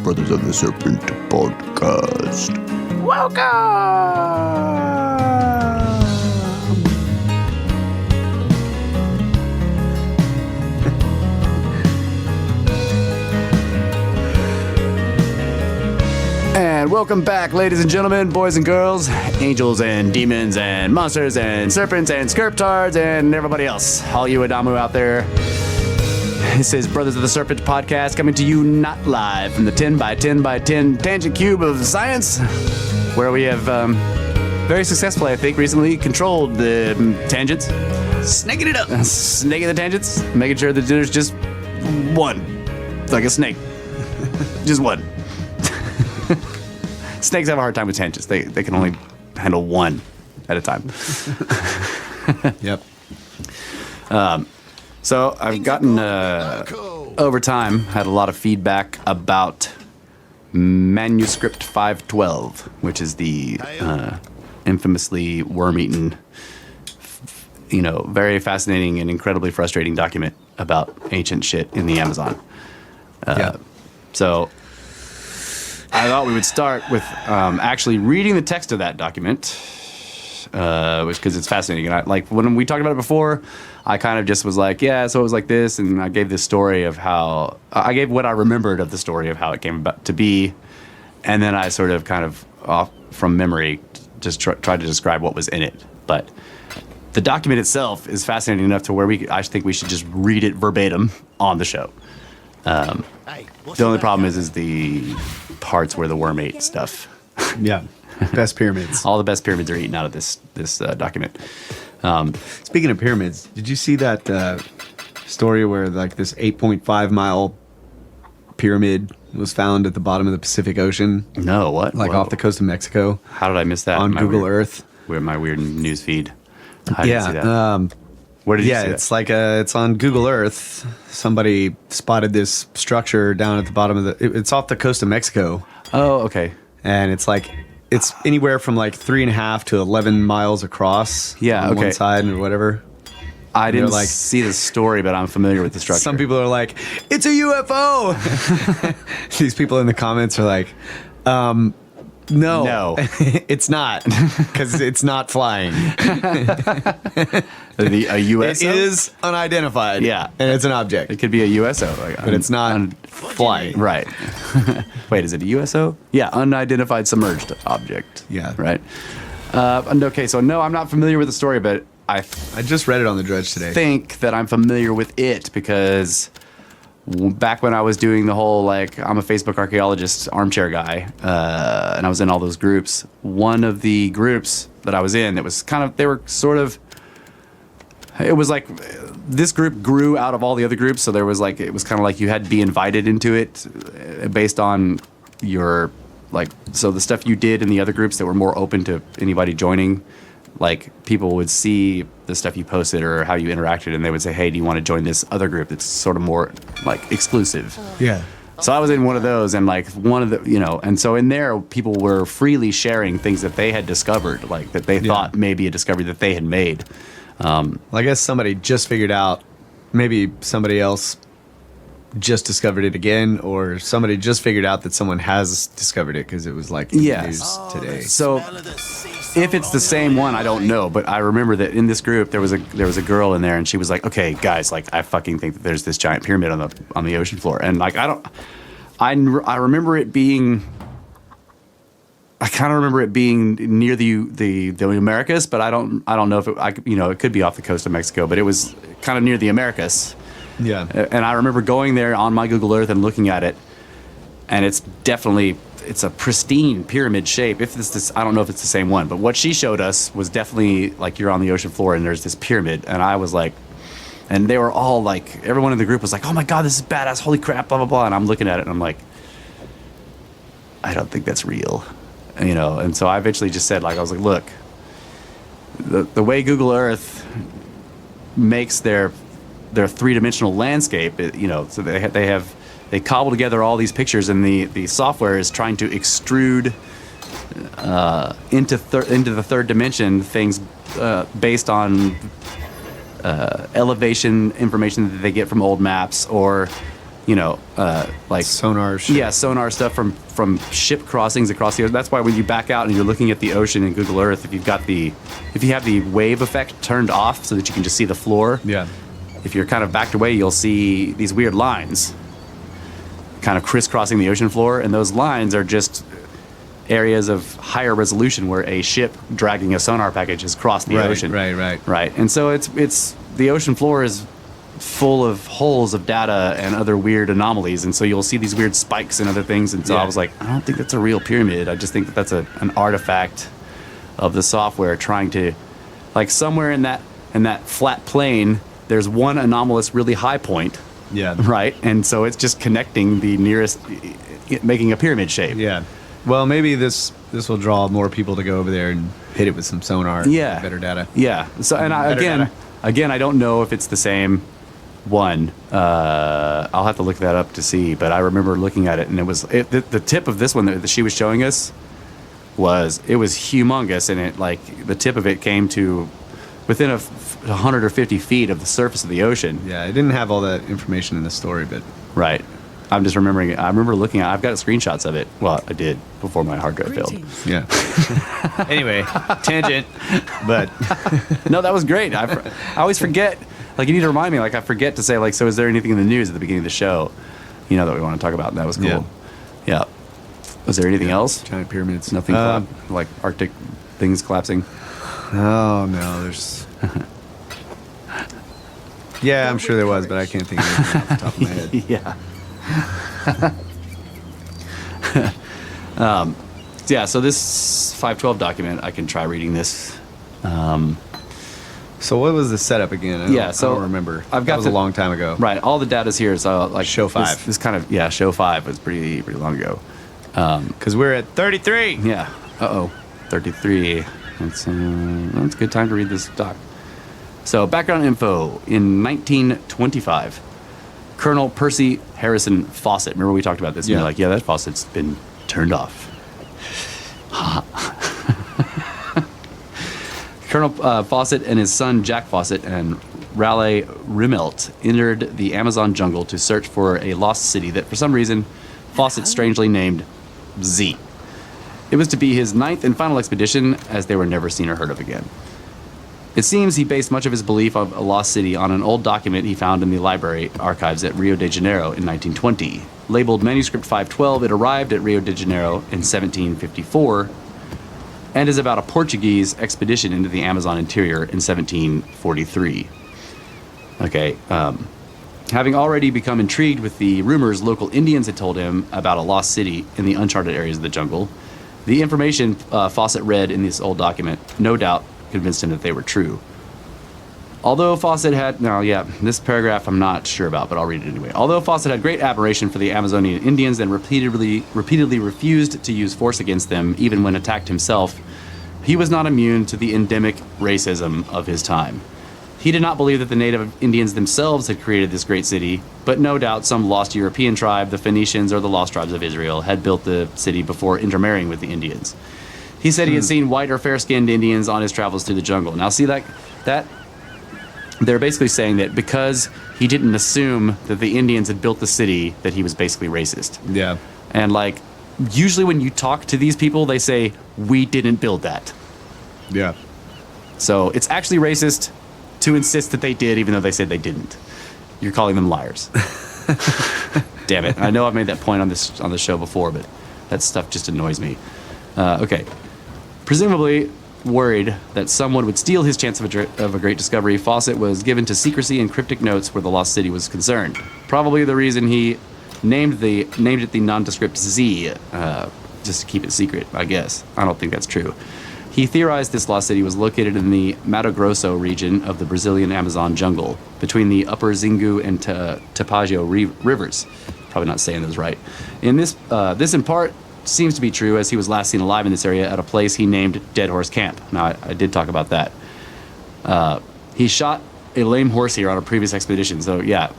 Brothers of the Serpent podcast. Welcome! And welcome back, ladies and gentlemen, boys and girls, angels and demons and monsters and serpents and scarptards and everybody else. All you Adamu out there. This is Brothers of the Serpent podcast coming to you not live from the 10 by 10 by 10 tangent cube of science, where we have very successfully, I think, recently controlled the tangents. Snaking it up. Snaking the tangents, making sure that there's just one. Like a snake. Just one. Snakes have a hard time with tangents. They can only handle one at a time. Yep. So I've gotten, over time, had a lot of feedback about Manuscript 512, which is the infamously worm-eaten, very fascinating and incredibly frustrating document about ancient shit in the Amazon. So I thought we would start with actually reading the text of that document, because it's fascinating. And when we talked about it before, I kind of just was like, yeah, so it was like this, and I gave this story of how I gave what I remembered of the story of how it came about to be, and then I sort of kind of off from memory just tried to describe what was in it. But the document itself is fascinating enough to where I think we should just read it verbatim on the show. The only problem is the parts where the worm ate stuff. Yeah. Best pyramids. All the best pyramids are eaten out of this document. Speaking of pyramids, did you see that story where like this 8.5 mile pyramid was found at the bottom of the Pacific Ocean? No, what? Like off the coast of Mexico? How did I miss that? On Google Earth. My weird news feed. I didn't see that. Where did you see that? It's like it's on Google Earth. Somebody spotted this structure down at the bottom of it's off the coast of Mexico. Oh, okay. And it's like, it's anywhere from like 3.5 to 11 miles across. Yeah, on okay. one side or whatever. I didn't see the story, but I'm familiar with the structure. Some people are like, it's a UFO. These people in the comments are like, no, it's not, because it's not flying. A USO? It is unidentified. Yeah. And it's an object. It could be a USO. But it's not flying. Right. Wait, is it a USO? Yeah, unidentified submerged object. Yeah. Right. Okay, so no, I'm not familiar with the story, but I just read it on the Dredge today. think that I'm familiar with it because back when I was doing the whole, I'm a Facebook archaeologist armchair guy, and I was in all those groups, one of the groups that I was in, it was like this group grew out of all the other groups, so it was kind of like you had to be invited into it based on your, so the stuff you did in the other groups that were more open to anybody joining, people would see the stuff you posted or how you interacted, and they would say, hey, do you want to join this other group that's sort of more, exclusive? Yeah. So I was in one of those, and, one of the, and so in there, people were freely sharing things that they had discovered, that they thought maybe a discovery that they had made. I guess somebody just figured out, maybe somebody else just discovered it again, or somebody just figured out that someone has discovered it because it was in the news today. So if it's the same one, I don't know, but I remember that in this group there was a girl in there, and she was like, "Okay, guys, I fucking think that there's this giant pyramid on the ocean floor," and I remember it being. I kind of remember it being near the Americas, but I don't know if it could be off the coast of Mexico, but it was kind of near the Americas. Yeah. And I remember going there on my Google Earth and looking at it, and it's a pristine pyramid shape. I don't know if it's the same one, but what she showed us was definitely you're on the ocean floor and there's this pyramid, and I was like, and they were all everyone in the group was like, oh my God, this is badass, holy crap, blah, blah, blah, and I'm looking at it and I'm like, I don't think that's real. And so I eventually just said, I was like, look, the way Google Earth makes their three-dimensional landscape, so they cobble together all these pictures, and the software is trying to extrude into the third dimension things based on elevation information that they get from old maps, or like Sonar shit. Yeah, sonar stuff from ship crossings across the ocean. That's why when you back out and you're looking at the ocean in Google Earth, if you have the wave effect turned off so that you can just see the floor. Yeah. If you're kind of backed away, you'll see these weird lines kind of crisscrossing the ocean floor, and those lines are just areas of higher resolution where a ship dragging a sonar package has crossed the ocean. Right. And so it's the ocean floor is full of holes of data and other weird anomalies, and so you'll see these weird spikes and other things. And so I was like, I don't think that's a real pyramid. I just think that that's an artifact of the software trying to, like, somewhere in that flat plane, there's one anomalous really high point. Yeah. Right. And so it's just connecting the nearest, making a pyramid shape. Yeah. Well, maybe this will draw more people to go over there and hit it with some sonar. Yeah. Better data. Yeah. So, and again, I don't know if it's the same one. I'll have to look that up to see. But I remember looking at it, and the tip of this one that she was showing us was humongous, and the tip of it came to within 150 feet of the surface of the ocean. Yeah, I didn't have all that information in the story, but right. I'm just remembering it. I remember looking at. I've got screenshots of it. Well, I did before my hard drive failed. Yeah. Anyway, tangent, but no, that was great. I always forget. Like, you need to remind me. Like, I forget to say, like, so is there anything in the news at the beginning of the show, that we want to talk about? And that was cool. Yeah. Was there anything else? Giant pyramids. Nothing like Arctic things collapsing. Oh no, there's. Yeah, I'm sure there was, but I can't think of anything off the top of my head. Yeah. Yeah, so this 512 document, I can try reading this. So what was the setup again? I don't remember. That was a long time ago. Right, all the data's here. So like show 5. This kind of show 5 was pretty long ago. Because we're at 33. Yeah. 33. That's a good time to read this doc. So background info: in 1925. Colonel Percy Harrison Fawcett. Remember we talked about this? And you're like, yeah, that faucet's been turned off. Colonel Fawcett and his son Jack Fawcett and Raleigh Rimmelt entered the Amazon jungle to search for a lost city that, for some reason, Fawcett strangely named Z. It was to be his 9th and final expedition, as they were never seen or heard of again. It seems he based much of his belief of a lost city on an old document he found in the library archives at Rio de Janeiro in 1920. Labeled Manuscript 512, it arrived at Rio de Janeiro in 1754 and is about a Portuguese expedition into the Amazon interior in 1743. Okay, having already become intrigued with the rumors local Indians had told him about a lost city in the uncharted areas of the jungle, the information Fawcett read in this old document no doubt convinced him that they were true. Although Fawcett had... this paragraph I'm not sure about, but I'll read it anyway. Although Fawcett had great admiration for the Amazonian Indians and repeatedly refused to use force against them, even when attacked himself, he was not immune to the endemic racism of his time. He did not believe that the native Indians themselves had created this great city, but no doubt some lost European tribe, the Phoenicians or the lost tribes of Israel, had built the city before intermarrying with the Indians. He said he had seen white or fair-skinned Indians on his travels through the jungle. Now, see, that they're basically saying that because he didn't assume that the Indians had built the city, that he was basically racist. Yeah. And, usually when you talk to these people, they say, we didn't build that. Yeah. So it's actually racist to insist that they did, even though they said they didn't. You're calling them liars. Damn it. I know I've made that point on the show before, but that stuff just annoys me. Okay. Presumably worried that someone would steal his chance of a great discovery, Fawcett was given to secrecy and cryptic notes where the lost city was concerned. Probably the reason he named it the nondescript Z, just to keep it secret, I guess. I don't think that's true. He theorized this lost city was located in the Mato Grosso region of the Brazilian Amazon jungle, between the upper Xingu and Tapajós rivers. Probably not saying those right. In this in part seems to be true, as he was last seen alive in this area at a place he named Dead Horse Camp. Now, I did talk about that. He shot a lame horse here on a previous expedition. So yeah,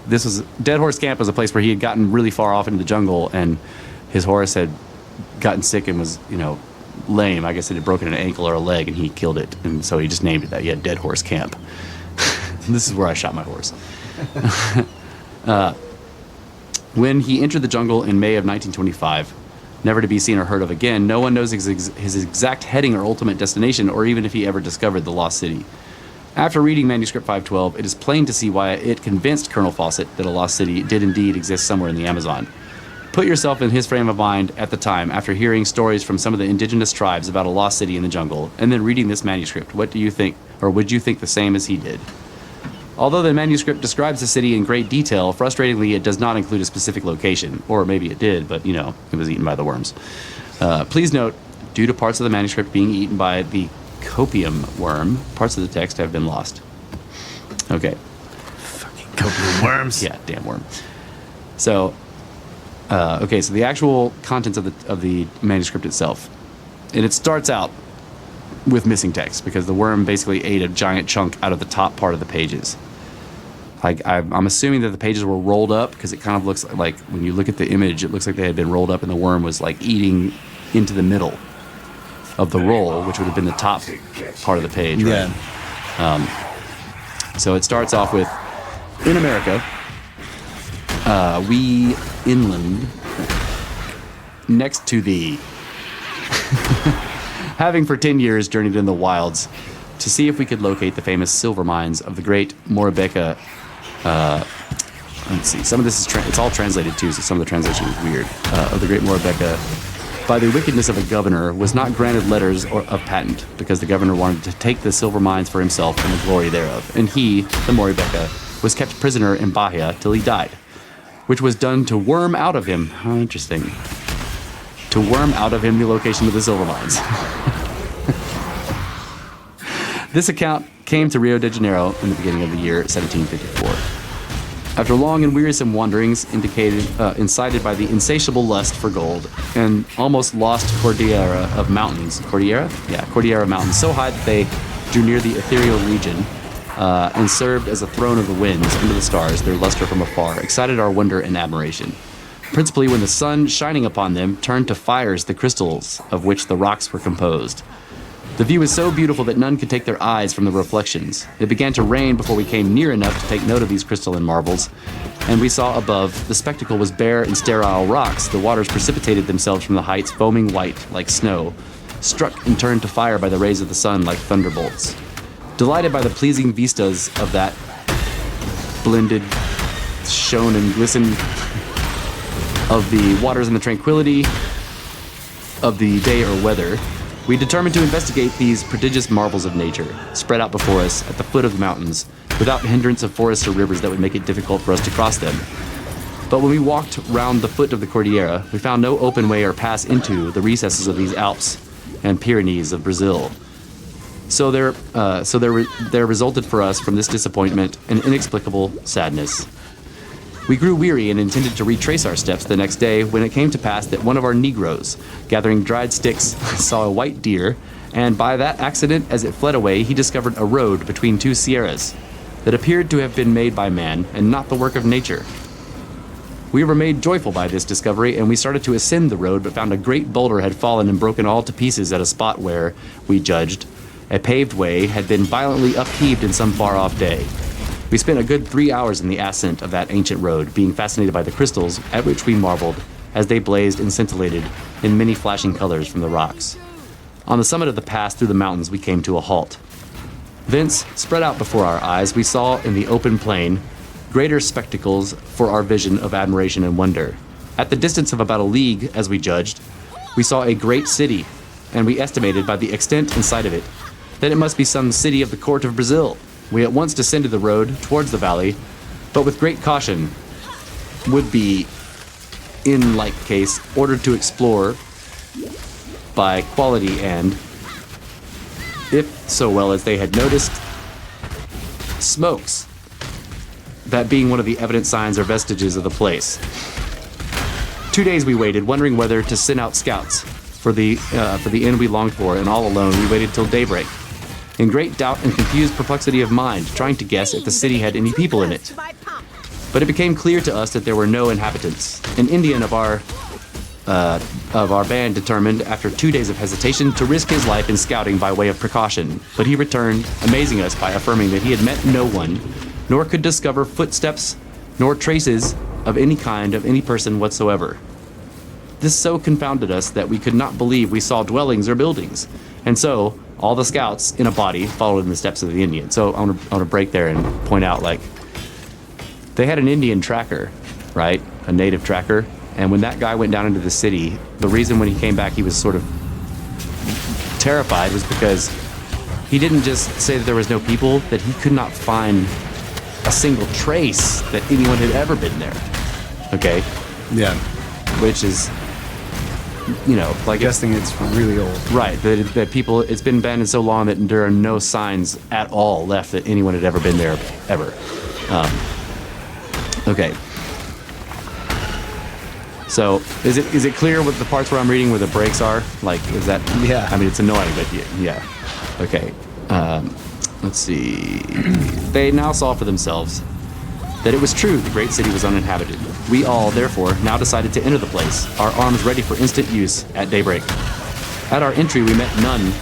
this was Dead Horse Camp was a place where he had gotten really far off into the jungle, and his horse had gotten sick and was, lame. I guess it had broken an ankle or a leg, and he killed it, and so he just named it that. Yeah, Dead Horse Camp. This is where I shot my horse. When he entered the jungle in May of 1925, never to be seen or heard of again, no one knows his exact heading or ultimate destination, or even if he ever discovered the lost city. After reading Manuscript 512, it is plain to see why it convinced Colonel Fawcett that a lost city did indeed exist somewhere in the Amazon. Put yourself in his frame of mind at the time after hearing stories from some of the indigenous tribes about a lost city in the jungle, and then reading this manuscript. What do you think, or would you think the same as he did? Although the manuscript describes the city in great detail, frustratingly, it does not include a specific location. Or maybe it did, but, it was eaten by the worms. Please note, due to parts of the manuscript being eaten by the copium worm, parts of the text have been lost. Okay. Fucking copium worms. Yeah, damn worm. So, so the actual contents of the manuscript itself. And it starts out with missing text because the worm basically ate a giant chunk out of the top part of the pages. I'm assuming that the pages were rolled up because it kind of looks like when you look at the image, it looks like they had been rolled up and the worm was like eating into the middle of the roll, which would have been the top part of the page, right? So it starts off with, in America, we inland, next to thee, having for 10 years journeyed in the wilds to see if we could locate the famous silver mines of the great Morebeka. Let's see, some of this is, it's all translated too, so some of the translation is weird. Of the great Morebeka, by the wickedness of a governor, was not granted letters of patent, because the governor wanted to take the silver mines for himself and the glory thereof. And he, the Morebeka, was kept prisoner in Bahia till he died, which was done to worm out of him. How interesting. To worm out of him the location of the silver mines. This account came to Rio de Janeiro in the beginning of the year 1754. After long and wearisome wanderings incited by the insatiable lust for gold, and almost lost Cordillera of mountains. Cordillera? Yeah, Cordillera mountains, so high that they drew near the ethereal region and served as a throne of the winds under the stars, their luster from afar, excited our wonder and admiration. Principally when the sun, shining upon them, turned to fires the crystals of which the rocks were composed. The view was so beautiful that none could take their eyes from the reflections. It began to rain before we came near enough to take note of these crystalline marvels, and we saw above, the spectacle was bare and sterile rocks. The waters precipitated themselves from the heights, foaming white like snow, struck and turned to fire by the rays of the sun like thunderbolts. Delighted by the pleasing vistas of that blended, shone and glistened of the waters and the tranquility of the day or weather, we determined to investigate these prodigious marvels of nature, spread out before us at the foot of the mountains, without hindrance of forests or rivers that would make it difficult for us to cross them. But when we walked round the foot of the Cordillera, we found no open way or pass into the recesses of these Alps and Pyrenees of Brazil. So there resulted for us from this disappointment an inexplicable sadness. We grew weary and intended to retrace our steps the next day, when it came to pass that one of our Negroes, gathering dried sticks, saw a white deer, and by that accident, as it fled away, he discovered a road between two sierras that appeared to have been made by man and not the work of nature. We were made joyful by this discovery, and we started to ascend the road, but found a great boulder had fallen and broken all to pieces at a spot where, we judged, a paved way had been violently upheaved in some far-off day. We spent a good 3 hours in the ascent of that ancient road, being fascinated by the crystals, at which we marveled, as they blazed and scintillated in many flashing colors from the rocks. On the summit of the pass through the mountains, we came to a halt. Thence, spread out before our eyes, we saw in the open plain greater spectacles for our vision of admiration and wonder. At the distance of about a league, as we judged, we saw a great city, and we estimated by the extent and sight of it that it must be some city of the court of Brazil. We at once descended the road towards the valley, but with great caution would be, in like case, ordered to explore by quality and, if so well as they had noticed, smokes, that being one of the evident signs or vestiges of the place. 2 days we waited, wondering whether to send out scouts for the inn we longed for, and all alone we waited till daybreak, in great doubt and confused perplexity of mind, trying to guess if the city had any people in it. But it became clear to us that there were no inhabitants. An Indian of our band determined, after 2 days of hesitation, to risk his life in scouting by way of precaution. But he returned, amazing us by affirming that he had met no one, nor could discover footsteps, nor traces of any kind of any person whatsoever. This so confounded us that we could not believe we saw dwellings or buildings. And so, all the scouts in a body followed in the steps of the Indian. So I want to break there and point out, like, they had an Indian tracker, right? A native tracker. And when that guy went down into the city, the reason when he came back he was sort of terrified was because he didn't just say that there was no people, that he could not find a single trace that anyone had ever been there. Okay? Yeah. Which is, you know, like... Guessing it's really old. Right. That people... It's been abandoned so long that there are no signs at all left that anyone had ever been there, ever. Okay. So, is it clear what the parts where I'm reading where the breaks are? Like, is that... Yeah. I mean, it's annoying, but yeah. Okay. Let's see. They now saw for themselves that it was true the great city was uninhabited. We all, therefore, now decided to enter the place, our arms ready for instant use at daybreak. At our entry, we met none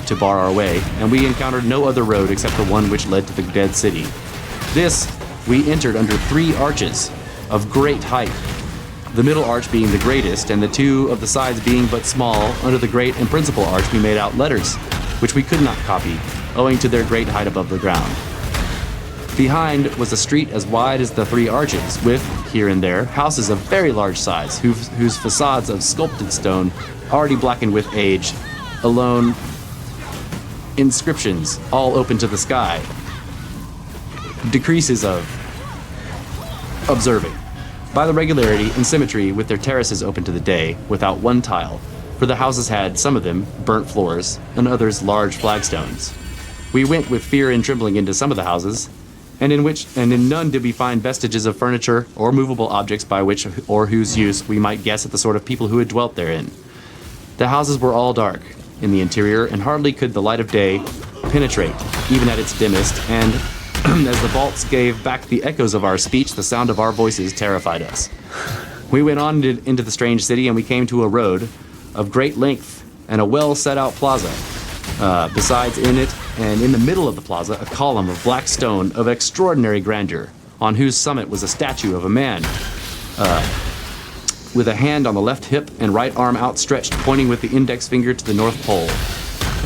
to bar our way, and we encountered no other road except the one which led to the dead city. This we entered under 3 arches of great height, the middle arch being the greatest, and the 2 of the sides being but small. Under the great and principal arch we made out letters, which we could not copy, owing to their great height above the ground. Behind was a street as wide as the 3 arches, with, here and there, houses of very large size, whose facades of sculpted stone, already blackened with age, alone inscriptions, all open to the sky, decreases of observing. By the regularity and symmetry with their terraces open to the day, without one tile, for the houses had, some of them, burnt floors, and others large flagstones. We went with fear and trembling into some of the houses, and in none did we find vestiges of furniture or movable objects by which or whose use we might guess at the sort of people who had dwelt therein. The houses were all dark in the interior, and hardly could the light of day penetrate, even at its dimmest, and as the vaults gave back the echoes of our speech, the sound of our voices terrified us. We went on into the strange city, and we came to a road of great length and a well set out plaza. Besides, in it and in the middle of the plaza, a column of black stone of extraordinary grandeur, on whose summit was a statue of a man with a hand on the left hip and right arm outstretched, pointing with the index finger to the North Pole.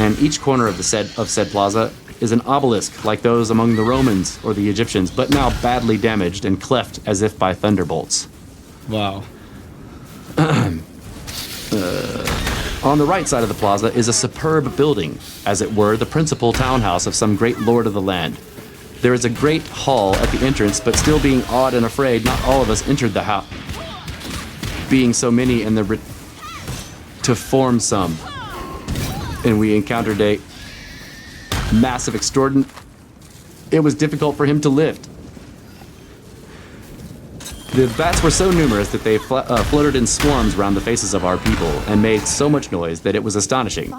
And each corner of said plaza is an obelisk like those among the Romans or the Egyptians, but now badly damaged and cleft as if by thunderbolts. Wow. On the right side of the plaza is a superb building, as it were the principal townhouse of some great lord of the land. There is a great hall at the entrance, but still being awed and afraid, not all of us entered the house, being so many and to form some. And we encountered a massive extraordinary... It was difficult for him to lift. The bats were so numerous that they fluttered in swarms round the faces of our people and made so much noise that it was astonishing.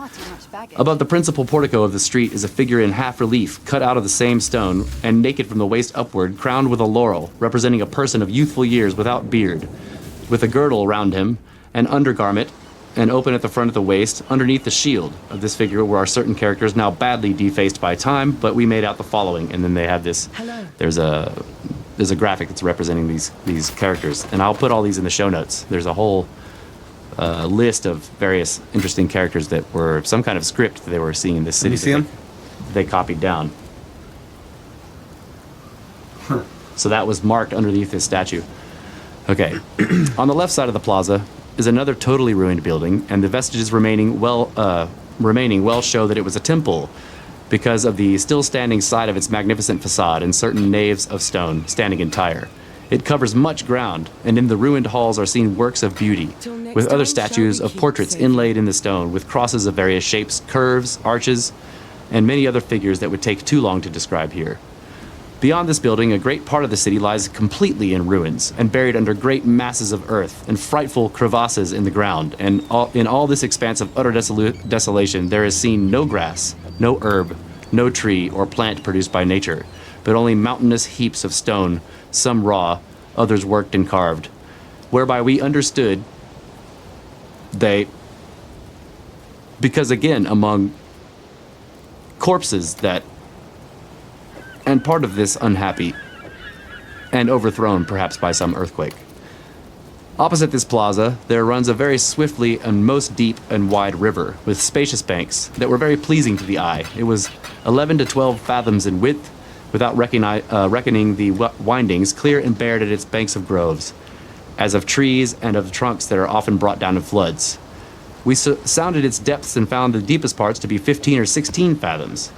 Above the principal portico of the street is a figure in half relief, cut out of the same stone, and naked from the waist upward, crowned with a laurel, representing a person of youthful years without beard, with a girdle round him, an undergarment, and open at the front of the waist. Underneath the shield of this figure were certain characters now badly defaced by time, but we made out the following, and then they have this. Hello. There's a graphic that's representing these characters, and I'll put all these in the show notes. There's a whole list of various interesting characters that were some kind of script that they were seeing in this city. You see them? They copied down. So that was marked underneath this statue. Okay. On the left side of the plaza is another totally ruined building, and the vestiges remaining well show that it was a temple, because of the still standing side of its magnificent facade and certain naves of stone standing entire. It covers much ground, and in the ruined halls are seen works of beauty, with other statues of portraits inlaid in the stone, with crosses of various shapes, curves, arches, and many other figures that would take too long to describe here. Beyond this building, a great part of the city lies completely in ruins and buried under great masses of earth and frightful crevasses in the ground. And in all this expanse of utter desolation, there is seen no grass, no herb, no tree or plant produced by nature, but only mountainous heaps of stone, some raw, others worked and carved, whereby we understood because again, among corpses that, and part of this unhappy and overthrown perhaps by some earthquake. Opposite this plaza, there runs a very swiftly and most deep and wide river with spacious banks that were very pleasing to the eye. It was 11 to 12 fathoms in width, without reckoning the windings, clear and bared at its banks of groves, as of trees and of trunks that are often brought down in floods. We sounded its depths and found the deepest parts to be 15 or 16 fathoms.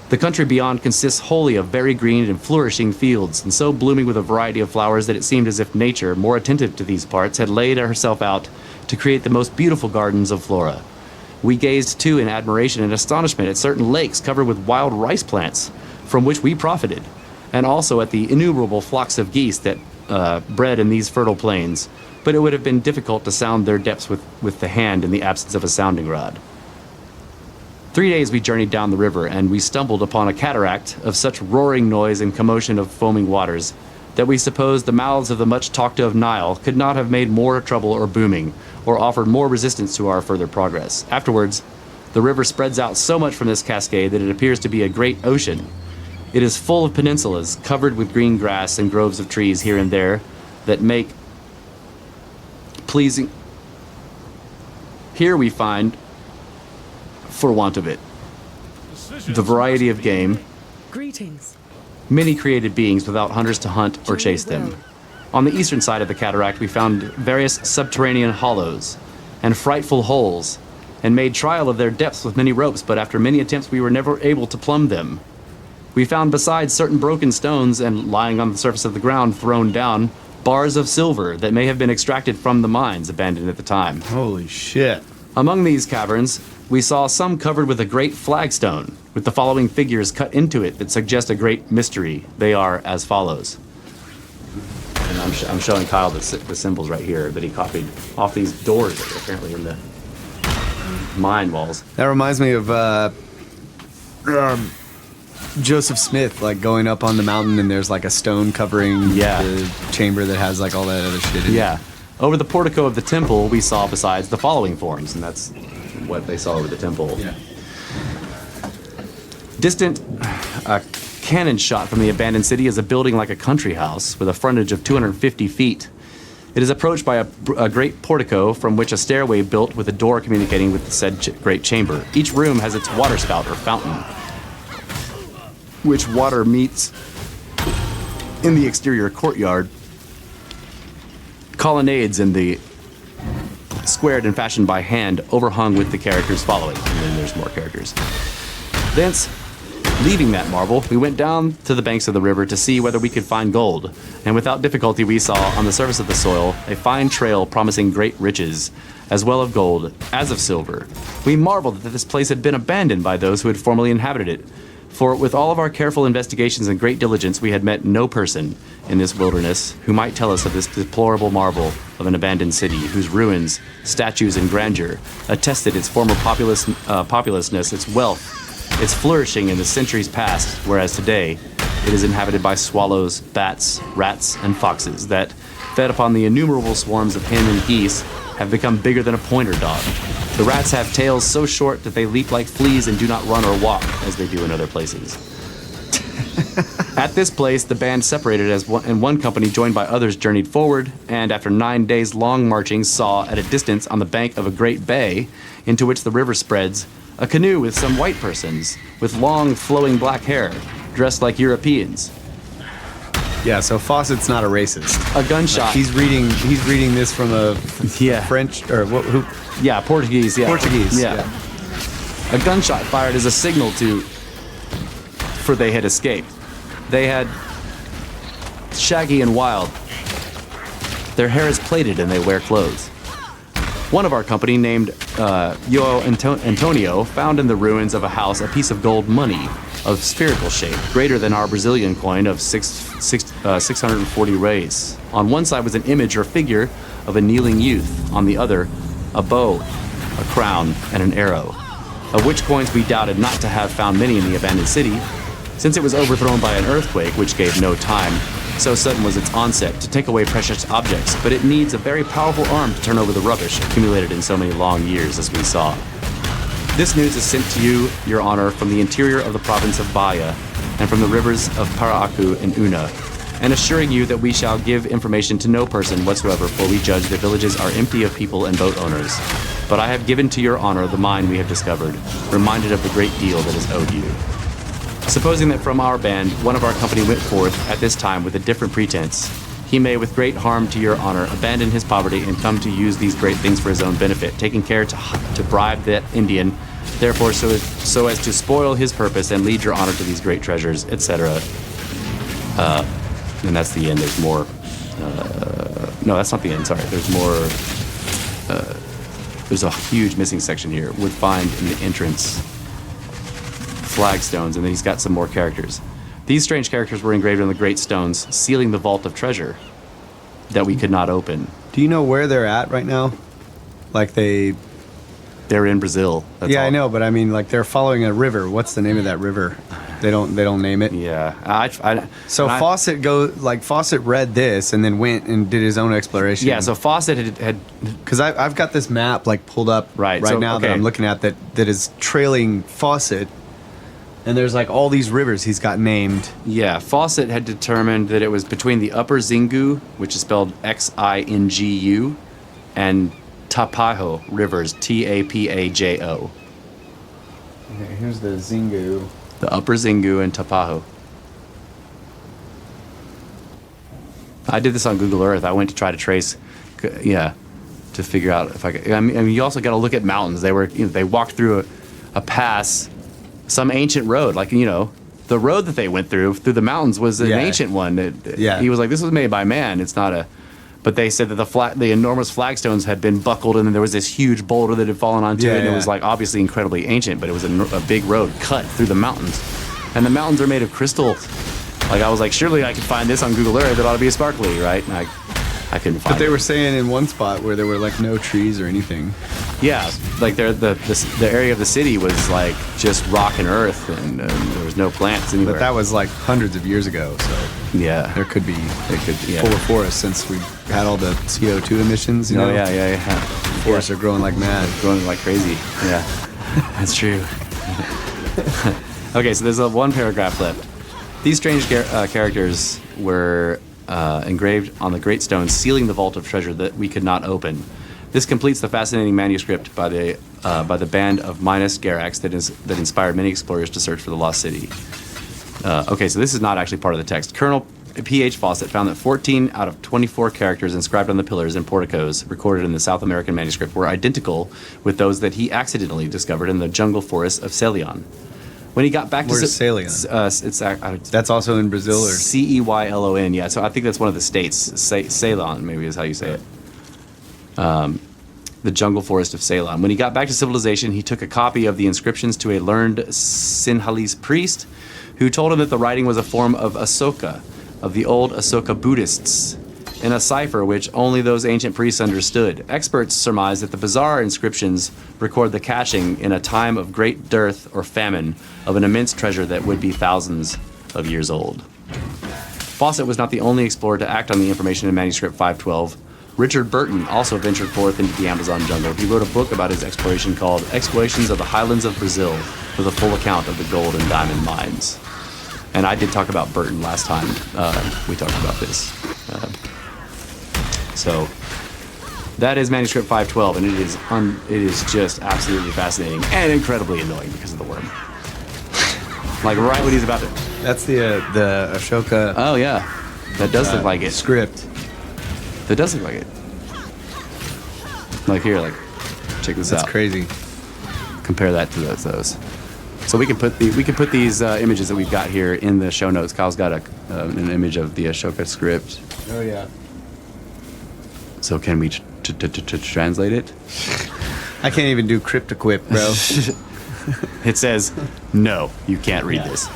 The country beyond consists wholly of very green and flourishing fields, and so blooming with a variety of flowers that it seemed as if nature, more attentive to these parts, had laid herself out to create the most beautiful gardens of flora. We gazed too in admiration and astonishment at certain lakes covered with wild rice plants, from which we profited, and also at the innumerable flocks of geese that bred in these fertile plains, but it would have been difficult to sound their depths with the hand in the absence of a sounding rod. 3 days we journeyed down the river, and we stumbled upon a cataract of such roaring noise and commotion of foaming waters that we supposed the mouths of the much talked of Nile could not have made more trouble or booming, or offered more resistance to our further progress. Afterwards, the river spreads out so much from this cascade that it appears to be a great ocean. It is full of peninsulas, covered with green grass and groves of trees here and there that make pleasing. Here we find, for want of it, the variety of game, Greetings. many created beings without hunters to hunt or chase them. On the eastern side of the cataract we found various subterranean hollows and frightful holes, and made trial of their depths with many ropes, but after many attempts we were never able to plumb them. We found besides certain broken stones and lying on the surface of the ground thrown down, bars of silver that may have been extracted from the mines abandoned at the time. Holy shit. Among these caverns, we saw some covered with a great flagstone, with the following figures cut into it that suggest a great mystery. They are as follows. And I'm showing Kyle the symbols right here that he copied off these doors that are apparently in the mine walls. That reminds me of Joseph Smith, like going up on the mountain and there's like a stone covering the chamber that has like all that other shit in it. Yeah. Over the portico of the temple, we saw besides the following forms, and that's what they saw over the temple. Yeah. Distant, a cannon shot from the abandoned city is a building like a country house with a frontage of 250 feet. It is approached by a great portico from which a stairway built with a door communicating with the said great chamber. Each room has its water spout or fountain, which water meets in the exterior courtyard. Colonnades in the squared and fashioned by hand, overhung with the characters following. And then there's more characters. Thence, leaving that marble, we went down to the banks of the river to see whether we could find gold. And without difficulty we saw on the surface of the soil a fine trail promising great riches, as well of gold as of silver. We marveled that this place had been abandoned by those who had formerly inhabited it. For with all of our careful investigations and great diligence, we had met no person in this wilderness who might tell us of this deplorable marvel of an abandoned city, whose ruins, statues, and grandeur attested its former populousness, its wealth, its flourishing in the centuries past, whereas today it is inhabited by swallows, bats, rats, and foxes that, fed upon the innumerable swarms of hen and geese, have become bigger than a pointer dog. The rats have tails so short that they leap like fleas and do not run or walk as they do in other places. At this place, the band separated and one company joined by others journeyed forward, and after 9 days long marching saw at a distance on the bank of a great bay, into which the river spreads, a canoe with some white persons, with long flowing black hair, dressed like Europeans. Yeah, so Fawcett's not a racist. A gunshot. Like he's reading this from a French or what? Who? Yeah, Portuguese. Yeah, Portuguese. Yeah. A gunshot fired as a signal for they had escaped. They had shaggy and wild. Their hair is plaited and they wear clothes. One of our company, named Antonio, found in the ruins of a house a piece of gold money of spherical shape, greater than our Brazilian coin of 640 reis. On one side was an image or figure of a kneeling youth, on the other, a bow, a crown, and an arrow, of which coins we doubted not to have found many in the abandoned city, since it was overthrown by an earthquake which gave no time. So sudden was its onset to take away precious objects, but it needs a very powerful arm to turn over the rubbish accumulated in so many long years, as we saw. This news is sent to you, Your Honor, from the interior of the province of Bahia, and from the rivers of Paraacu and Una, and assuring you that we shall give information to no person whatsoever, for we judge the villages are empty of people and boat owners. But I have given to your honor the mine we have discovered, reminded of the great deal that is owed you. Supposing that from our band, one of our company went forth at this time with a different pretense, he may, with great harm to your honor, abandon his poverty and come to use these great things for his own benefit, taking care to bribe that Indian, therefore so as to spoil his purpose and lead your honor to these great treasures, etc. And that's the end. There's more. No, that's not the end. Sorry. There's more. There's a huge missing section here. Would find in the entrance flagstones, and then he's got some more characters. These strange characters were engraved on the great stones, sealing the vault of treasure that we could not open. Do you know where they're at right now? Like they're in Brazil. That's yeah, all. I know, but I mean, like they're following a river. What's the name of that river? They don't name it. Yeah. Fawcett read this and then went and did his own exploration. Yeah. So Fawcett had because I've got this map like pulled up right now that I'm looking at that is trailing Fawcett. And there's like all these rivers he's got named. Yeah, Fawcett had determined that it was between the Upper Xingu, which is spelled Xingu, and Tapajo rivers, Tapajo. Okay, here's the Xingu. The Upper Xingu and Tapajo. I did this on Google Earth. I went to try to trace, to figure out if I could. I mean, you also got to look at mountains. They walked through a pass. Some ancient road, the road that they went through the mountains was an ancient one. He was like, this was made by man. It's not a. But they said that the enormous flagstones had been buckled, and then there was this huge boulder that had fallen onto it, and it was like obviously incredibly ancient. But it was a big road cut through the mountains, and the mountains are made of crystal. Like I was like, surely I could find this on Google Earth. It ought to be a sparkly, right? And I couldn't find it. But they were saying in one spot where there were like no trees or anything. Yeah, like the area of the city was like just rock and earth, and there was no plants anywhere. But that was like hundreds of years ago, so yeah, it could be fuller forests since we had all the CO2 emissions. You know? Yeah. Forests are growing like mad, growing like crazy. Yeah, that's true. Okay, so there's one paragraph left. These strange characters were engraved on the great stones, sealing the vault of treasure that we could not open. This completes the fascinating manuscript by the band of Minas Gerax that inspired many explorers to search for the lost city. Okay, so this is not actually part of the text. Colonel P.H. Fawcett found that 14 out of 24 characters inscribed on the pillars and porticos recorded in the South American manuscript were identical with those that he accidentally discovered in the jungle forest of Ceylon. When he got back Where's Ceylon? That's also in Brazil, or Ceylon. Yeah, so I think that's one of the states. Ceylon, maybe is how you say it. The jungle forest of Ceylon. When he got back to civilization, he took a copy of the inscriptions to a learned Sinhalese priest, who told him that the writing was a form of Asoka, of the old Asoka Buddhists, in a cipher which only those ancient priests understood. Experts surmise that the bizarre inscriptions record the caching in a time of great dearth or famine of an immense treasure that would be thousands of years old. Fawcett was not the only explorer to act on the information in manuscript 512. Richard Burton also ventured forth into the Amazon jungle. He wrote a book about his exploration called Explorations of the Highlands of Brazil, with a full account of the gold and diamond mines. And I did talk about Burton last time we talked about this. So that is manuscript 512, and it is just absolutely fascinating and incredibly annoying because of the worm. Like right when he's about to. That's the Ashoka. Oh yeah, that does look like it. Script. That does look like it. Like here, check this out. That's crazy. Compare that to those. So we can put these images that we've got here in the show notes. Kyle's got an image of the Ashoka script. Oh yeah. So can we translate it? I can't even do cryptoquip, bro. It says, no, you can't read this.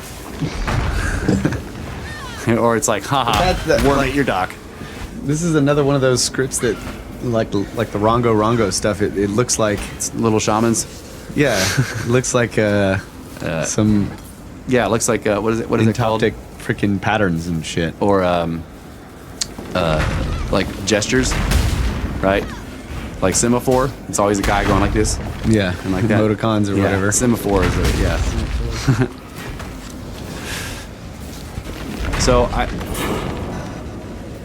Or it's like, haha, worm at your dock. This is another one of those scripts that, like the Rongo stuff, it looks like... It's little shamans? Yeah, it looks like some... Yeah, it looks like, what is it called? Freaking patterns and shit. Or, like gestures, right? Like semaphore. It's always a guy going like this. Yeah, and like that. Emoticons or whatever. Semaphore is it, yeah.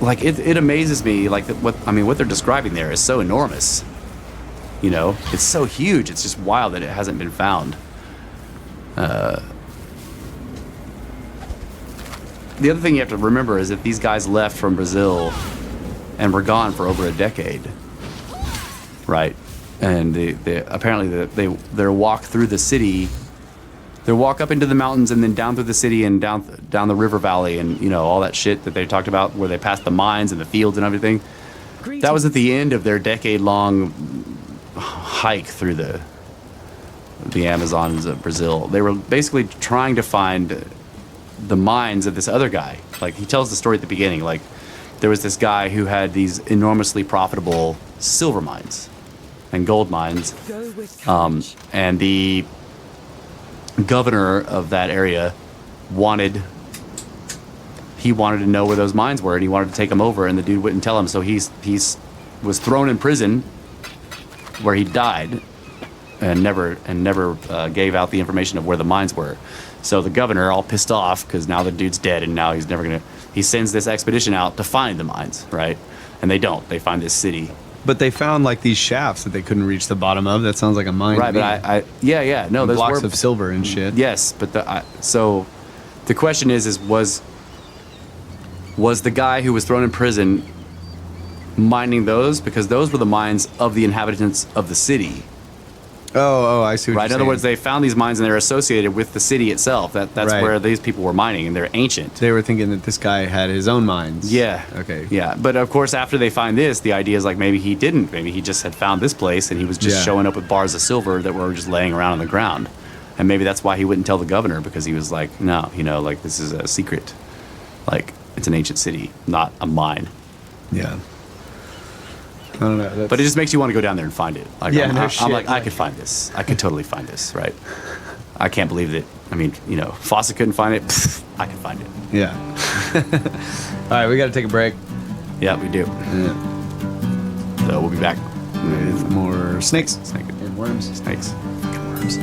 like it amazes me. Like what they're describing there is so enormous. You know, it's so huge. It's just wild that it hasn't been found. The other thing you have to remember is that these guys left from Brazil and were gone for over a decade, right? And they apparently their walk through the city, their walk up into the mountains and then down through the city and down the river valley and, you know, all that shit that they talked about where they passed the mines and the fields and everything. Greetings. That was at the end of their decade-long hike through the Amazons of Brazil. They were basically trying to find the mines of this other guy. Like, he tells the story at the beginning. Like, there was this guy who had these enormously profitable silver mines and gold mines. And the governor of that area wanted to know where those mines were, and he wanted to take them over, and the dude wouldn't tell him. So he was thrown in prison where he died and never gave out the information of where the mines were. So the governor, all pissed off because now the dude's dead and now he's never gonna. He sends this expedition out to find the mines, right? And they don't. They find this city. But they found like these shafts that they couldn't reach the bottom of. That sounds like a mine. Right, but yeah, no, those blocks of silver and shit. Yes, but so the question is was the guy who was thrown in prison mining those, because those were the mines of the inhabitants of the city. Oh, I see what you're saying. In other words, they found these mines and they're associated with the city itself. That's right. Where these people were mining, and they're ancient. They were thinking that this guy had his own mines. Yeah. Okay. Yeah, but of course, after they find this, the idea is like maybe he didn't. Maybe he just had found this place and he was just showing up with bars of silver that were just laying around on the ground. And maybe that's why he wouldn't tell the governor, because he was like, no, you know, like this is a secret. Like, it's an ancient city, not a mine. Yeah. I don't know. But it just makes you want to go down there and find it. Like, yeah, I'm like, I could find this. I could totally find this, right? I can't believe that. I mean, you know, Fawcett couldn't find it. Pfft, I can find it. Yeah. All right, we got to take a break. Yeah, we do. Yeah. So we'll be back with more snakes. And worms. Snakes. And worms.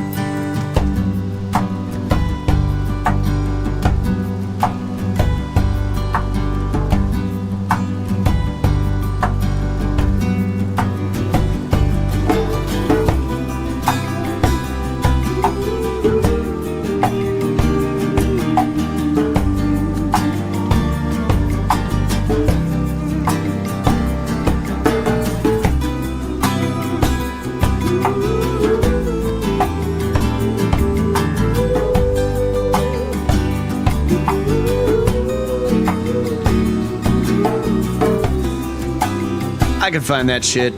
I can find that shit.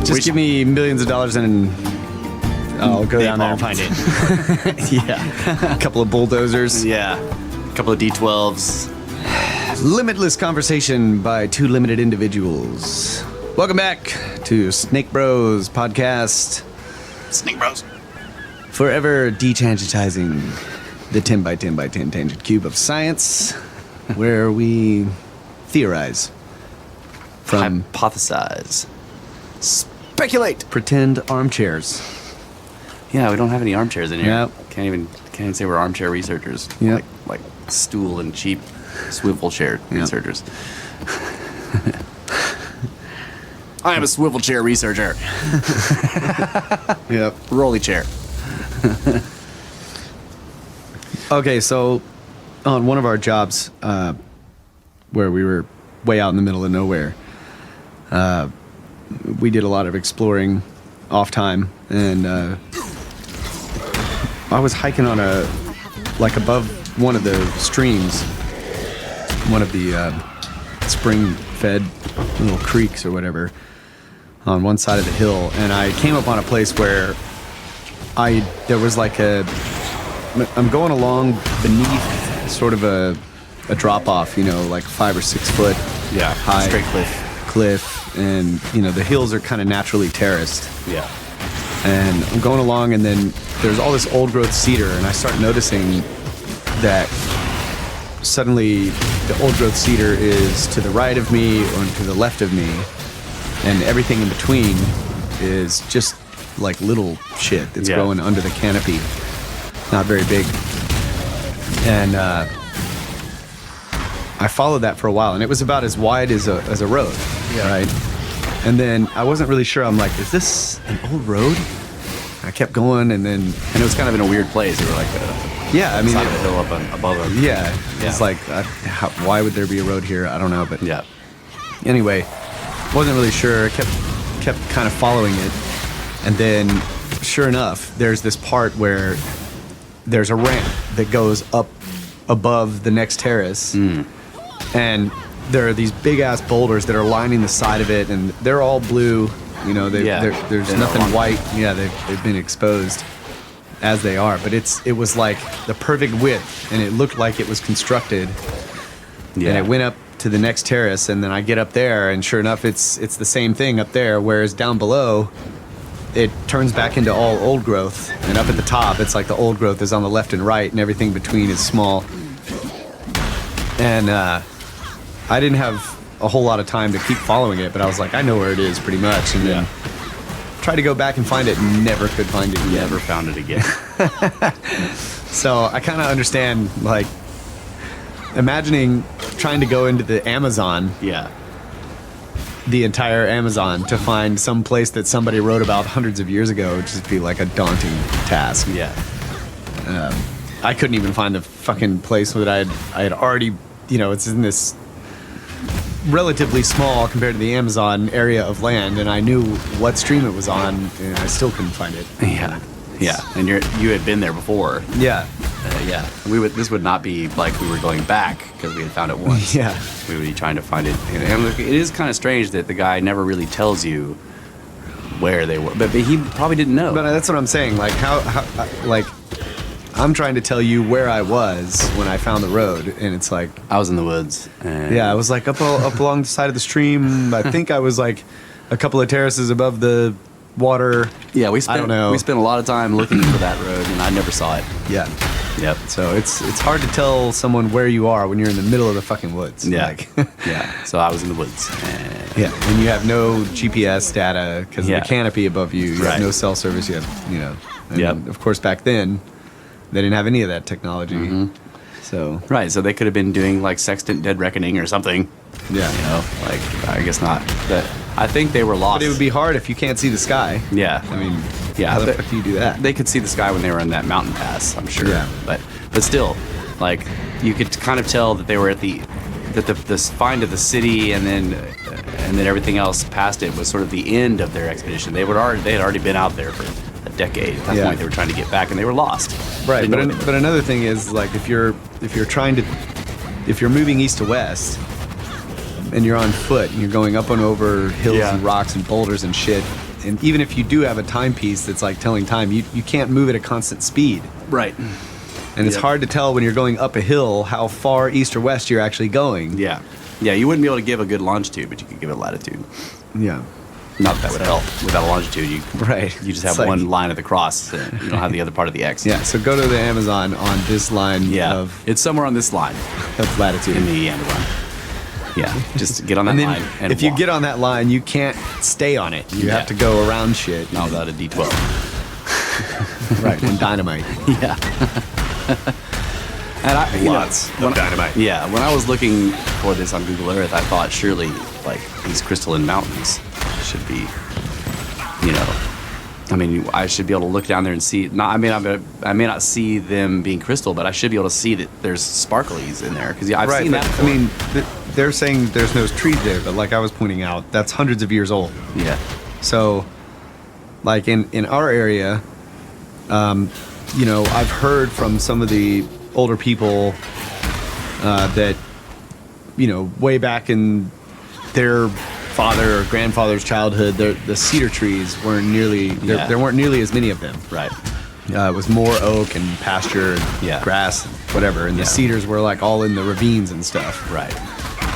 Just give me millions of dollars and I'll go down there and find it. Yeah. A couple of bulldozers. Yeah. A couple of D12s. Limitless conversation by two limited individuals. Welcome back to Snake Bros podcast. Snake Bros. Forever detangentizing the 10 by 10 by 10 tangent cube of science, where we theorize, hypothesize, speculate, pretend armchairs. Yeah, we don't have any armchairs in here. Yep. Can't even say we're armchair researchers. Yep. Like stool and cheap swivel chair researchers. I am a swivel chair researcher. Yep. Rolly chair. Okay, so on one of our jobs, where we were way out in the middle of nowhere, we did a lot of exploring off time, and I was hiking on above one of the streams, one of the spring-fed little creeks or whatever, on one side of the hill, and I came up on a place where there was like I'm going along beneath sort of a drop off, you know, like 5 or 6 foot high straight cliff, and you know the hills are kind of naturally terraced. Yeah. And I'm going along, and then there's all this old growth cedar, and I start noticing that suddenly the old growth cedar is to the right of me or to the left of me, and everything in between is just like little shit that's growing under the canopy, not very big. And I followed that for a while, and it was about as wide as a road, right? And then I wasn't really sure. I'm like, is this an old road? I kept going, and it was kind of in a weird place. You were like, yeah, I mean, side of a hill up above it. Yeah, it's like, why would there be a road here? I don't know, but yeah. Anyway, wasn't really sure. Kept kind of following it, and then, sure enough, there's this part where there's a ramp that goes up above the next terrace, and there are these big ass boulders that are lining the side of it, and they're all blue. You know, there's nothing white. Yeah, they've been exposed as they are, but it was like the perfect width, and it looked like it was constructed. Yeah. And it went up to the next terrace, and then I get up there, and sure enough, it's the same thing up there. Whereas down below, it turns back into all old growth, and up at the top, it's like the old growth is on the left and right, and everything between is small. And I didn't have a whole lot of time to keep following it, but I was like, I know where it is pretty much, and then tried to go back and find it, and never could find it. Never found it again. So I kind of understand, like, imagining trying to go into the Amazon, the entire Amazon, to find some place that somebody wrote about hundreds of years ago would just be like a daunting task. I couldn't even find the fucking place that I had already, you know, it's in this relatively small compared to the Amazon area of land, and I knew what stream it was on, and I still couldn't find it. And you had been there before. This would not be like we were going back because we had found it once. We would be trying to find it, and it is kind of strange that the guy never really tells you where they were, but he probably didn't know. But that's what I'm saying. Like how like I'm trying to tell you where I was when I found the road, and it's like I was in the woods. I was like up along the side of the stream. I think I was like a couple of terraces above the water. Yeah, we spent a lot of time looking for that road, and I never saw it. So it's hard to tell someone where you are when you're in the middle of the fucking woods. So I was in the woods. And you have no GPS data because of the canopy above you. You have no cell service. You have, you know. And of course, back then, they didn't have any of that technology. So so they could have been doing like Sextant Dead Reckoning or something. You know, like, I guess not. But I think they were lost. But it would be hard if you can't see the sky. I mean, how the fuck do you do that? They could see the sky when they were in that mountain pass, I'm sure. But still, like, you could kind of tell that they were at the find of the city, and then everything else past it was sort of the end of their expedition. They had already been out there for a decade. At that point, they were trying to get back, and they were lost. Right. But another thing is, like, if you're moving east to west, and you're on foot, and you're going up and over hills and rocks and boulders and shit, and even if you do have a timepiece that's like telling time, you can't move at a constant speed. Right. And it's hard to tell when you're going up a hill how far east or west you're actually going. Yeah, you wouldn't be able to give a good longitude, but you could give it latitude. Not that would help. Without a longitude, you just have one line of the cross. And you don't have the other part of the X. So go to the Amazon on this line it's somewhere on this line of latitude. In the Amazon. Just get on that line. And if you get on that line, you can't stay on it. You have to go around shit. Not without a D12. And dynamite. And lots of dynamite. When I was looking for this on Google Earth, I thought surely, like, these crystalline mountains should be, you know, I mean, I should be able to look down there and see. I may not see them being crystal, but I should be able to see that there's sparklies in there, because I've seen that before. I mean, they're saying there's no trees there, but like I was pointing out, that's hundreds of years old. So, like in our area, you know, I've heard from some of the older people that, you know, way back in their father or grandfather's childhood, the cedar trees weren't nearly, there weren't nearly as many of them. It was more oak and pasture and grass, whatever, and the cedars were like all in the ravines and stuff.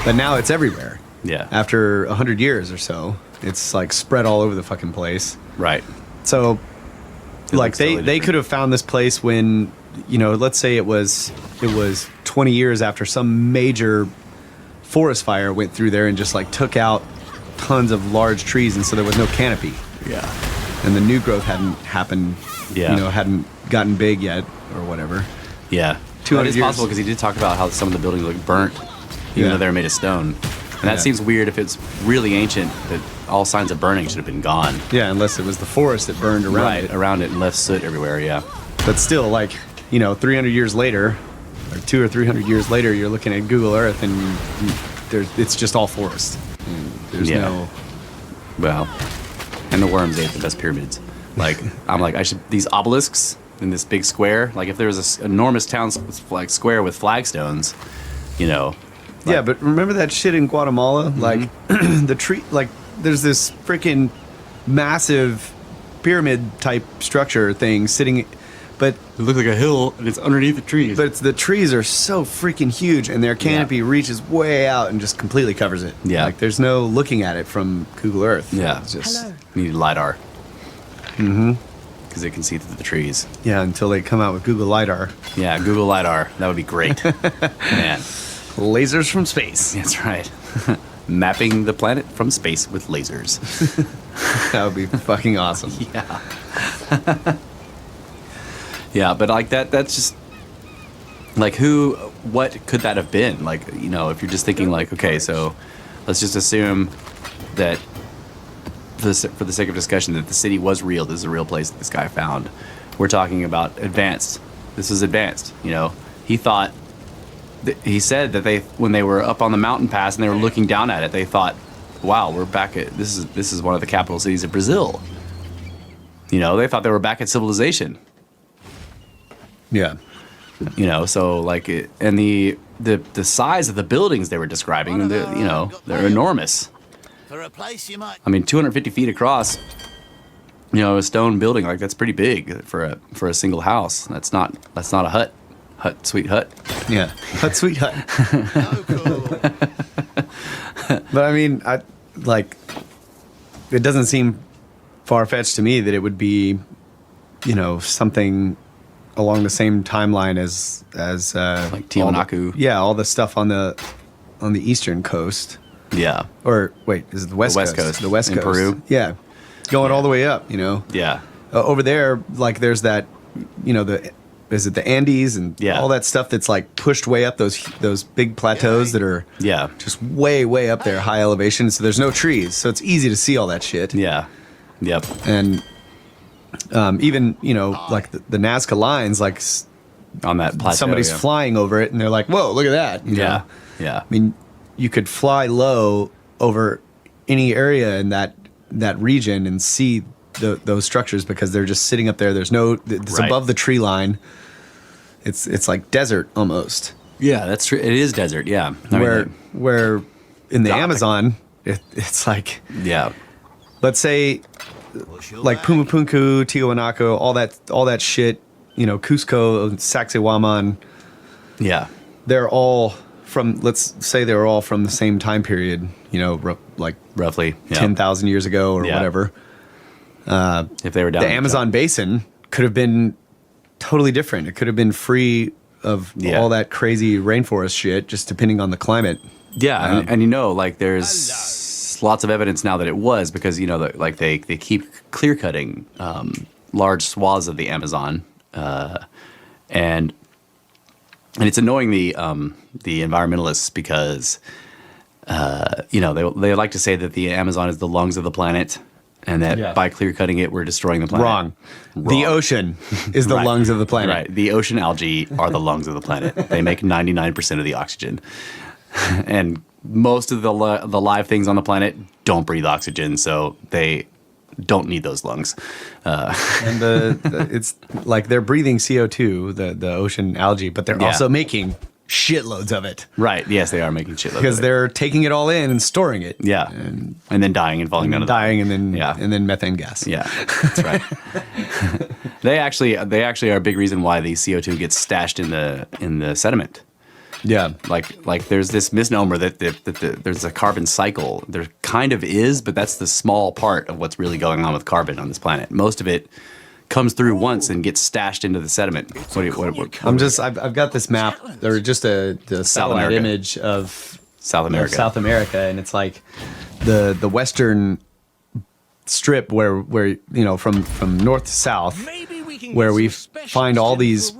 But now it's everywhere. After 100 years or so, it's like spread all over the fucking place. So, like they could have found this place when, you know, let's say it was 20 years after some major forest fire went through there and just like took out tons of large trees, and so there was no canopy. And the new growth hadn't happened. You know, hadn't gotten big yet or whatever. 200 years. It's possible, because he did talk about how some of the buildings look burnt. even though they were made of stone. And that seems weird if it's really ancient, that all signs of burning should have been gone. Yeah, unless it was the forest that burned around it. Around it and left soot everywhere, yeah. But still, like, 300 years later, or 200 or 300 years later, you're looking at Google Earth and it's just all forest. There's no... Well, and the worms ate the best pyramids. Like, I'm like, these obelisks in this big square, like if there was this enormous town like square with flagstones, Yeah, but remember that shit in Guatemala? Like, the tree, like, there's this freaking massive pyramid-type structure thing sitting, but... It looks like a hill, and it's underneath the trees. But the trees are so freaking huge, and their canopy reaches way out and just completely covers it. Yeah. Like, there's no looking at it from Google Earth. Yeah. It's just... Hello. You need LiDAR. Mm-hmm. Because it can see through the trees. Yeah, until they come out with Google LiDAR. Yeah, Google LiDAR. That would be great. Man. Lasers from space. That's right. Mapping the planet from space with lasers. That would be fucking awesome. Yeah. Yeah, but like that's just like what could that have been? Like, if you're just thinking like, okay, so let's just assume that for the sake of discussion that the city was real. This is a real place that this guy found. We're talking about advanced. This is advanced, He thought he said that when they were up on the mountain pass and they were looking down at it, they thought, wow, we're back at this is one of the capital cities of Brazil. They thought they were back at civilization. Yeah. So like and the size of the buildings they were describing, they're enormous. For a place you might 250 feet across, a stone building, like that's pretty big for a single house. That's not a hut. Sweet hut. Yeah. Hut, sweet hut. But I mean, it doesn't seem far-fetched to me that it would be, something along the same timeline as like Tiwanaku. All the stuff on the eastern coast. Yeah. Or wait, is it the west coast? The west in coast. Peru. Yeah. Going all the way up, Yeah. Over there, like there's that, is it the Andes and Yeah. all that stuff that's like pushed way up those big plateaus that are just way up there, high elevation. So there's no trees, so it's easy to see all that shit. Yeah. Yep. And even like the Nazca lines, like On that plateau. somebody's flying over it, and they're like, "Whoa, look at that!" you know? Yeah. I mean, you could fly low over any area in that region and see those structures because they're just sitting up there. It's Right. above the tree line. It's like desert almost. Yeah, that's true. It is desert. Yeah. Where in the Gothic. Amazon, it's like, Yeah. let's say, like Pumapunku, Tiwanaku, all that shit. Cusco, Sacsayhuaman. Yeah. They're all from. Let's say they were all from the same time period. Like Roughly. Yeah. 10,000 years ago or Yeah. whatever. If they were down The Amazon basin could have been totally different. It could have been free of all that crazy rainforest shit, just depending on the climate. Yeah, and like there's lots of evidence now that it was because like they keep clear cutting large swaths of the Amazon, and it's annoying the environmentalists because they like to say that the Amazon is the lungs of the planet. And that by clear cutting it, we're destroying the planet. Wrong. The ocean is the Right. lungs of the planet. Right. The ocean algae are the lungs of the planet. They make 99% of the oxygen. And most of the live things on the planet don't breathe oxygen, so they don't need those lungs. And it's like they're breathing CO2, the ocean algae, but they're also making shitloads of it. Right. Yes, they are making shitloads Because of it. they're taking it all in and storing it. Yeah. And then dying and falling down to the dying and then methane gas. Yeah, that's right. They actually are a big reason why the CO2 gets stashed in the sediment. Yeah. Like there's this misnomer that there's a carbon cycle. There kind of is, but that's the small part of what's really going on with carbon on this planet. Most of it comes through once and gets stashed into the sediment. I've got this map, or just a satellite America. image of South America. South America, and it's like the western strip where from north to south, where we find all these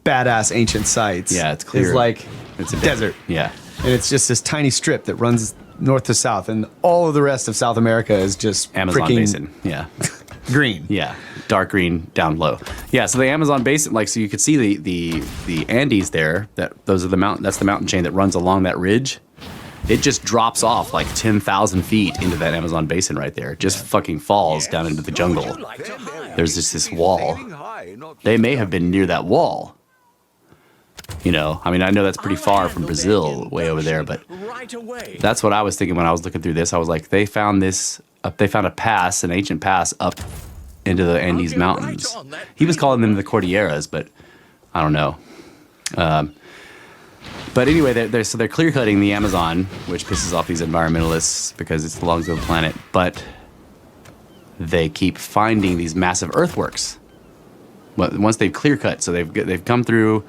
badass ancient sites. Yeah, it's clear. It's like It's a desert. Yeah. And it's just this tiny strip that runs north to south, and all of the rest of South America is just Amazon freaking basin. Yeah. green. Yeah. Dark green down low. Yeah. So the Amazon basin, like, so you could see the Andes there. Those are the mountain. That's the mountain chain that runs along that ridge. It just drops off like 10,000 feet into that Amazon basin right there. It just fucking falls down into the jungle. There's just this wall. They may have been near that wall. You know, I mean, I know that's pretty far from Brazil, way over there, but that's what I was thinking when I was looking through this. I was like, they found a pass, an ancient pass up into the Andes Mountains. He was calling them the Cordilleras, but I don't know. But anyway, they're clear cutting the Amazon, which pisses off these environmentalists because it belongs to the planet. But they keep finding these massive earthworks. Once they've clear cut, so they've come through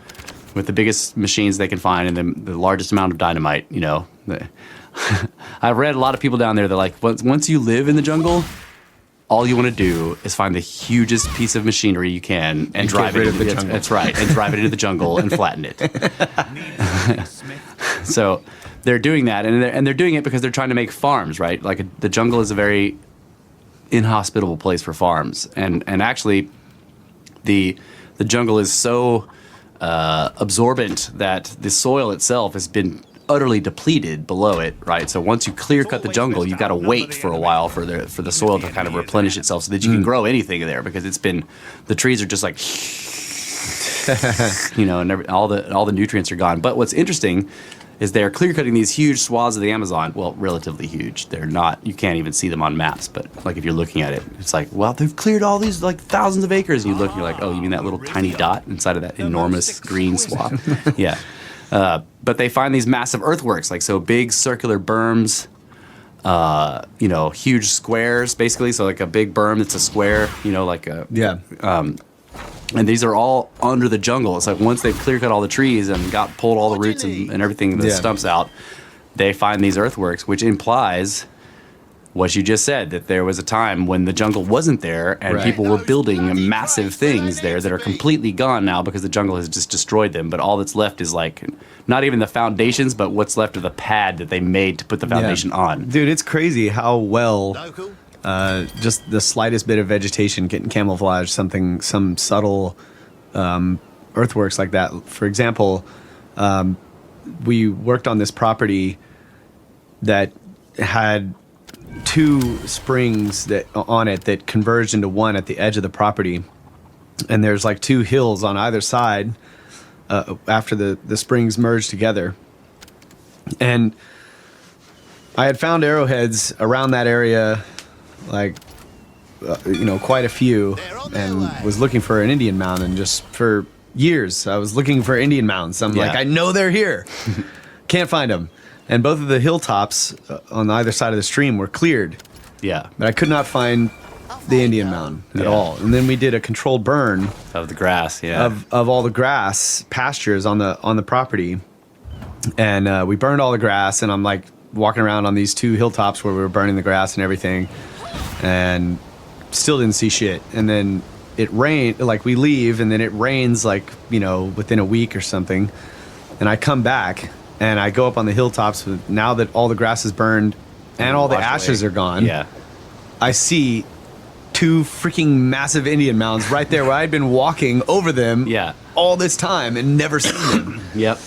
with the biggest machines they can find and the largest amount of dynamite. You know, I've read a lot of people down there that like once you live in the jungle, all you want to do is find the hugest piece of machinery you can and drive it into the jungle. That's right, and drive it into the jungle and flatten it. So they're doing that, and they're doing it because they're trying to make farms, right? Like the jungle is a very inhospitable place for farms, and actually, the jungle is so absorbent that the soil itself has been utterly depleted below it, right? So once you clear cut the jungle, you've got to wait for a while for the soil to kind of replenish itself so that you can grow anything there, because the trees are just like, you know, and all the nutrients are gone. But what's interesting is they're clear cutting these huge swaths of the Amazon. Well, relatively huge. They're not, you can't even see them on maps, but like if you're looking at it, it's like, well, they've cleared all these like thousands of acres. And you look, and you're like, oh, you mean that little tiny dot inside of that enormous green swath? Yeah. But they find these massive earthworks, like so big circular berms, you know, huge squares, basically. So like a big berm that's a square, you know, like a and these are all under the jungle. It's like once they've clear cut all the trees and pulled all the roots and everything, the stumps out, they find these earthworks, which implies what you just said, that there was a time when the jungle wasn't there and people were building massive things there that are completely gone now because the jungle has just destroyed them. But all that's left is like not even the foundations, but what's left of the pad that they made to put the foundation on. Dude, it's crazy how well just the slightest bit of vegetation can camouflage some subtle earthworks like that. For example, we worked on this property that had two springs on it that converged into one at the edge of the property, and there's like two hills on either side after the springs merged together. And I had found arrowheads around that area, like you know, quite a few, and was looking for an Indian mound, and just for years I was looking for Indian mounds. I'm like, I know they're here. Can't find them. And both of the hilltops on either side of the stream were cleared. Yeah. But I could not find the Indian mound at all. And then we did a controlled burn of the grass, of all the grass pastures on the property. And we burned all the grass, and I'm like walking around on these two hilltops where we were burning the grass and everything, and still didn't see shit. And then it rained, like we leave, and then it rains like, you know, within a week or something. And I come back, and I go up on the hilltops. Now that all the grass is burned and all the ashes are gone, I see two freaking massive Indian mounds right there where I'd been walking over them all this time and never seen them. Yep.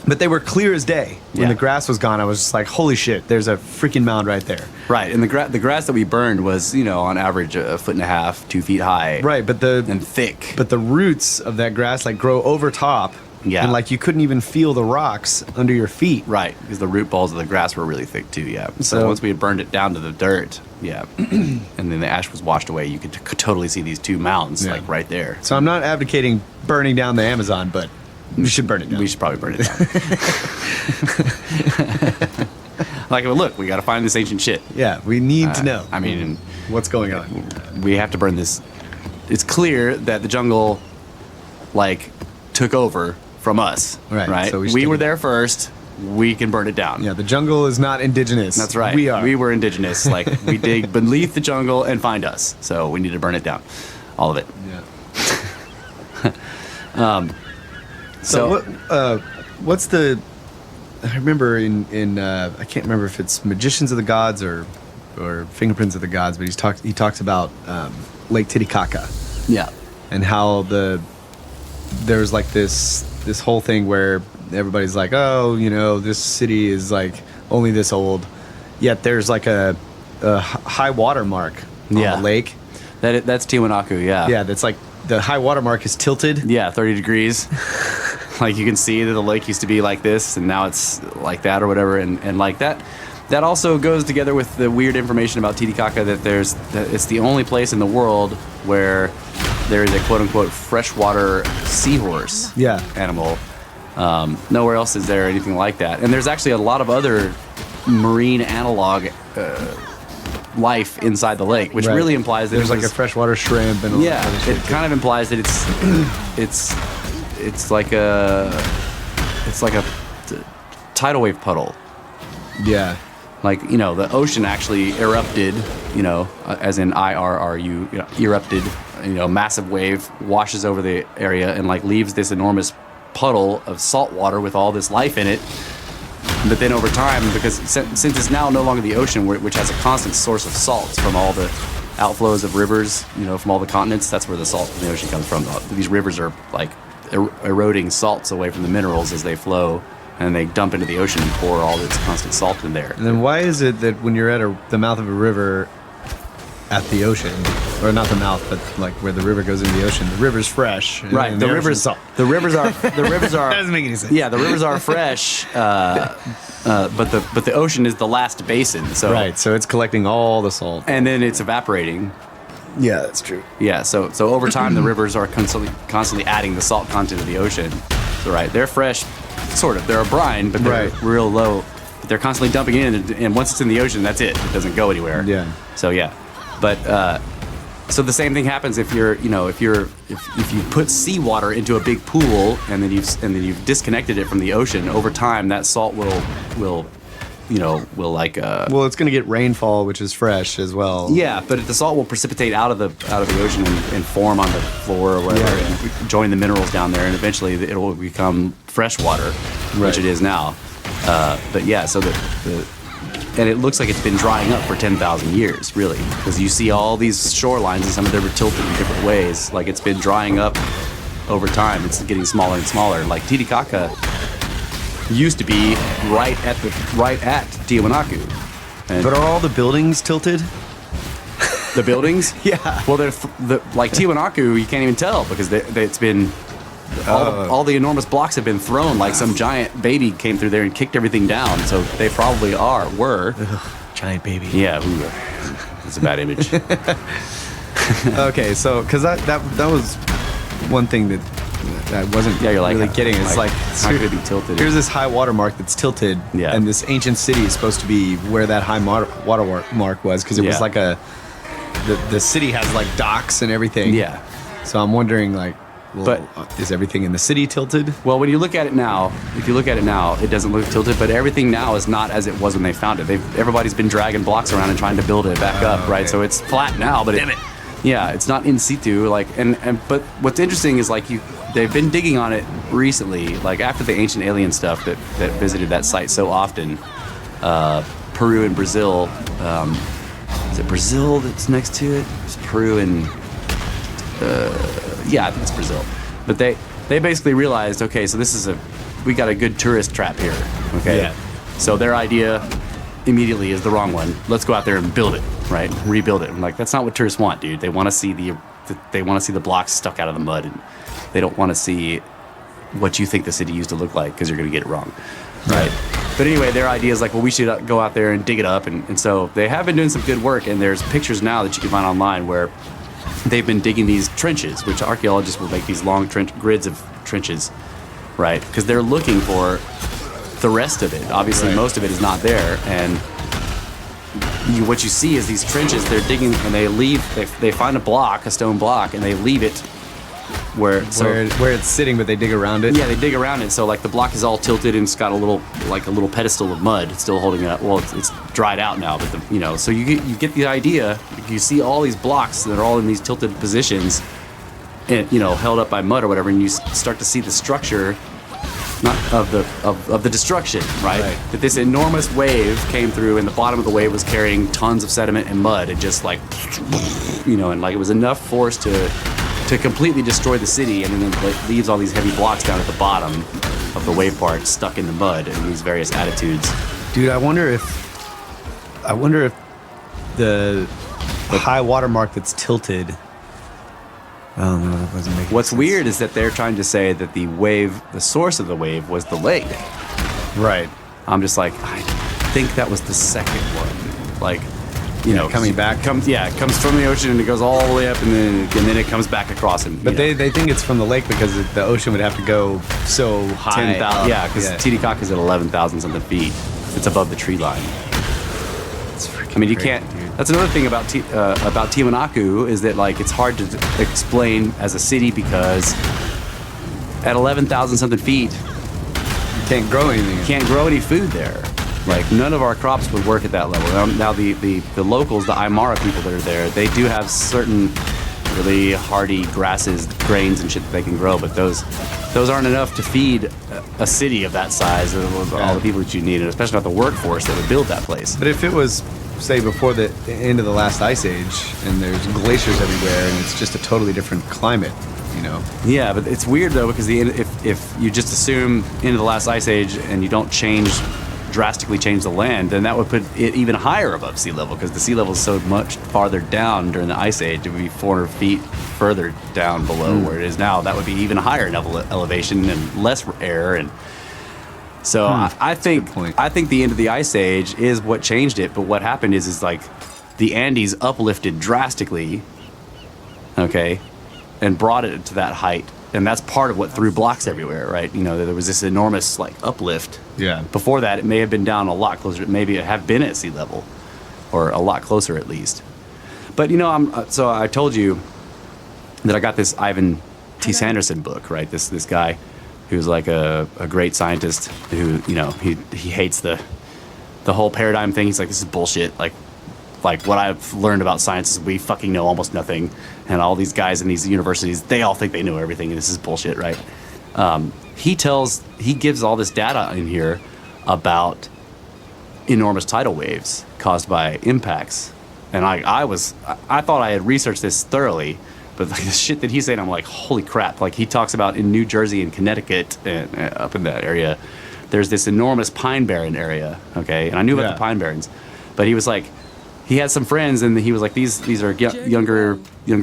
But they were clear as day. When the grass was gone, I was just like, holy shit, there's a freaking mound right there. Right, and the grass that we burned was, you know, on average 1.5 feet, 2 feet high. Right, and thick. But the roots of that grass like grow over top. Yeah. And like you couldn't even feel the rocks under your feet. Right, because the root balls of the grass were really thick too, So once we had burned it down to the dirt, and then the ash was washed away, you could totally see these two mounds like right there. So I'm not advocating burning down the Amazon, but we should burn it down. We should probably burn it down. Like, well, look, we got to find this ancient shit. Yeah, we need to know. I mean, what's going on? We have to burn this. It's clear that the jungle, like, took over from us. Right. So we were there first. We can burn it down. Yeah, the jungle is not indigenous. That's right. We are. We were indigenous. Like, we dig beneath the jungle and find us. So we need to burn it down. All of it. Yeah. So what's the I remember in I can't remember if it's Magicians of the Gods or Fingerprints of the Gods, but he talks about Lake Titicaca. Yeah. And how there's like this whole thing where everybody's like, oh, this city is like only this old, yet there's like a high water mark on the lake. That's Tiwanaku, yeah. Yeah, that's like the high water mark is tilted. Yeah, 30 degrees. Like you can see that the lake used to be like this, and now it's like that or whatever, and like that. That also goes together with the weird information about Titicaca that it's the only place in the world where there is a quote-unquote freshwater seahorse animal. Nowhere else is there anything like that. And there's actually a lot of other marine analog life inside the lake, which really implies that there's like a freshwater shrimp and it kind of implies that it's like a tidal wave puddle. Yeah. Like, the ocean actually erupted, as in IRRU, erupted, massive wave washes over the area and like leaves this enormous puddle of salt water with all this life in it. But then over time, because since it's now no longer the ocean, which has a constant source of salts from all the outflows of rivers, from all the continents, that's where the salt from the ocean comes from. These rivers are like eroding salts away from the minerals as they flow, and they dump into the ocean and pour all this constant salt in there. And then why is it that when you're at the mouth of a river at the ocean, or not the mouth, but like where the river goes into the ocean, the river's fresh. Right. The rivers are. That doesn't make any sense. Yeah, the rivers are fresh, but the ocean is the last basin. So right. So it's collecting all the salt, and then it's evaporating. Yeah, that's true. Yeah. So over time, the rivers are constantly adding the salt content of the ocean. So right, they're fresh, sort of. They're a brine, but they're real low. But they're constantly dumping in, and once it's in the ocean, that's it. It doesn't go anywhere. Yeah. So yeah. But so the same thing happens if you put seawater into a big pool and then you've disconnected it from the ocean. Over time, that salt will like. Well, it's going to get rainfall, which is fresh as well. Yeah, but the salt will precipitate out of the ocean and form on the floor or whatever, and join the minerals down there, and eventually it will become fresh water, which it is now. But yeah, so and it looks like it's been drying up for 10,000 years, really, because you see all these shorelines and some of them are tilted in different ways. Like it's been drying up over time. It's getting smaller and smaller. Like Titicaca used to be right at Tiwanaku. But are all the buildings tilted? The buildings? Yeah. Well, like Tiwanaku, you can't even tell because it's been. All the enormous blocks have been thrown like some giant baby came through there and kicked everything down. So they probably were. Giant baby. Yeah, it's a bad image. Okay, so because that was one thing that I wasn't really getting. It's like how could it be tilted? Here's this high water mark that's tilted, and this ancient city is supposed to be where that high water mark was because it was like the city has like docks and everything. Yeah. So I'm wondering like. Well, but is everything in the city tilted? Well, when you look at it now, it doesn't look tilted, but everything now is not as it was when they found it. Everybody's been dragging blocks around and trying to build it back up, right? So it's flat now, but damn it. Yeah, it's not in situ. Like, but what's interesting is like they've been digging on it recently, like after the ancient alien stuff that visited that site so often. Peru and Brazil. Is it Brazil that's next to it? It's Peru and. Yeah, I think it's Brazil. But they basically realized, okay, so we got a good tourist trap here, okay? Yeah. So their idea immediately is the wrong one. Let's go out there and build it, right? Rebuild it. I'm like, that's not what tourists want, dude. They want to see the blocks stuck out of the mud, and they don't want to see what you think the city used to look like because you're going to get it wrong, right? But anyway, their idea is like, well, we should go out there and dig it up, and so they have been doing some good work, and there's pictures now that you can find online where they've been digging these trenches, which archaeologists will make these long grids of trenches, right? Because they're looking for the rest of it. Obviously, most of it is not there. And what you see is these trenches, they're digging and they find a stone block, and they leave it where it's sitting, but they dig around it. Yeah, they dig around it. So like the block is all tilted and it's got a little pedestal of mud still holding it up. Well, it's dried out now, but so you get the idea. You see all these blocks that are all in these tilted positions, and held up by mud or whatever, and you start to see the structure not of the destruction, right? That this enormous wave came through, and the bottom of the wave was carrying tons of sediment and mud, and just like, and like it was enough force to completely destroy the city, and then it leaves all these heavy blocks down at the bottom of the wave part stuck in the mud in these various attitudes. Dude, I wonder if the high water mark that's tilted. Oh no, that wasn't making What's sense. weird is that they're trying to say that the source of the wave was the lake. Right. I'm just like, I think that was the second one. Like, coming back. It comes from the ocean and it goes all the way up, and then it comes back across him. But they think it's from the lake because the ocean would have to go so high. 10,000. Yeah, because Titicaca is at 11,000 something feet. It's above the tree line. I mean, you can't. Dude. That's another thing about Tiwanaku is that like it's hard to explain as a city because at 11,000 something feet, You can't grow anything. you can't grow any food there. Like none of our crops would work at that level. Now the locals, the Aymara people that are there, they do have certain really hardy grasses, grains, and shit that they can grow, but those aren't enough to feed a city of that size with all the people that you need, and especially not the workforce that would build that place. But if it was, say, before the end of the last ice age, and there's glaciers everywhere, and it's just a totally different climate, Yeah, but it's weird though because if you just assume into the last ice age and you don't drastically change the land, then that would put it even higher above sea level because the sea level is so much farther down during the ice age. It would be 400 feet further down below where it is now. That would be even higher in elevation and less air, and so I think the end of the ice age is what changed it. But what happened is like the Andes uplifted drastically, okay, and brought it to that height. And that's part of what threw blocks everywhere, right? There was this enormous like uplift. Yeah. Before that, it may have been down a lot closer. Maybe it have been at sea level, or a lot closer at least. But so I told you that I got this Ivan T. Sanderson book, right? This guy who's like a great scientist who he hates the whole paradigm thing. He's like, this is bullshit. Like what I've learned about science is we fucking know almost nothing, and all these guys in these universities, they all think they know everything, and this is bullshit, right? He gives all this data in here about enormous tidal waves caused by impacts, and I thought I had researched this thoroughly, but like the shit that he's saying, I'm like, holy crap! Like he talks about in New Jersey and Connecticut and up in that area, there's this enormous pine barren area, okay, and I knew about the pine barrens, but he was like. He had some friends, and he was like, "These are younger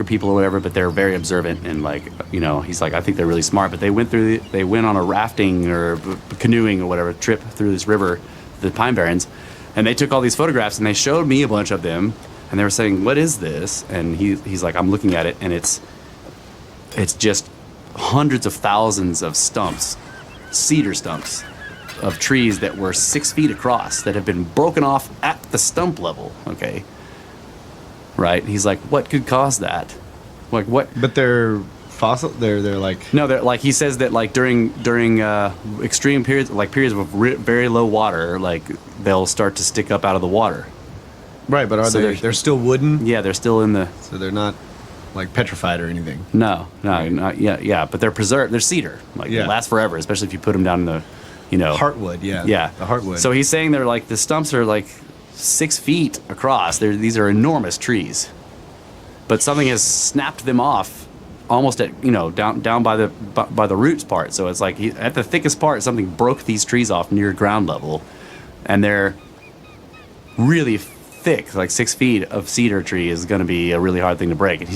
people or whatever, but they're very observant and like, he's like, I think they're really smart." But they went on a rafting or canoeing or whatever trip through this river, the Pine Barrens, and they took all these photographs and they showed me a bunch of them, and they were saying, "What is this?" And he's like, "I'm looking at it, and it's just hundreds of thousands of stumps, cedar stumps." Of trees that were 6 feet across that have been broken off at the stump level, okay? Right? He's like, what could cause that? Like what? But they're fossil. They're like. No, they're like he says that like during extreme periods, like periods of very low water, like they'll start to stick up out of the water. Right, but they're still wooden? Yeah, they're still in the. So they're not like petrified or anything. No, not but they're preserved. They're cedar, like they last forever, especially if you put them down in the. Heartwood, yeah. The heartwood. So he's saying they're like the stumps are like 6 feet across. These are enormous trees, but something has snapped them off, almost at down by the roots part. So it's like at the thickest part, something broke these trees off near ground level, and they're really thick. Like 6 feet of cedar tree is going to be a really hard thing to break. And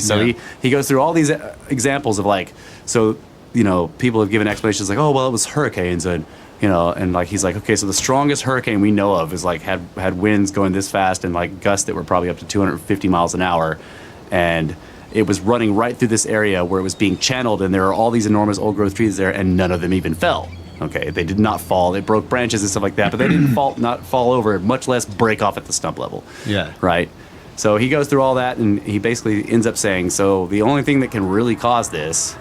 he goes through all these examples of like people have given explanations like, oh well, it was hurricanes and like he's like, okay, so the strongest hurricane we know of is like had winds going this fast and like gusts that were probably up to 250 miles an hour, and it was running right through this area where it was being channeled, and there are all these enormous old growth trees there, and none of them even fell. Okay, they did not fall. They broke branches and stuff like that, but they didn't not fall over, much less break off at the stump level. Yeah. Right. So he goes through all that, and he basically ends up saying, so the only thing that can really cause this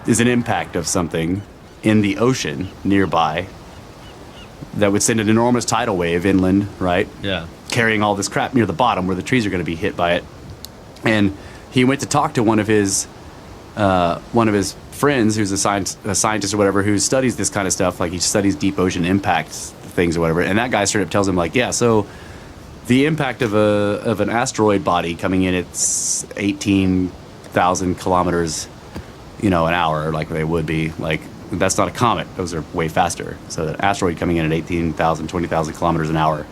is an impact of something in the ocean nearby that would send an enormous tidal wave inland, right? Yeah. Carrying all this crap near the bottom where the trees are going to be hit by it. And he went to talk to one of his one of his friends, who's a scientist or whatever, who studies this kind of stuff, like he studies deep ocean impact things or whatever, and that guy straight up tells him like, yeah, so the impact of an asteroid body coming in, it's 18,000 kilometers, an hour, like they would be, like that's not a comet. Those are way faster. So an asteroid coming in at 18,000, 20,000 kilometers an hour,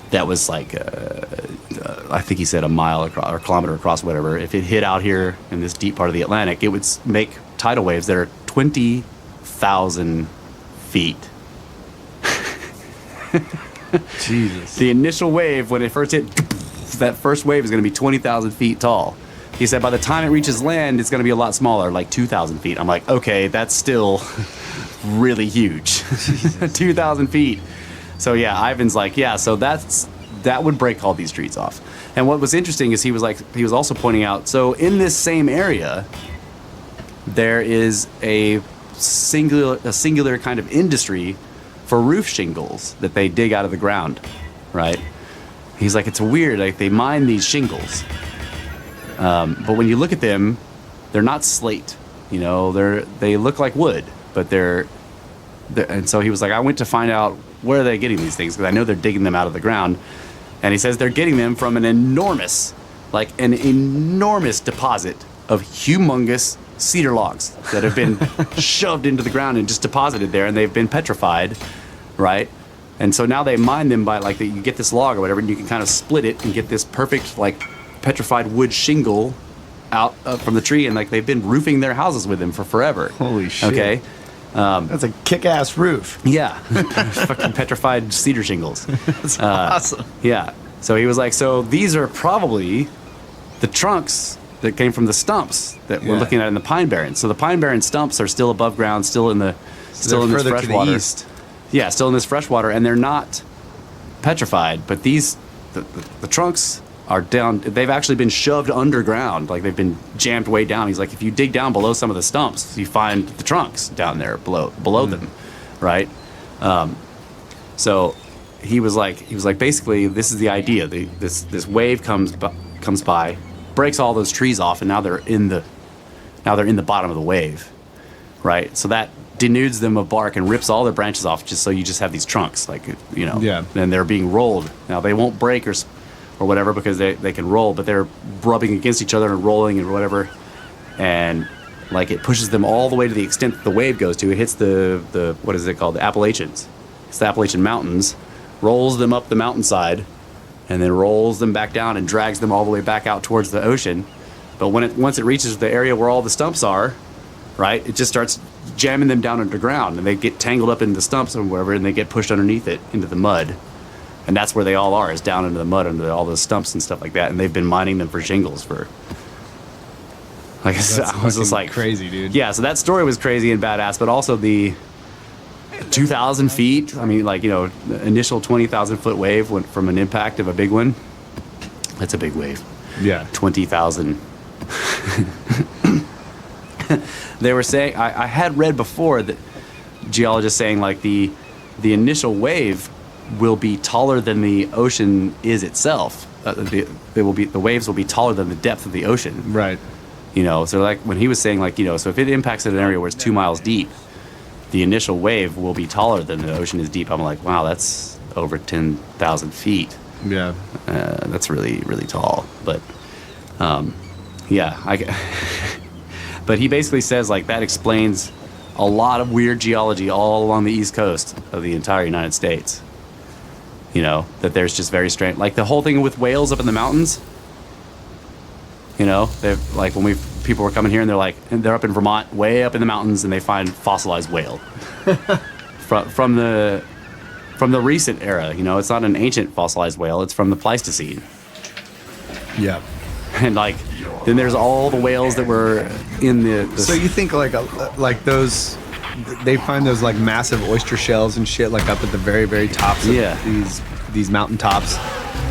that was like, I think he said a mile across, or a kilometer across, whatever. If it hit out here in this deep part of the Atlantic, it would make tidal waves that are 20,000 feet. Jesus. The initial wave, when it first hit, that first wave is going to be 20,000 feet tall. He said by the time it reaches land, it's going to be a lot smaller, like 2,000 feet. I'm like, okay, that's still really huge. 2,000 feet. So yeah, Ivan's like, yeah, so that would break all these trees off. And what was interesting is he was also pointing out, so in this same area, there is a singular kind of industry for roof shingles that they dig out of the ground, right? He's like, it's weird, like they mine these shingles. But when you look at them, they're not slate, they look like wood, but they're and so he was like, I went to find out where are they getting these things, because I know they're digging them out of the ground. And he says they're getting them from an enormous deposit of humongous cedar logs that have been shoved into the ground and just deposited there, and they've been petrified, right? And so now they mine them by, like, you get this log or whatever, and you can kind of split it and get this perfect, like, petrified wood shingle out from the tree, and, like, they've been roofing their houses with them for forever. Holy shit. Okay? That's a kick-ass roof. Yeah. Fucking petrified cedar shingles. That's awesome. Yeah. So he was like, so these are probably the trunks that came from the stumps that we're looking at in the Pine Barrens. So the Pine Barren stumps are still above ground, still in this fresh water. East. Yeah, still in this fresh water, and they're not petrified, but the trunks are down. They've actually been shoved underground, like they've been jammed way down. He's like, if you dig down below some of the stumps, you find the trunks down there below them, right? So he was like, basically, this is the idea. This wave comes by, breaks all those trees off, and now they're in the bottom of the wave, right? So that denudes them of bark and rips all their branches off, just so you just have these trunks, like, Yeah. And they're being rolled. Now they won't break or whatever, because they can roll, but they're rubbing against each other and rolling and whatever, and like it pushes them all the way to the extent that the wave goes to. It hits the what is it called? The Appalachians. It's the Appalachian Mountains, rolls them up the mountainside, and then rolls them back down and drags them all the way back out towards the ocean. But once it reaches the area where all the stumps are, right, it just starts jamming them down underground, and they get tangled up in the stumps or wherever, and they get pushed underneath it into the mud. And that's where they all are, is down into the mud under all those stumps and stuff like that. And they've been mining them for shingles for, like I was just like, crazy, dude. Yeah, so that story was crazy and badass, but also the 2,000 feet. I mean, like, the initial 20,000 foot wave went from an impact of a big one. That's a big wave. Yeah. 20,000. They were saying, I had read before that geologists saying, like, the initial wave will be taller than the ocean is itself. The waves will be taller than the depth of the ocean. Right. So like when he was saying, like, so if it impacts at an area where it's 2 miles deep, the initial wave will be taller than the ocean is deep. I'm like, wow, that's over 10,000 feet. Yeah. That's really, really tall. But but he basically says, like, that explains a lot of weird geology all along the east coast of the entire United States. That there's just very strange, like the whole thing with whales up in the mountains. They've, like, when people were coming here, and they're up in Vermont, way up in the mountains, and they find fossilized whale from the recent era. It's not an ancient fossilized whale; it's from the Pleistocene. Yeah. And like, then there's all the whales that were in the So you think like those, they find those like massive oyster shells and shit, like up at the very, very tops of these mountain tops.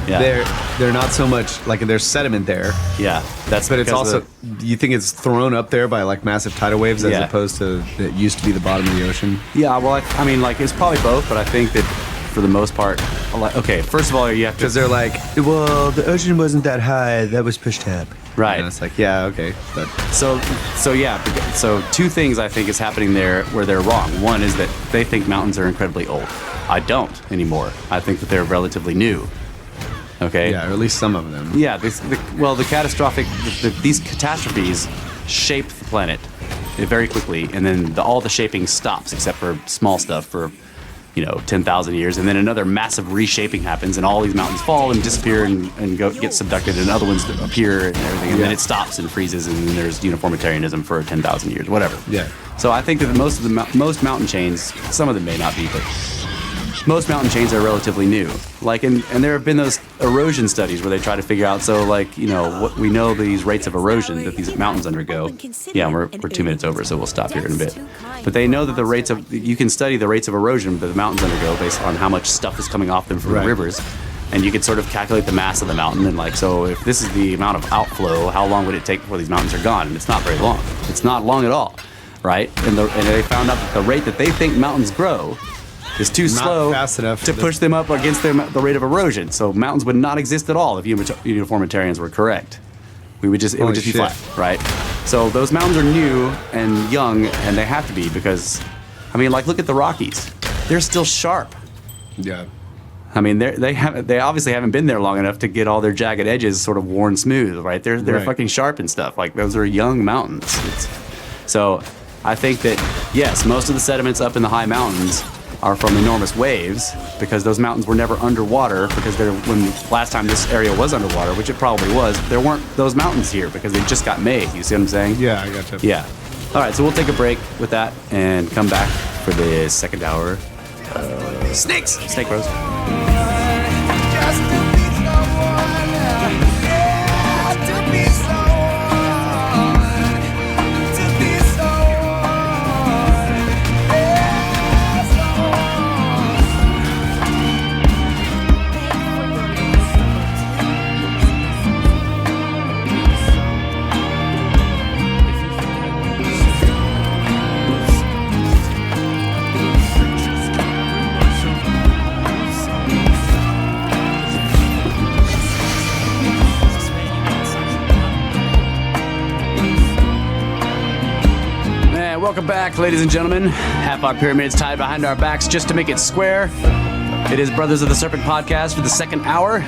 Yeah. They're not so much like there's sediment there. Yeah, but it's also, you think it's thrown up there by like massive tidal waves as opposed to it used to be the bottom of the ocean? Yeah, well, I mean, like, it's probably both, but I think that for the most part, okay, first of all, you have to... Because they're like, well, the ocean wasn't that high. That was pushed up. Right. And it's like, yeah, okay. But So two things I think is happening there where they're wrong. One is that they think mountains are incredibly old. I don't anymore. I think that they're relatively new. Okay? yeah, or at least some of them. Yeah, these catastrophes shape the planet very quickly, and then all the shaping stops except for small stuff for 10,000 years, and then another massive reshaping happens, and all these mountains fall and disappear and get subducted, and other ones appear and everything, and then it stops and freezes, and then there's uniformitarianism for 10,000 years, whatever. Yeah. So I think that most mountain chains, some of them may not be, but most mountain chains are relatively new. And there have been those erosion studies where they try to figure out, what we know these rates of erosion that these mountains undergo. Yeah, we're 2 minutes over, so we'll stop here in a bit. But they know that you can study the rates of erosion that the mountains undergo based on how much stuff is coming off them from the rivers. And you can sort of calculate the mass of the mountain, and so if this is the amount of outflow, how long would it take before these mountains are gone? And it's not very long. It's not long at all, right? And they found out that the rate that they think mountains grow is too slow fast enough to push them up against the rate of erosion. So mountains would not exist at all if uniformitarians were correct. It would just be flat, right? So those mountains are new and young, and they have to be because, look at the Rockies. They're still sharp. Yeah. They obviously haven't been there long enough to get all their jagged edges sort of worn smooth, right? They're Right. fucking sharp and stuff. Like those are young mountains. So I think that yes, most of the sediments up in the high mountains are from enormous waves because those mountains were never underwater because when last time this area was underwater, which it probably was, there weren't those mountains here because they just got made. You see what I'm saying? Yeah, I gotcha. Yeah. All right, so we'll take a break with that and come back for the second hour. Snakes! Snake Bros. Welcome back, ladies and gentlemen. Half our pyramids tied behind our backs just to make it square. It is Brothers of the Serpent podcast for the second hour.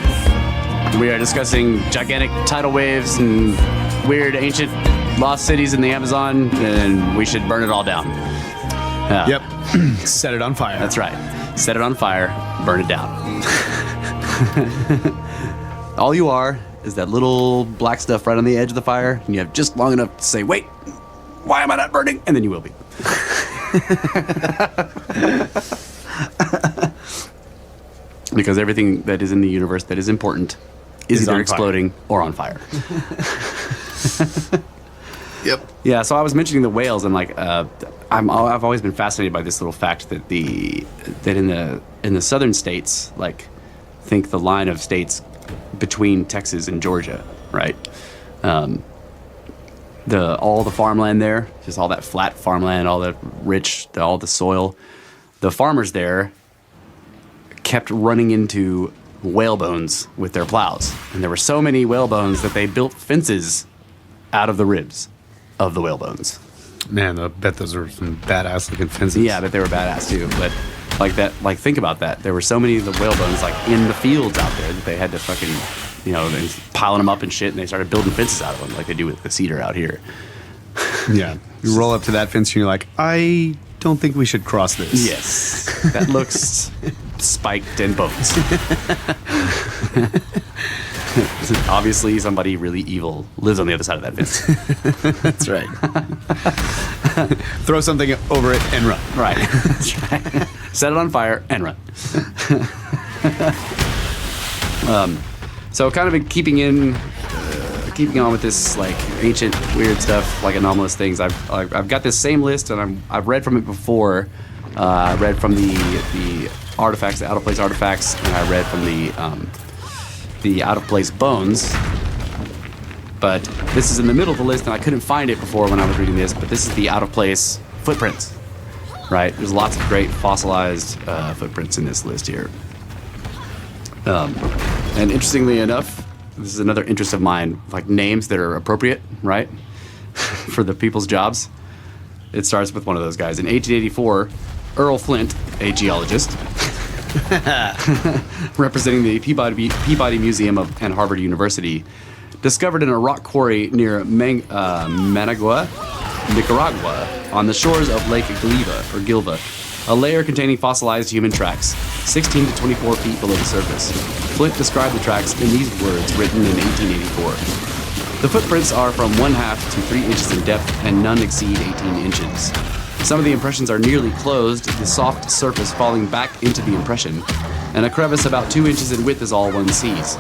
We are discussing gigantic tidal waves and weird ancient lost cities in the Amazon, and we should burn it all down. Yep. Set it on fire. That's right. Set it on fire, burn it down. All you are is that little black stuff right on the edge of the fire, and you have just long enough to say, wait, why am I not burning? And then you will be. Because everything that is in the universe that is important is either exploding or on fire. Yep. Yeah, so I was mentioning the whales, and I've always been fascinated by this little fact that in the southern states, think the line of states between Texas and Georgia, right? All the farmland there, just all that flat farmland, all the rich, all the soil, the farmers there kept running into whale bones with their plows. And there were so many whale bones that they built fences out of the ribs of the whale bones. Man, I bet those are some badass looking fences. Yeah, I bet they were badass too. But think about that. There were so many of the whale bones in the fields out there that they had to fucking, they piling them up and shit, and they started building fences out of them like they do with the cedar out here. Yeah. You roll up to that fence and you're like, I don't think we should cross this. Yes. That looks spiked and bones. Obviously, somebody really evil lives on the other side of that fence. That's right. Throw something over it and run. Right. That's right. Set it on fire and run. So kind of keeping on with this ancient weird stuff, anomalous things. I've got this same list, and I've read from it before. I read from the artifacts, the out of place artifacts, and I read from the out of place bones. But this is in the middle of the list, and I couldn't find it before when I was reading this. But this is the out of place footprints, right? There's lots of great fossilized footprints in this list here. And interestingly enough, this is another interest of mine, like names that are appropriate, right, for the people's jobs. It starts with one of those guys. In 1884, Earl Flint, a geologist, representing the Peabody Museum and Harvard University, discovered in a rock quarry near Managua, Nicaragua, on the shores of Lake Gilva, a layer containing fossilized human tracks, 16 to 24 feet below the surface. Flint described the tracks in these words written in 1884. The footprints are from 1/2 to 3 inches in depth and none exceed 18 inches. Some of the impressions are nearly closed, the soft surface falling back into the impression, and a crevice about 2 inches in width is all one sees.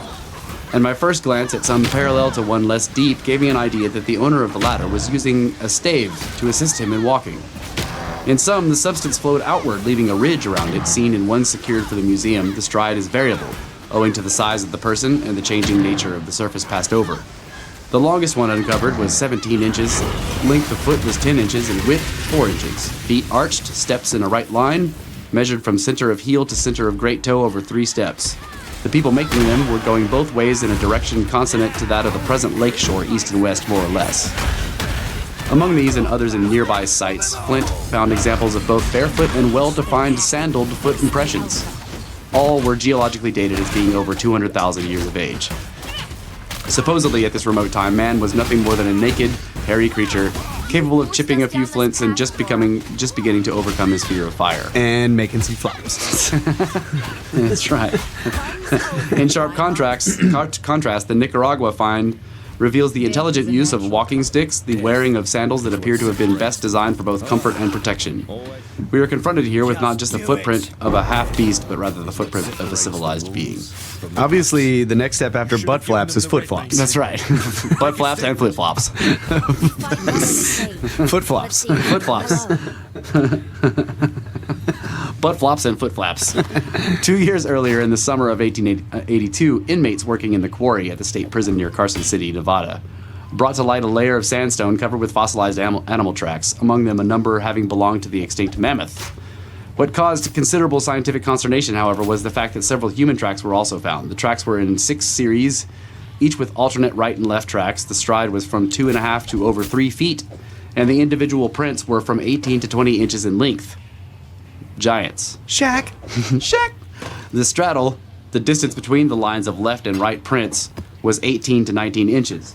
And my first glance at some parallel to one less deep gave me an idea that the owner of the latter was using a stave to assist him in walking. In some, the substance flowed outward, leaving a ridge around it. Seen in one secured for the museum, the stride is variable, owing to the size of the person and the changing nature of the surface passed over. The longest one uncovered was 17 inches, length of foot was 10 inches, and width 4 inches. Feet arched, steps in a right line, measured from center of heel to center of great toe over 3 steps. The people making them were going both ways in a direction consonant to that of the present lakeshore, east and west, more or less. Among these and others in nearby sites, Flint found examples of both barefoot and well-defined sandaled foot impressions. All were geologically dated as being over 200,000 years of age. Supposedly, at this remote time, man was nothing more than a naked, hairy creature, capable of chipping a few flints and just beginning to overcome his fear of fire. And making some flaps. That's right. In sharp contrast, the Nicaragua find reveals the intelligent use of walking sticks, the wearing of sandals that appear to have been best designed for both comfort and protection. We are confronted here with not just the footprint of a half-beast, but rather the footprint of a civilized being. Obviously, the next step after butt flaps is foot flops. That's right. Butt flaps and flip flops. Foot flops. Foot flops. Butt flops and foot flaps. 2 years earlier, in the summer of 1882, inmates working in the quarry at the state prison near Carson City, Nevada, brought to light a layer of sandstone covered with fossilized animal tracks, among them a number having belonged to the extinct mammoth. What caused considerable scientific consternation, however, was the fact that several human tracks were also found. The tracks were in 6 series, each with alternate right and left tracks. The stride was from 2.5 to over 3 feet, and the individual prints were from 18 to 20 inches in length. Giants. Shaq. Shaq. The straddle, the distance between the lines of left and right prints, was 18 to 19 inches.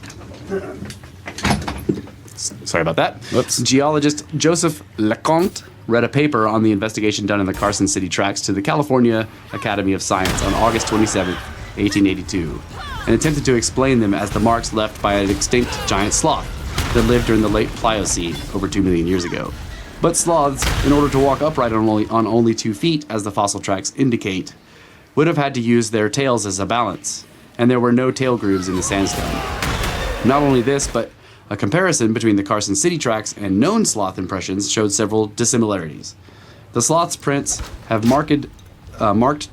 Sorry about that. Whoops. Geologist Joseph Leconte read a paper on the investigation done in the Carson City tracks to the California Academy of Science on August 27, 1882, and attempted to explain them as the marks left by an extinct giant sloth that lived during the late Pliocene over 2 million years ago. But sloths, in order to walk upright on only 2 feet, as the fossil tracks indicate, would have had to use their tails as a balance, and there were no tail grooves in the sandstone. Not only this, but a comparison between the Carson City tracks and known sloth impressions showed several dissimilarities. The sloth's prints have marked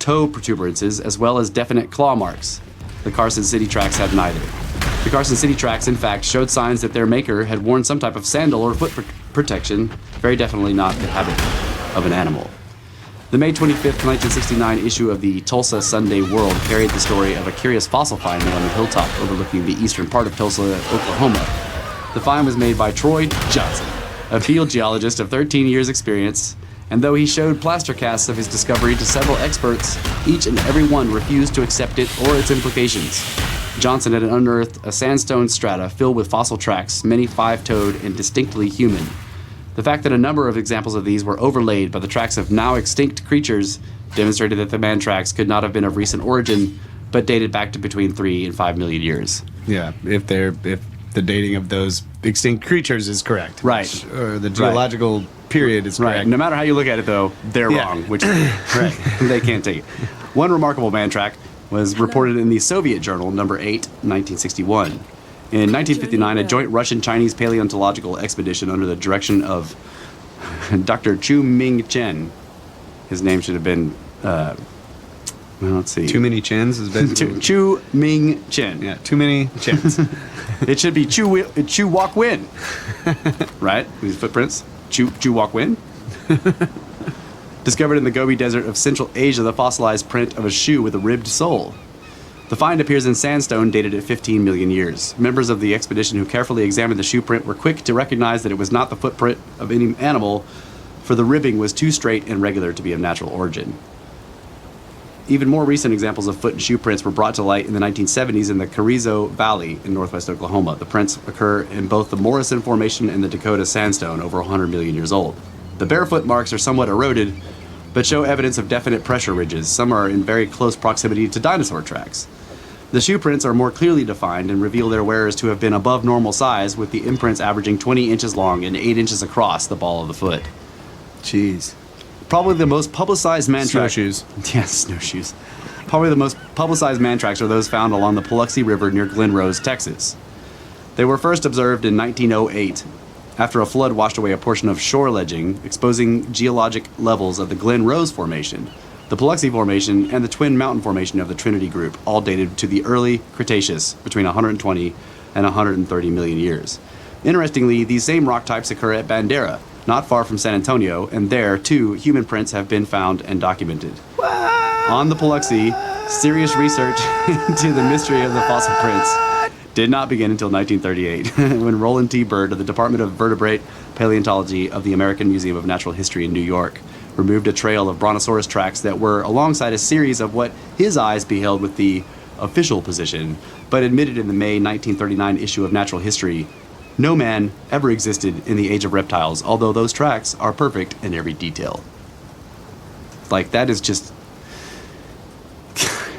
toe protuberances as well as definite claw marks. The Carson City tracks had neither. The Carson City tracks, in fact, showed signs that their maker had worn some type of sandal or foot protection, very definitely not the habit of an animal. The May 25th, 1969 issue of the Tulsa Sunday World carried the story of a curious fossil find made on the hilltop overlooking the eastern part of Tulsa, Oklahoma. The find was made by Troy Johnson, a field geologist of 13 years' experience, and though he showed plaster casts of his discovery to several experts, each and every one refused to accept it or its implications. Johnson had unearthed a sandstone strata filled with fossil tracks, many 5-toed and distinctly human. The fact that a number of examples of these were overlaid by the tracks of now extinct creatures demonstrated that the man tracks could not have been of recent origin, but dated back to between 3 and 5 million years. Yeah, if the dating of those extinct creatures is correct. Right. Or the geological period is correct. Right. No matter how you look at it, though, they're wrong, which right. They can't take it. One remarkable man track was reported in the Soviet Journal, number 8, 1961. In 1959, a joint Russian-Chinese paleontological expedition under the direction of Dr. Chu Ming Chen. His name should have been, well, let's see. Too many chins is basically... Chu Ming Chen. Yeah, too many chins. It should be Chu Walk Win. Right? These footprints. Chu Walk Win. Discovered in the Gobi Desert of Central Asia, the fossilized print of a shoe with a ribbed sole. The find appears in sandstone dated at 15 million years. Members of the expedition who carefully examined the shoe print were quick to recognize that it was not the footprint of any animal, for the ribbing was too straight and regular to be of natural origin. Even more recent examples of foot and shoe prints were brought to light in the 1970s in the Carrizo Valley in northwest Oklahoma. The prints occur in both the Morrison Formation and the Dakota Sandstone, over 100 million years old. The barefoot marks are somewhat eroded, but show evidence of definite pressure ridges. Some are in very close proximity to dinosaur tracks. The shoe prints are more clearly defined and reveal their wearers to have been above normal size, with the imprints averaging 20 inches long and 8 inches across the ball of the foot. Jeez. Probably the most publicized man tracks. Snowshoes. Yes, snowshoes. Probably the most publicized man tracks are those found along the Paluxy River near Glen Rose, Texas. They were first observed in 1908, after a flood washed away a portion of shore ledging, exposing geologic levels of the Glen Rose Formation, the Paluxy Formation, and the Twin Mountain Formation of the Trinity Group, all dated to the early Cretaceous, between 120 and 130 million years. Interestingly, these same rock types occur at Bandera, not far from San Antonio, and there, too, human prints have been found and documented. On the Paluxy, serious research into the mystery of the fossil prints did not begin until 1938, when Roland T. Bird of the Department of Vertebrate Paleontology of the American Museum of Natural History in New York removed a trail of brontosaurus tracks that were alongside a series of what his eyes beheld with the official position, but admitted in the May 1939 issue of Natural History, no man ever existed in the age of reptiles, although those tracks are perfect in every detail. Like, that is just,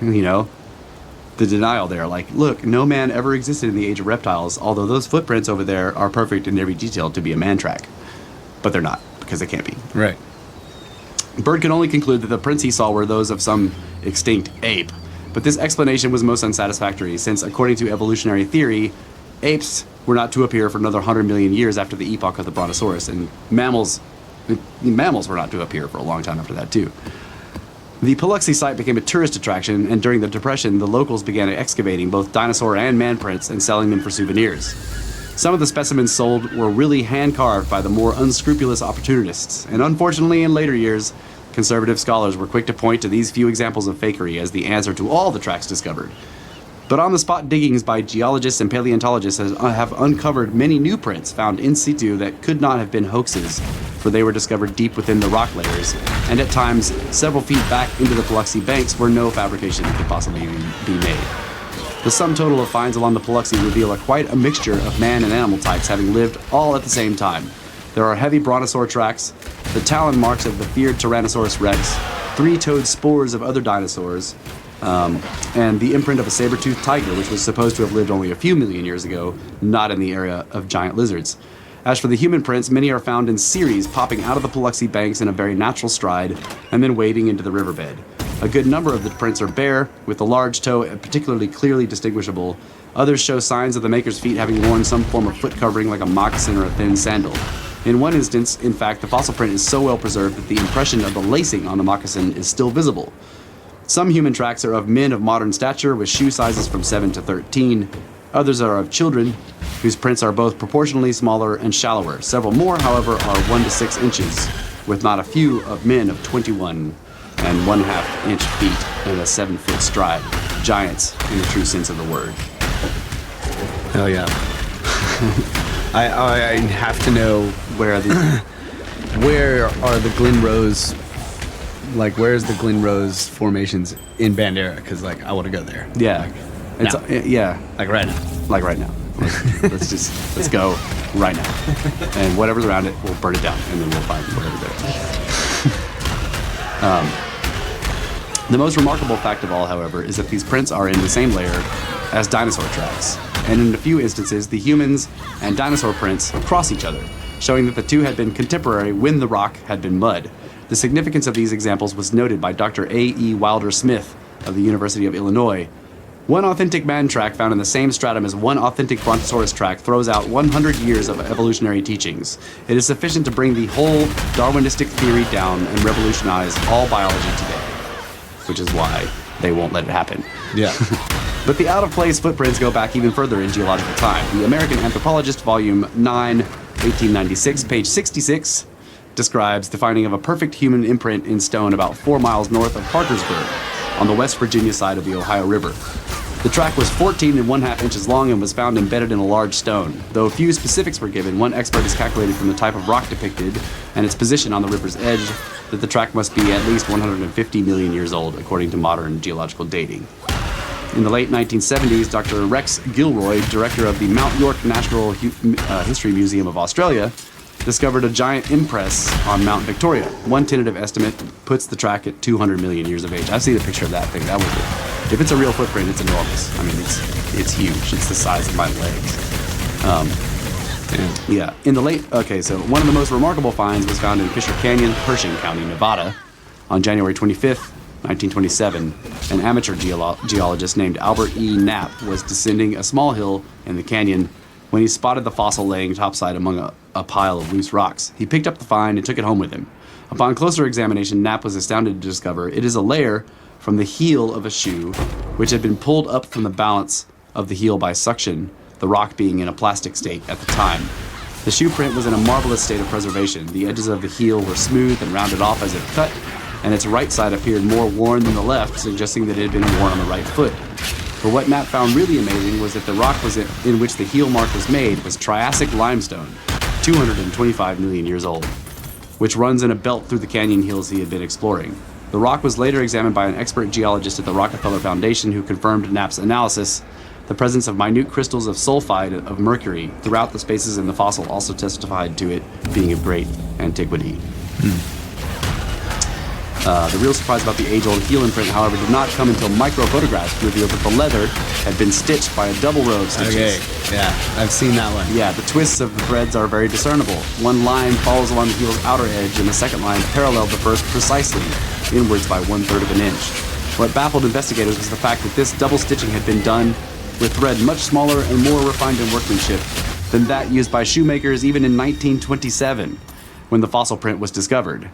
you know, the denial there. Like, look, no man ever existed in the age of reptiles, although those footprints over there are perfect in every detail to be a man track. But they're not, because they can't be. Right. Bird could only conclude that the prints he saw were those of some extinct ape. But this explanation was most unsatisfactory, since according to evolutionary theory, apes were not to appear for another 100 million years after the epoch of the Brontosaurus, and mammals were not to appear for a long time after that, too. The Paluxy site became a tourist attraction, and during the Depression, the locals began excavating both dinosaur and man prints and selling them for souvenirs. Some of the specimens sold were really hand-carved by the more unscrupulous opportunists, and unfortunately, in later years, conservative scholars were quick to point to these few examples of fakery as the answer to all the tracks discovered. But on-the-spot diggings by geologists and paleontologists have uncovered many new prints found in situ that could not have been hoaxes, for they were discovered deep within the rock layers, and at times several feet back into the Paluxy banks where no fabrication could possibly be made. The sum total of finds along the Paluxy reveal quite a mixture of man and animal types having lived all at the same time. There are heavy brontosaur tracks, the talon marks of the feared Tyrannosaurus rex, three-toed spores of other dinosaurs, and the imprint of a saber-toothed tiger, which was supposed to have lived only a few million years ago, not in the area of giant lizards. As for the human prints, many are found in series popping out of the Paluxy banks in a very natural stride and then wading into the riverbed. A good number of the prints are bare, with the large toe particularly clearly distinguishable. Others show signs of the maker's feet having worn some form of foot covering like a moccasin or a thin sandal. In one instance, in fact, the fossil print is so well preserved that the impression of the lacing on the moccasin is still visible. Some human tracks are of men of modern stature with shoe sizes from 7 to 13. Others are of children, whose prints are both proportionally smaller and shallower. Several more, however, are 1 to 6 inches, with not a few of men of 21 and 1/2 inch feet and a 7-foot stride. Giants in the true sense of the word. Hell yeah. I have to know Where are these? where are the Glen Rose, like where's the Glen Rose formations in Bandera? Because like I want to go there. Yeah. It's, now. yeah. Like right now. Like right now. Let's go right now. And whatever's around it, we'll burn it down, and then we'll find whatever there is. The most remarkable fact of all, however, is that these prints are in the same layer as dinosaur tracks, and in a few instances, the humans and dinosaur prints cross each other, showing that the two had been contemporary when the rock had been mud. The significance of these examples was noted by Dr. A.E. Wilder Smith of the University of Illinois. One authentic man track found in the same stratum as one authentic Brontosaurus track throws out 100 years of evolutionary teachings. It is sufficient to bring the whole Darwinistic theory down and revolutionize all biology today, which is why they won't let it happen. Yeah. But the out-of-place footprints go back even further in geological time. The American Anthropologist, Volume 9, 1896, page 66, describes the finding of a perfect human imprint in stone about 4 miles north of Parkersburg, on the West Virginia side of the Ohio River. The track was 14 and 1/2 inches long and was found embedded in a large stone. Though few specifics were given, one expert has calculated from the type of rock depicted and its position on the river's edge that the track must be at least 150 million years old, according to modern geological dating. In the late 1970s, Dr. Rex Gilroy, director of the Mount York Natural History Museum of Australia, discovered a giant impress on Mount Victoria. One tentative estimate puts the track at 200 million years of age. I've seen a picture of that thing. That was it. If it's a real footprint, it's enormous. I mean, it's huge. It's the size of my legs. Yeah. So one of the most remarkable finds was found in Fisher Canyon, Pershing County, Nevada, on January 25th, 1927. An amateur geologist named Albert E. Knapp was descending a small hill in the canyon when he spotted the fossil laying topside among a pile of loose rocks. He picked up the find and took it home with him. Upon closer examination, Knapp was astounded to discover it is a layer from the heel of a shoe, which had been pulled up from the balance of the heel by suction, the rock being in a plastic state at the time. The shoe print was in a marvelous state of preservation. The edges of the heel were smooth and rounded off as if cut, and its right side appeared more worn than the left, suggesting that it had been worn on the right foot. But what Knapp found really amazing was that the rock in which the heel mark was made was Triassic limestone, 225 million years old, which runs in a belt through the canyon hills he had been exploring. The rock was later examined by an expert geologist at the Rockefeller Foundation who confirmed Knapp's analysis. The presence of minute crystals of sulfide of mercury throughout the spaces in the fossil also testified to it being of great antiquity. The real surprise about the age-old heel imprint, however, did not come until microphotographs revealed that the leather had been stitched by a double row of stitches. Okay, yeah, I've seen that one. Yeah, the twists of the threads are very discernible. One line follows along the heel's outer edge, and the second line paralleled the first precisely, inwards by 1/3 of an inch. What baffled investigators was the fact that this double stitching had been done with thread much smaller and more refined in workmanship than that used by shoemakers even in 1927, when the fossil print was discovered.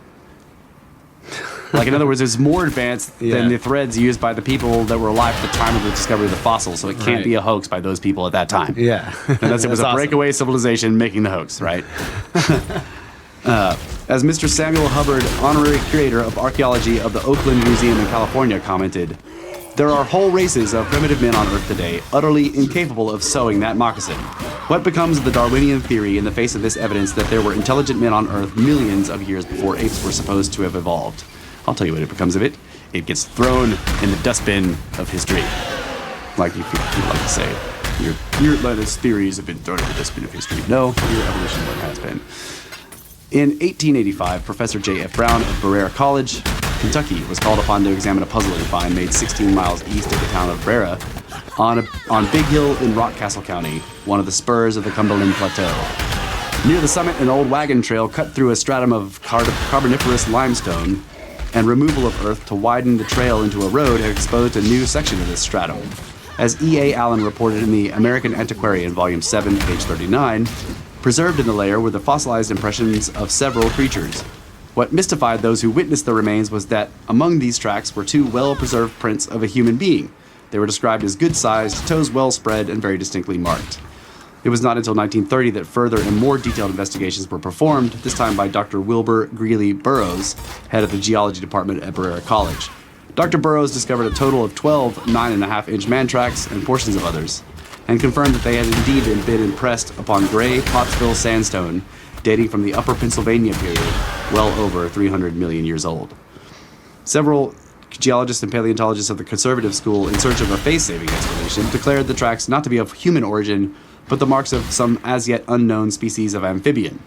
Like, in other words, it's more advanced than the threads used by the people that were alive at the time of the discovery of the fossil, so it can't be a hoax by those people at that time. Yeah. Unless it was a breakaway civilization making the hoax, right? As Mr. Samuel Hubbard, honorary curator of archaeology of the Oakland Museum in California, commented, "There are whole races of primitive men on Earth today, utterly incapable of sewing that moccasin. What becomes of the Darwinian theory in the face of this evidence that there were intelligent men on Earth millions of years before apes were supposed to have evolved? I'll tell you what it becomes of it. It gets thrown in the dustbin of history." Like you like to say, your latest theories have been thrown in the dustbin of history. No, your evolution is what has been. In 1885, Professor J.F. Brown of Berea College, Kentucky, was called upon to examine a puzzling find made 16 miles east of the town of Berea on Big Hill in Rockcastle County, one of the spurs of the Cumberland Plateau. Near the summit, an old wagon trail cut through a stratum of carboniferous limestone, and removal of earth to widen the trail into a road had exposed a new section of this stratum. As E.A. Allen reported in the American Antiquarian, Volume 7, page 39, preserved in the layer were the fossilized impressions of several creatures. What mystified those who witnessed the remains was that among these tracks were two well-preserved prints of a human being. They were described as good-sized, toes well spread, and very distinctly marked. It was not until 1930 that further and more detailed investigations were performed, this time by Dr. Wilbur Greeley Burroughs, head of the geology department at Berea College. Dr. Burroughs discovered a total of 12 9.5-inch man tracks and portions of others, and confirmed that they had indeed been impressed upon gray Pottsville sandstone dating from the Upper Pennsylvania period, well over 300 million years old. Several geologists and paleontologists of the conservative school, in search of a face-saving explanation, declared the tracks not to be of human origin, but the marks of some as yet unknown species of amphibian.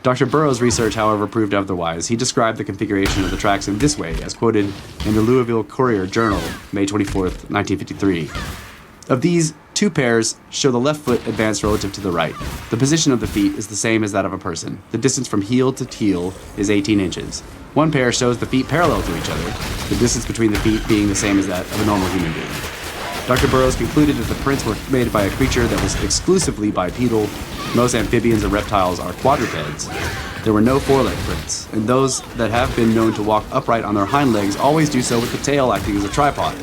Dr. Burroughs' research, however, proved otherwise. He described the configuration of the tracks in this way, as quoted in the Louisville Courier Journal, May 24th, 1953. Of these, two pairs show the left foot advanced relative to the right. The position of the feet is the same as that of a person. The distance from heel to heel is 18 inches. One pair shows the feet parallel to each other, the distance between the feet being the same as that of a normal human being. Dr. Burroughs concluded that the prints were made by a creature that was exclusively bipedal. Most amphibians and reptiles are quadrupeds. There were no foreleg prints, and those that have been known to walk upright on their hind legs always do so with the tail acting as a tripod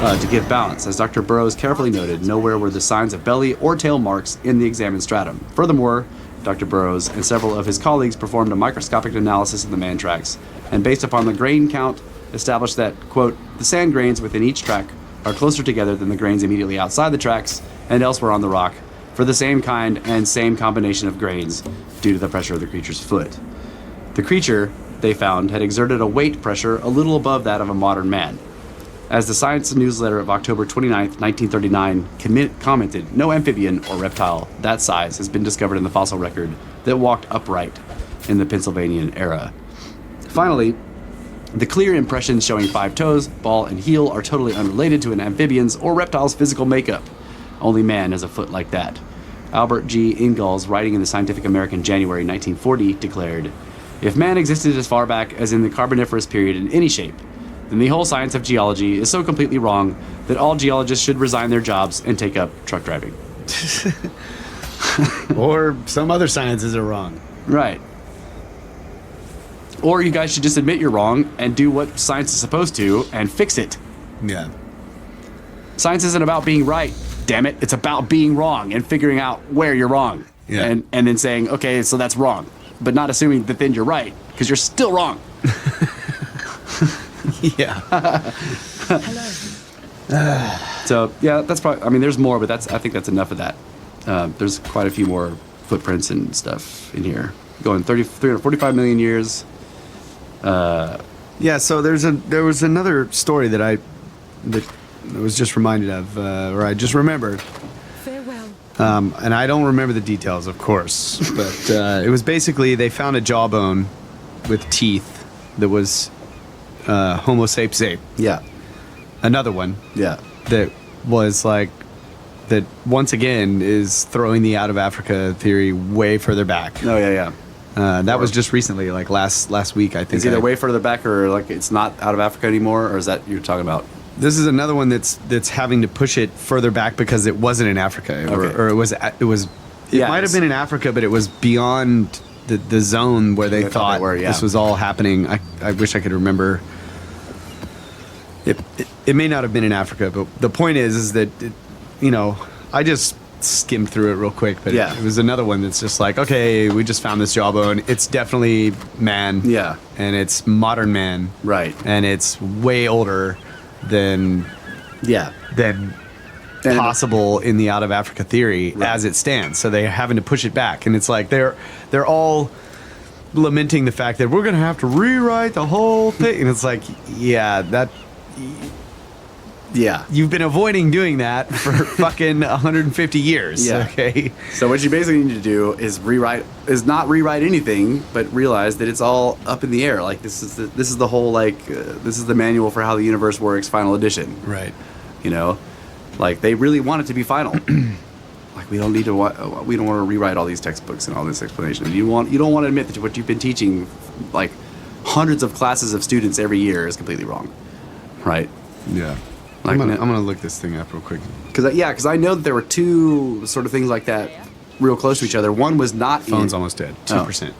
to give balance. As Dr. Burroughs carefully noted, nowhere were the signs of belly or tail marks in the examined stratum. Furthermore, Dr. Burroughs, and several of his colleagues performed a microscopic analysis of the man tracks, and based upon the grain count, established that, quote, the sand grains within each track are closer together than the grains immediately outside the tracks and elsewhere on the rock, for the same kind and same combination of grains due to the pressure of the creature's foot. The creature, they found, had exerted a weight pressure a little above that of a modern man. As the Science newsletter of October 29, 1939 commented, no amphibian or reptile that size has been discovered in the fossil record that walked upright in the Pennsylvanian era. Finally, the clear impressions showing 5 toes, ball, and heel are totally unrelated to an amphibian's or reptile's physical makeup. Only man has a foot like that. Albert G. Ingalls, writing in the Scientific American January 1940, declared, if man existed as far back as in the Carboniferous period in any shape, then the whole science of geology is so completely wrong that all geologists should resign their jobs and take up truck driving. Or some other sciences are wrong. Right. Or you guys should just admit you're wrong and do what science is supposed to and fix it. Yeah. Science isn't about being right, damn it. It's about being wrong and figuring out where you're wrong. Yeah. And then saying, okay, so that's wrong. But not assuming that then you're right, because you're still wrong. Yeah. So, yeah, that's probably, I mean, there's more, but I think that's enough of that. There's quite a few more footprints and stuff in here. Going 345 million years. Yeah, so there was another story that I was just reminded of, or I just remembered. Farewell. And I don't remember the details, of course, but it was basically they found a jawbone with teeth that was Homo sapiens. Yeah. Another one. Yeah. That was like, that once again is throwing the out of Africa theory way further back. Oh, yeah. That was just recently, like last week, I think. It's either way further back or like it's not out of Africa anymore, or is that you're talking about? This is another one that's having to push it further back because it wasn't in Africa, Okay. or it Yeah, might have been in Africa, but it was beyond the zone where they thought they were, yeah. this was all happening. I wish I could remember. It may not have been in Africa, but the point is that I just skimmed through it real quick, but Yeah. it was another one that's just like, okay, we just found this jawbone. It's definitely man. Yeah. And it's modern man. Right. And it's way older than Yeah. possible in the out of Africa theory Right. as it stands. So they're having to push it back, and it's like they're all lamenting the fact that we're going to have to rewrite the whole thing. And it's like, yeah, you've been avoiding doing that for fucking 150 years. Yeah. Okay. So what you basically need to do is not rewrite anything, but realize that it's all up in the air. Like this is the whole this is the manual for how the universe works, final edition. Right. Like they really want it to be final. Like we don't need to. We don't want to rewrite all these textbooks and all this explanation. You don't want to admit that what you've been teaching, like hundreds of classes of students every year, is completely wrong. Right. Yeah. Like, I'm gonna look this thing up real quick. Because I know that there were two sort of things like that, real close to each other. One was not. Phone's almost dead. 2%.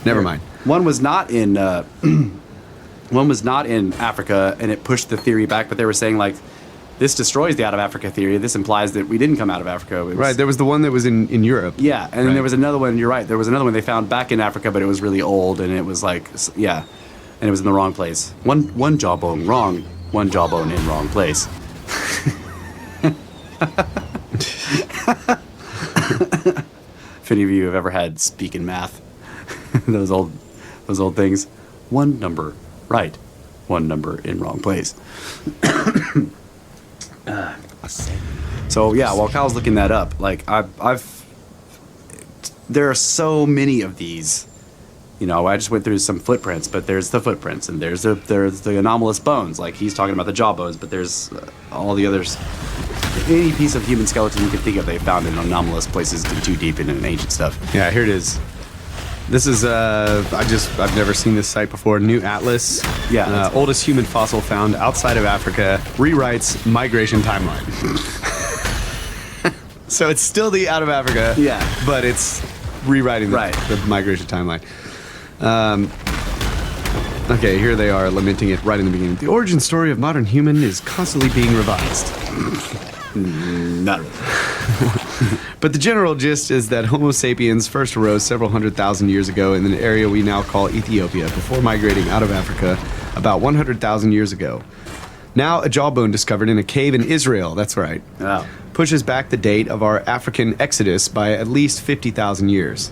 Never mind. One was not in. One was not in Africa, and it pushed the theory back. But they were saying like, this destroys the out of Africa theory. This implies that we didn't come out of Africa. Right. There was the one that was in Europe. Yeah, and then there was another one. You're right. There was another one they found back in Africa, but it was really old, and it was like, yeah, and it was in the wrong place. One jawbone wrong. One jawbone in wrong place. If any of you have ever had speak in math, those old things. One number right, one number in wrong place. So yeah, while Kyle's looking that up, like there are so many of these. I just went through some footprints, but there's the footprints, and there's the anomalous bones. Like he's talking about the jaw bones, but there's all the others. Any piece of human skeleton you can think of, they found in anomalous places too deep in ancient stuff. Yeah, here it is. This is I've never seen this site before. New Atlas. Yeah. Oldest human fossil found outside of Africa. Rewrites migration timeline. So it's still the out of Africa. Yeah. But it's rewriting the migration timeline. Okay, here they are lamenting it right in the beginning. The origin story of modern human is constantly being revised. Not really. But the general gist is that Homo sapiens first arose several 100,000 years ago in an area we now call Ethiopia, before migrating out of Africa about 100,000 years ago. Now, a jawbone discovered in a cave in Israel, that's right, pushes back the date of our African exodus by at least 50,000 years.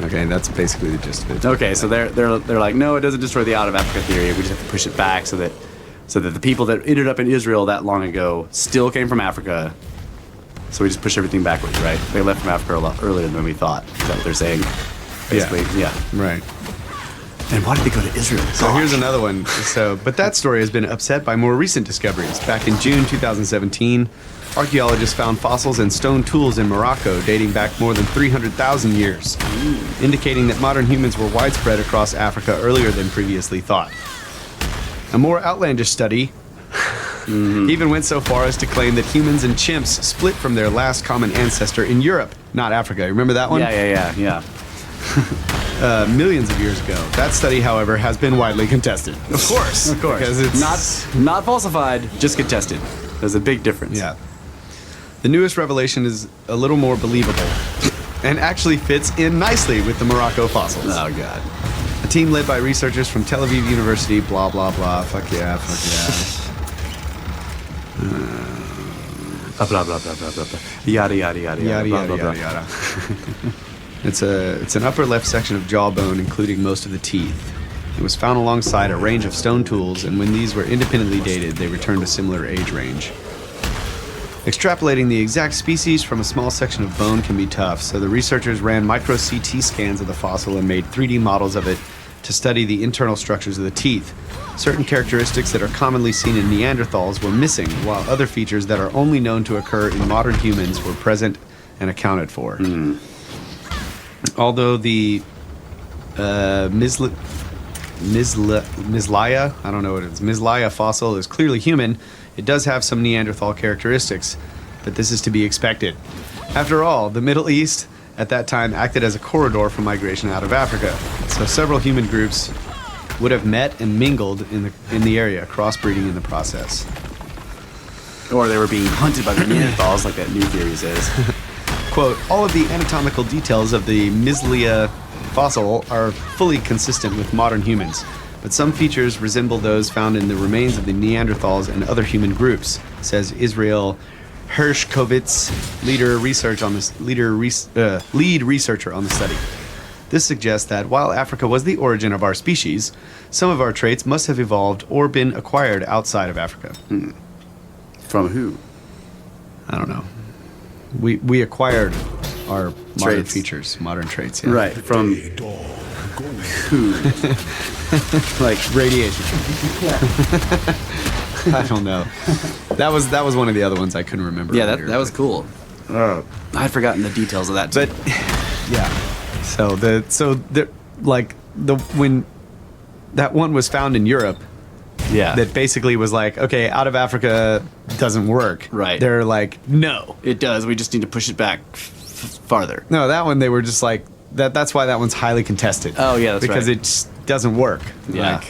Okay, that's basically the gist of it. Okay, so they're like, no, it doesn't destroy the out of Africa theory. We just have to push it back so that the people that ended up in Israel that long ago still came from Africa. So we just push everything backwards, right? They left from Africa a lot earlier than we thought. Is that what they're saying? Basically, yeah. Right. And why did they go to Israel? So here's another one. But that story has been upset by more recent discoveries. Back in June 2017, archaeologists found fossils and stone tools in Morocco dating back more than 300,000 years, indicating that modern humans were widespread across Africa earlier than previously thought. A more outlandish study even went so far as to claim that humans and chimps split from their last common ancestor in Europe, not Africa. Remember that one? Yeah. Millions of years ago. That study, however, has been widely contested. Of course. Because it's not falsified, just contested. There's a big difference. Yeah. The newest revelation is a little more believable and actually fits in nicely with the Morocco fossils. Oh, God. A team led by researchers from Tel Aviv University, blah, blah, blah, fuck yeah. Blah, blah, blah, blah, blah, blah, blah. Yada, yada, yada, Yada, blah, yada, blah, blah. yada, yada. It's an upper left section of jawbone, including most of the teeth. It was found alongside a range of stone tools, and when these were independently dated, they returned a similar age range. Extrapolating the exact species from a small section of bone can be tough, so the researchers ran micro CT scans of the fossil and made 3D models of it to study the internal structures of the teeth. Certain characteristics that are commonly seen in Neanderthals were missing, while other features that are only known to occur in modern humans were present and accounted for. Although the Mislaya, I don't know what it is, Mislaya fossil is clearly human, it does have some Neanderthal characteristics, but this is to be expected. After all, the Middle East at that time acted as a corridor for migration out of Africa, so several human groups would have met and mingled in the area, crossbreeding in the process. Or they were being hunted by the Neanderthals, like that new theory says. Quote, all of the anatomical details of the Mislaya fossil are fully consistent with modern humans, but some features resemble those found in the remains of the Neanderthals and other human groups, says Israel Hershkovitz, lead researcher on the study. This suggests that while Africa was the origin of our species, some of our traits must have evolved or been acquired outside of Africa. From who? I don't know. We acquired our modern Traits. features, modern traits. Yeah. Right, from who? Like radiation. I don't know. That was one of the other ones I couldn't remember. Yeah, earlier, that was but- cool. I'd forgotten the details of that too. But yeah. When that one was found in Europe, yeah, that basically was like, okay, out of Africa doesn't work. Right. They're like, no. it does. We just need to push it back farther. No, that one they were just like that. That's why that one's highly contested. Oh, yeah, that's because right. it just doesn't work. Yeah. Like,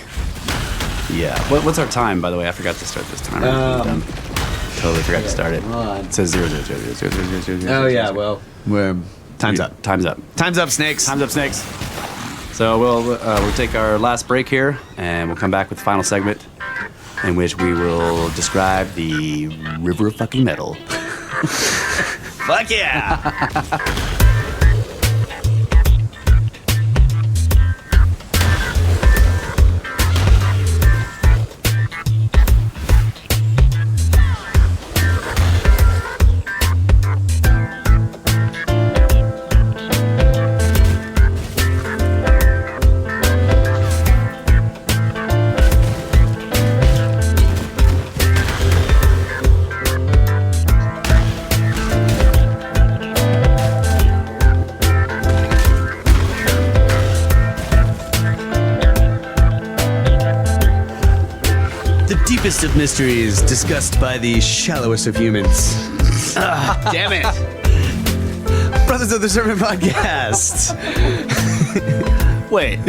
Yeah. What's our time, by the way? I forgot to start this timer. Totally forgot to start it. It says 0, 0, 0, 0, 0, 0, 0, 0, oh yeah. Well, time's up. Time's up. Time's up, snakes. Time's up, snakes. So we'll take our last break here, and we'll come back with the final segment, in which we will describe the river of fucking metal. Fuck yeah! Deepest of mysteries discussed by the shallowest of humans. Damn it. Brothers of the Serpent podcast. Wait.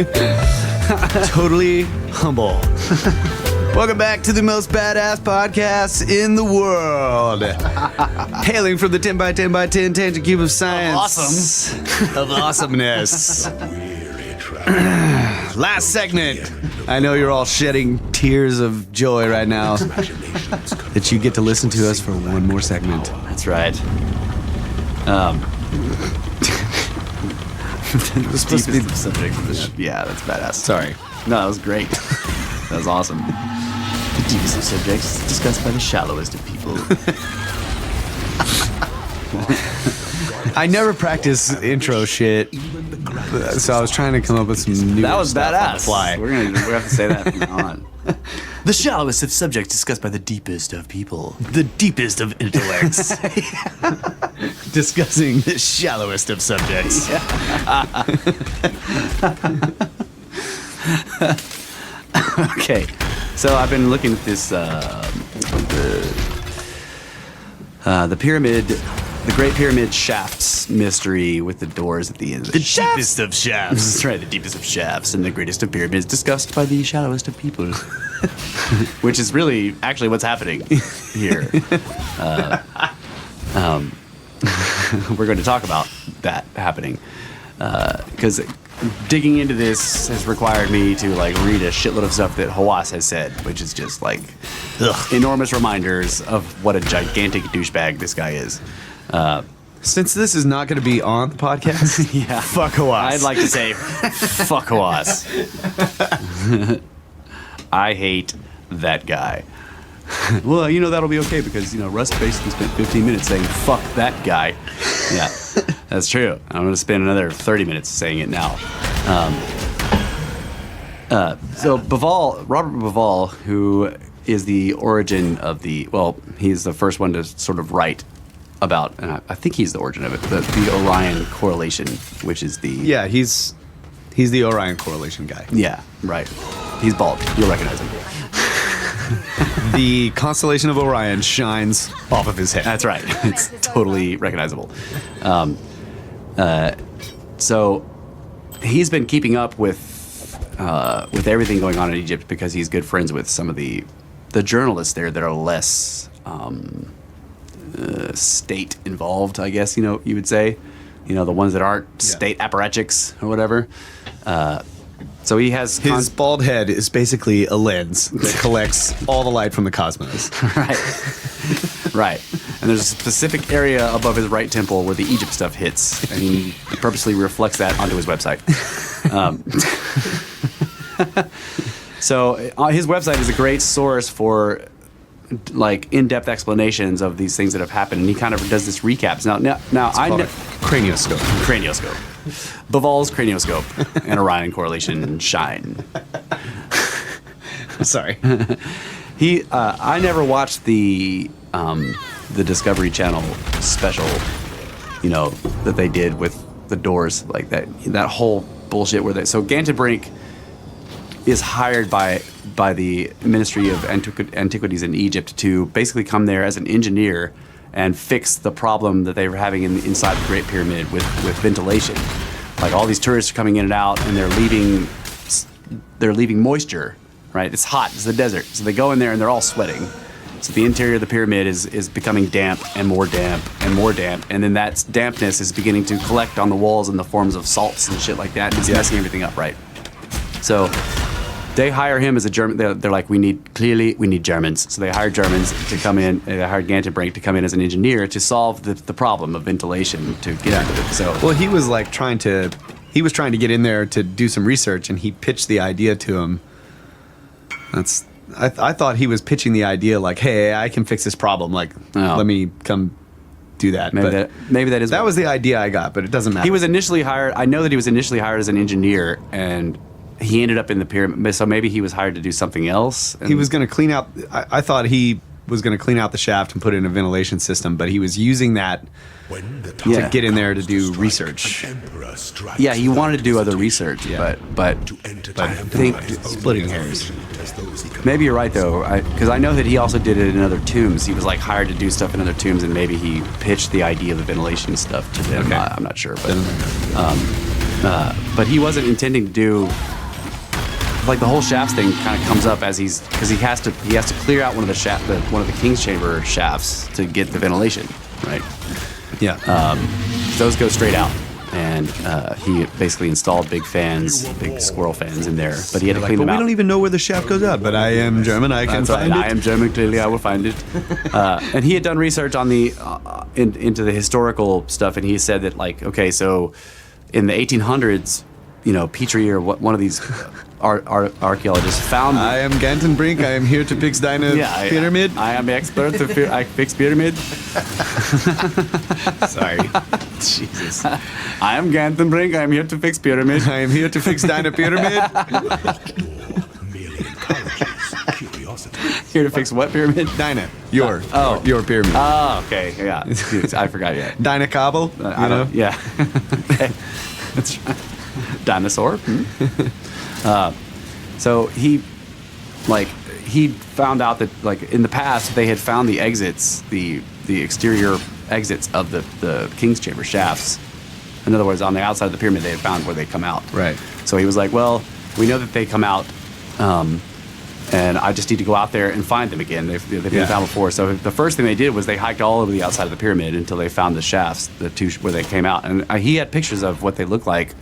Totally humble. Welcome back to the most badass podcast in the world. Hailing from the 10 by 10 by 10 tangent cube of science. Of awesomeness. Last segment. I know you're all shedding tears of joy right now that you get to listen to us for one more segment. That's right. It was supposed to be the subject of this. Yeah, that's badass. Sorry. No, that was great. That was awesome. The deepest of subjects discussed by the shallowest of people. I never practice intro shit, so I was trying to come up with some new That was stuff badass. on the fly. We're gonna have to say that from now on. The shallowest of subjects discussed by the deepest of people. The deepest of intellects. Discussing the shallowest of subjects. Okay, so I've been looking at this the pyramid, the Great Pyramid shafts mystery with the doors at the end. The deepest of shafts. That's right, the deepest of shafts and the greatest of pyramids discussed by the shallowest of people. Which is really actually what's happening here. We're going to talk about that happening because digging into this has required me to like read a shitload of stuff that Hawass has said, which is just like enormous reminders of what a gigantic douchebag this guy is. Since this is not going to be on the podcast, Yeah, fuck Hawass. I'd like to say fuck Hawass. I hate that guy. Well, you know, that'll be okay because, you know, Russ basically spent 15 minutes saying, fuck that guy. Yeah, that's true. I'm going to spend another 30 minutes saying it now. So Robert Bauval, who is the origin of he's the first one to sort of write about, and I think he's the origin of it, the Orion correlation, which is the... Yeah, he's the Orion correlation guy. Yeah, right. He's bald. You'll recognize him. The constellation of Orion shines off of his head. That's right. It's totally recognizable. So he's been keeping up with everything going on in Egypt because he's good friends with some of the journalists there that are less state involved, I guess, you would say. You know, the ones that aren't state apparatchiks or whatever. So he has... His bald head is basically a lens that collects all the light from the cosmos. Right. Right. And there's a specific area above his right temple where the Egypt stuff hits, and he purposely reflects that onto his website. So his website is a great source for like in-depth explanations of these things that have happened, and he kind of does this recaps. Now I know cranioscope. Bauval's cranioscope and Orion correlation shine. Sorry. I never watched the Discovery Channel special, that they did with the doors, like that whole bullshit so Gantenbrink is hired by the Ministry of Antiquities in Egypt to basically come there as an engineer and fix the problem that they were having inside the Great Pyramid with ventilation. Like all these tourists are coming in and out, and they're leaving moisture. Right, it's hot. It's the desert, so they go in there and they're all sweating. So the interior of the pyramid is becoming damp and more damp and more damp, and then that dampness is beginning to collect on the walls in the forms of salts and shit like that. And it's messing everything up, right? So they hire him as a German. They're like, we need Germans. So they hired Germans to come in. They hired Gantenbrink to come in as an engineer to solve the problem of ventilation to get into it. So well, he was like trying to get in there to do some research, and he pitched the idea to him. I thought he was pitching the idea like, hey, I can fix this problem. Like, let me come do that. That was the idea I got, but it doesn't matter. He was initially hired. I know that he was initially hired as an engineer, and he ended up in the pyramid. So maybe he was hired to do something else. He was going to clean out. I thought he was going to clean out the shaft and put in a ventilation system, but he was using that to get in there to do research. Yeah, he wanted to do other research, but I think splitting hairs. Maybe you're right though, because I know that he also did it in other tombs. He was like hired to do stuff in other tombs, and maybe he pitched the idea of the ventilation stuff to them. Okay. I'm not sure, but he wasn't intending to do like the whole shafts thing kind of comes up as because he has to clear out one of the King's Chamber shafts to get the ventilation, right? Yeah. Those go straight out, and he basically installed big squirrel fans in there, but he had to clean them out. We don't even know where the shaft goes out, but I am German, I can find it. I am German, clearly I will find it. And he had done research on the into the historical stuff, and he said that, like, okay, so in the 1800s, Petrie or one of these archaeologists found... I am Gantenbrink, I am here to fix deine pyramid. I am expert I fix pyramid. Sorry. Jesus. I am Gantenbrink, I am here to fix pyramid. I am here to fix deine pyramid. Here to fix what pyramid? Deine. Your pyramid. Oh, okay, yeah. I forgot, yeah. Deine Kabel, Yeah. Okay. That's right. Dinosaur. So he found out that, like, in the past they had found the exits, the exterior exits of the King's Chamber shafts. In other words, on the outside of the pyramid, they had found where they come out. Right. So he was like, well, we know that they come out, and I just need to go out there and find them again. They've been found before. So the first thing they did was they hiked all over the outside of the pyramid until they found the shafts, the two where they came out. And he had pictures of what they look like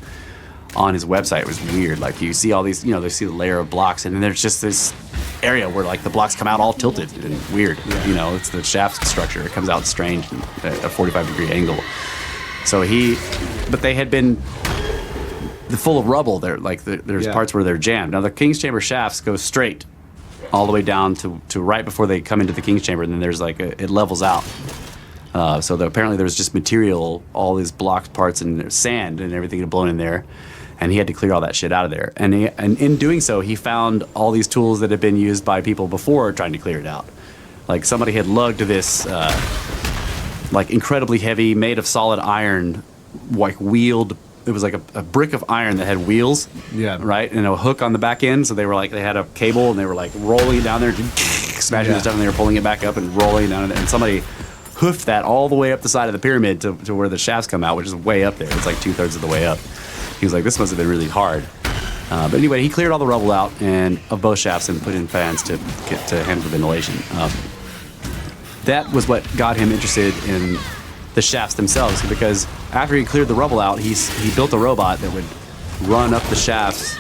on his website. It was weird. Like, you see all these, they see the layer of blocks, and then there's just this area where, like, the blocks come out all tilted and weird. Yeah. It's the shaft structure. It comes out strange at a 45-degree angle. So but they had been full of rubble there. Like, there's parts where they're jammed. Now, the King's Chamber shafts go straight all the way down to right before they come into the King's Chamber, and then there's it levels out. So apparently there was just material, all these blocked parts and sand and everything had blown in there, and he had to clear all that shit out of there. And in doing so, he found all these tools that had been used by people before trying to clear it out. Like, somebody had lugged this, like, incredibly heavy, made of solid iron, like, wheeled. It was like a brick of iron that had wheels, right, and a hook on the back end. So they had a cable, and they were, like, rolling it down there, smashing the stuff, and they were pulling it back up and rolling it down. And somebody hoofed that all the way up the side of the pyramid to where the shafts come out, which is way up there. It's like 2/3 of the way up. He was like, this must have been really hard. But anyway, he cleared all the rubble out of both shafts and put in fans to handle the ventilation. That was what got him interested in the shafts themselves, because after he cleared the rubble out, he built a robot that would run up the shafts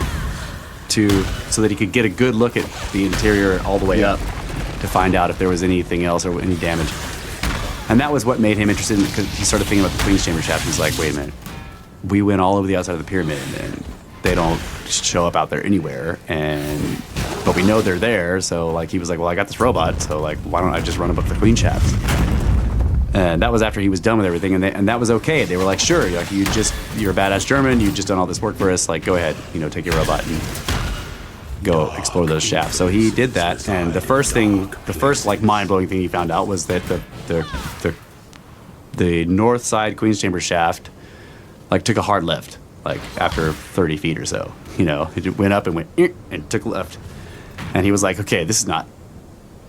so that he could get a good look at the interior all the way up to find out if there was anything else or any damage. And that was what made him interested, because he started thinking about the Queen's Chamber shaft. He's like, wait a minute, we went all over the outside of the pyramid, and they don't show up out there anywhere, but we know they're there. So, like, he was like, well, I got this robot, so, like, why don't I just run up the Queen shafts? And that was after he was done with everything, and that was okay. They were like, sure, like, you're a badass German, you've just done all this work for us, like, go ahead, take your robot and go explore those shafts. So he did that, and the first like mind-blowing thing he found out was that the north side Queen's Chamber shaft, like, took a hard left, like, after 30 feet or so. It went up and went and took left, and he was like, okay, this is not.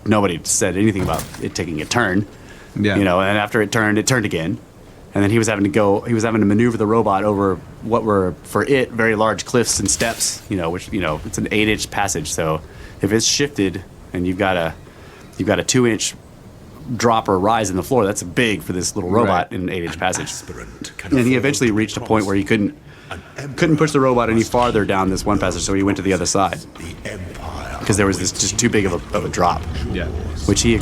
Nobody said anything about it taking a turn. Yeah. And after it turned again. And then he was having to maneuver the robot over what were, for it, very large cliffs and steps, which, it's an 8-inch passage. So if it's shifted and you've got a 2-inch drop or rise in the floor, that's big for this little robot in an 8-inch passage. And he eventually reached a point where he couldn't push the robot any farther down this one passage, so he went to the other side. Because there was this just too big of a drop. Yeah. Which he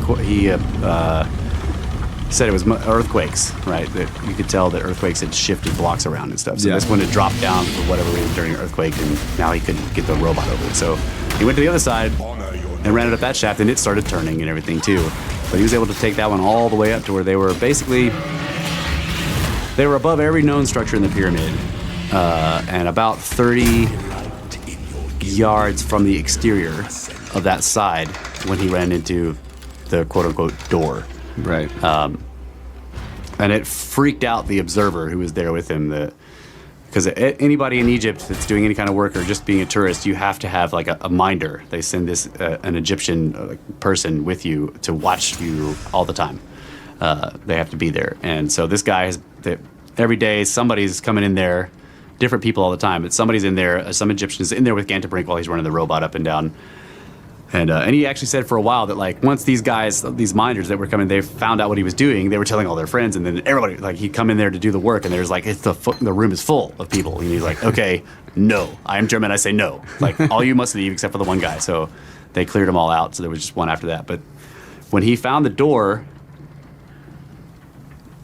said it was earthquakes, right? That you could tell that earthquakes had shifted blocks around and stuff. So this one had dropped down for whatever reason during an earthquake, and now he couldn't get the robot over it. So he went to the other side and ran it up that shaft, and it started turning and everything too. But he was able to take that one all the way up to where they were above every known structure in the pyramid, and about 30 yards from the exterior of that side when he ran into the quote-unquote door. Right. And it freaked out the observer who was there with him. Because anybody in Egypt that's doing any kind of work or just being a tourist, you have to have, like, a minder. They send an Egyptian person with you to watch you all the time. They have to be there. And so this guy every day somebody's coming in there different people all the time. But somebody's in there, some Egyptian is in there with Gantabrink while he's running the robot up and down. And he actually said for a while that like once these guys, these miners that were coming, they found out what he was doing. They were telling all their friends, and then everybody like he'd come in there to do the work, and there's like the room is full of people, and he's like, okay, no, I am German, I say no, like all you must leave except for the one guy. So they cleared them all out. So there was just one after that. But when he found the door,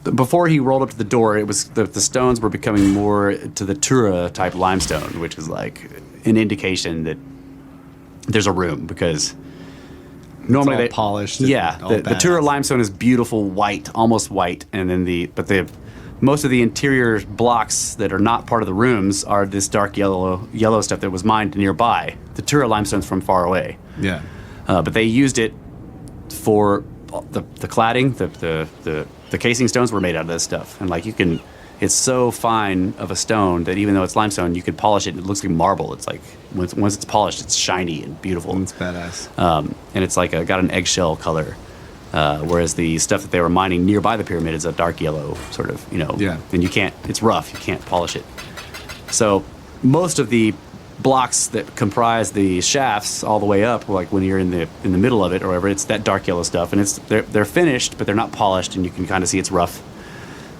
before he rolled up to the door, it was the stones were becoming more to the Tura type limestone, which is like an indication that there's a room, because normally they polished. Yeah, the Tura limestone is beautiful white, almost white, and then most of the interior blocks that are not part of the rooms are this dark yellow stuff that was mined nearby. The Tura limestone's from far away. Yeah, but they used it for the cladding. The casing stones were made out of this stuff, and like it's so fine of a stone that even though it's limestone, you could polish it and it looks like marble. It's like once it's polished, it's shiny and beautiful. It's badass. And it's like got an eggshell color, whereas the stuff that they were mining nearby the pyramid is a dark yellow sort of, Yeah. And it's rough, you can't polish it. So most of the blocks that comprise the shafts all the way up, like when you're in the middle of it or whatever, it's that dark yellow stuff, and they're finished, but they're not polished, and you can kind of see it's rough.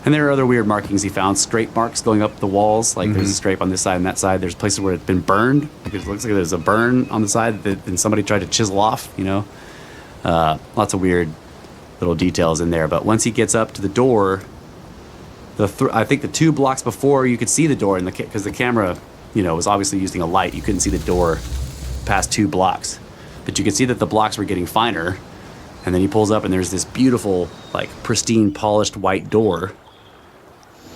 And there are other weird markings he found, scrape marks going up the walls. Like there's a scrape on this side and that side. There's places where it's been burned. Like it looks like there's a burn on the side that somebody tried to chisel off, Lots of weird little details in there. But once he gets up to the door, I think the 2 blocks before you could see the door, because the camera, was obviously using a light. You couldn't see the door past 2 blocks. But you could see that the blocks were getting finer. And then he pulls up and there's this beautiful, like pristine, polished white door.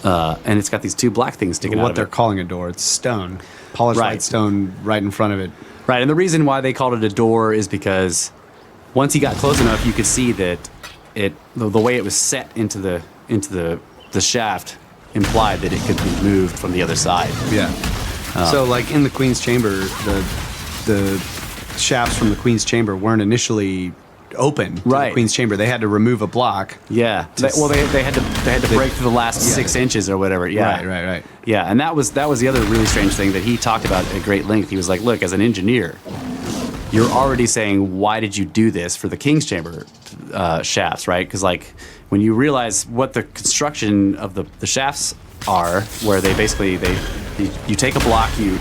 And it's got these 2 black things sticking out of it. What they're calling a door, it's stone. Polished white stone right in front of it. Right, and the reason why they called it a door is because once he got close enough, you could see that the way it was set into the shaft implied that it could be moved from the other side. Yeah. So like in the Queen's Chamber, the shafts from the Queen's Chamber weren't initially open to the Queen's Chamber. They had to remove a block. Yeah. They had to break through the last 6 inches or whatever. Yeah. Right. Yeah, and that was the other really strange thing that he talked about at great length. He was like, look, as an engineer, you're already saying, why did you do this for the King's Chamber shafts, right? Because like when you realize what the construction of the shafts are, where they basically you take a block, you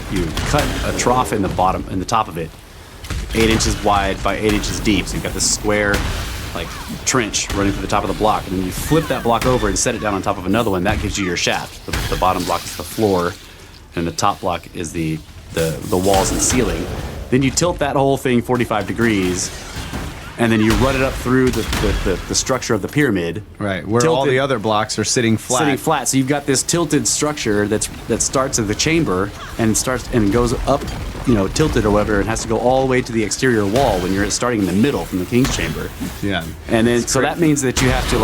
cut a trough in the top of it, 8 inches wide by 8 inches deep. So you've got this square, like trench running through the top of the block, and then you flip that block over and set it down on top of another one. That gives you your shaft. The bottom block is the floor, and the top block is the walls and ceiling. Then you tilt that whole thing 45 degrees, and then you run it up through the structure of the pyramid. Right, where all the other blocks are sitting flat. So you've got this tilted structure that starts at the chamber and goes up, tilted or whatever, and has to go all the way to the exterior wall when you're starting in the middle from the King's Chamber. Yeah. And then so that means that you have to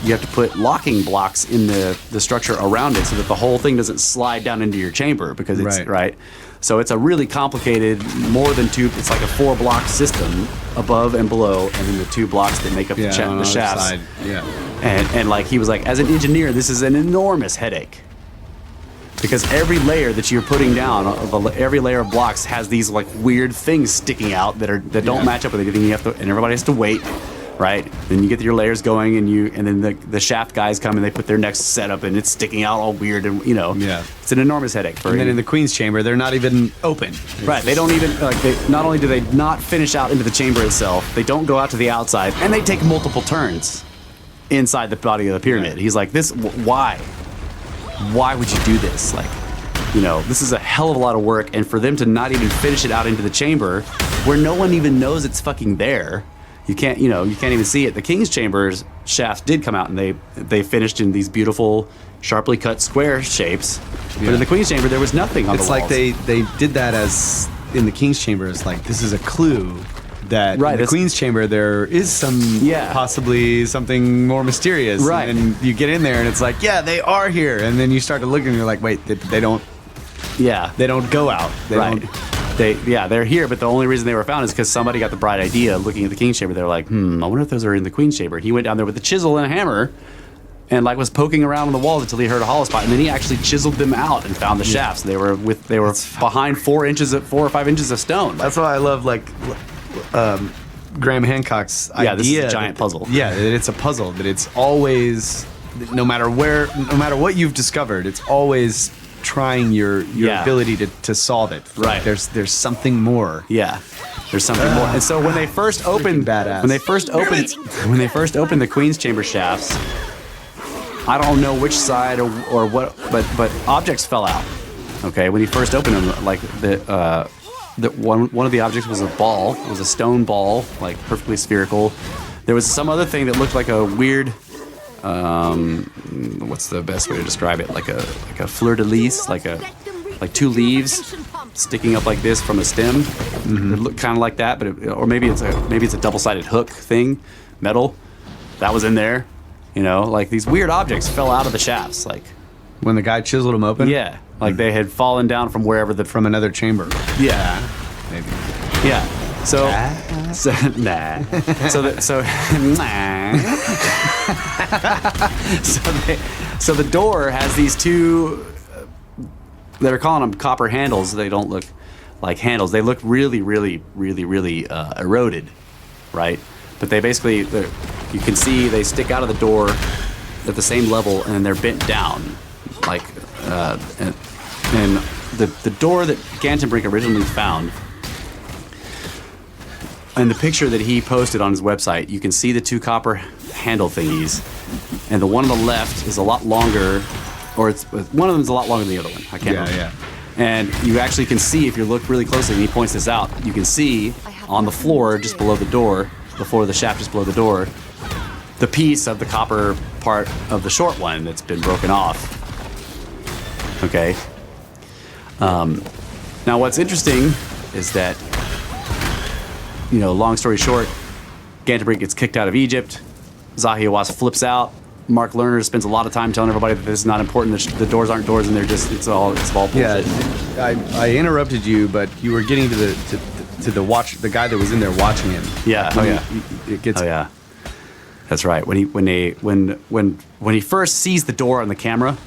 you have to put locking blocks in the structure around it so that the whole thing doesn't slide down into your chamber, because it's right. So it's a really complicated, more than 2, it's like a 4-block system above and below, and then the 2 blocks that make up the shafts. Side. Yeah. And like he was like, as an engineer, this is an enormous headache. Because every layer that you're putting down, every layer of blocks has these like weird things sticking out that don't match up with anything. And everybody has to wait, right? Then you get your layers going, and then the shaft guys come and they put their next setup, and it's sticking out all weird, and it's an enormous headache. And then in the Queen's Chamber, they're not even open. Right? They don't even not only do they not finish out into the chamber itself, they don't go out to the outside, and they take multiple turns inside the body of the pyramid. He's like, why? Why would you do this? Like, this is a hell of a lot of work, and for them to not even finish it out into the chamber, where no one even knows it's fucking there. You can't even see it. The King's Chamber's shafts did come out, and they finished in these beautiful, sharply cut square shapes. But in the Queen's Chamber, there was nothing on the walls. It's like they did that as in the King's Chamber. It's like, this is a clue that in the Queen's Chamber there is possibly something more mysterious. Right. And you get in there, and it's like, they are here. And then you start to look, and you're like, wait, they don't. Yeah. They don't go out. They're here, but the only reason they were found is because somebody got the bright idea looking at the King's Chamber. They're like, I wonder if those are in the Queen's Chamber. He went down there with a chisel and a hammer and like was poking around on the walls until he heard a hollow spot, and then he actually chiseled them out and found the shafts. They were behind 4 or 5 inches of stone. That's why I love Graham Hancock's idea. Yeah, this is a giant puzzle. Yeah, that it's a puzzle. That it's always, no matter what you've discovered, it's always trying your ability to solve it. Right. There's something more. Yeah. There's something more. And so when they first opened badass. when they first opened the Queen's Chamber shafts, I don't know which side or what, but objects fell out. Okay, when he first opened them, like one of the objects was a ball. It was a stone ball, like perfectly spherical. There was some other thing that looked like a weird, what's the best way to describe it? Like a fleur de lis, like 2 leaves sticking up like this from a stem. It looked kind of like that, but or maybe it's a double-sided hook thing, metal. That was in there. You know, like these weird objects fell out of the shafts, like When the guy chiseled them open? yeah, like they had fallen down from wherever From another chamber. yeah. Maybe. Yeah. So nah. So the door has these 2 they're calling them copper handles. They don't look like handles. They look really eroded, right? But they basically you can see they stick out of the door at the same level and they're bent down, like and the door that Gantenbrink originally found. In the picture that he posted on his website, you can see the 2 copper handle thingies, and the one on the left is a lot longer, or one of them is a lot longer than the other one. I can't remember. Yeah. And you actually can see, if you look really closely, and he points this out, you can see on the floor just below the door, before the shaft just below the door, the piece of the copper part of the short one that's been broken off. Okay. Now what's interesting is that, you know, long story short, Gantenbrink gets kicked out of Egypt. Zahi Hawass flips out. Mark Lerner spends a lot of time telling everybody that this is not important. The doors aren't doors, and it's all bullshit. Yeah, I interrupted you, but you were getting to the guy that was in there watching him. Yeah. It gets. Oh yeah. That's right. When he first sees the door on the camera,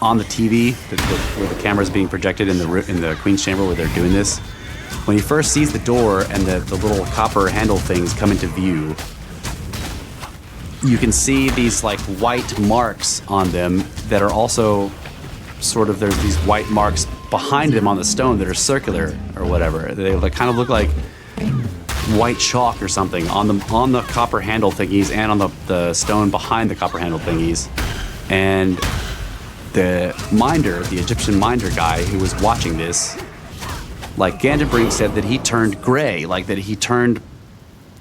on the TV, where the camera is being projected in the Queen's Chamber where they're doing this. When he first sees the door and the little copper handle things come into view, you can see these like white marks on them that are also sort of, there's these white marks behind them on the stone that are circular or whatever. They kind of look like white chalk or something on the copper handle thingies and on the stone behind the copper handle thingies. And the Egyptian minder guy who was watching this, like Gantenbrink said that he turned gray, like that he turned,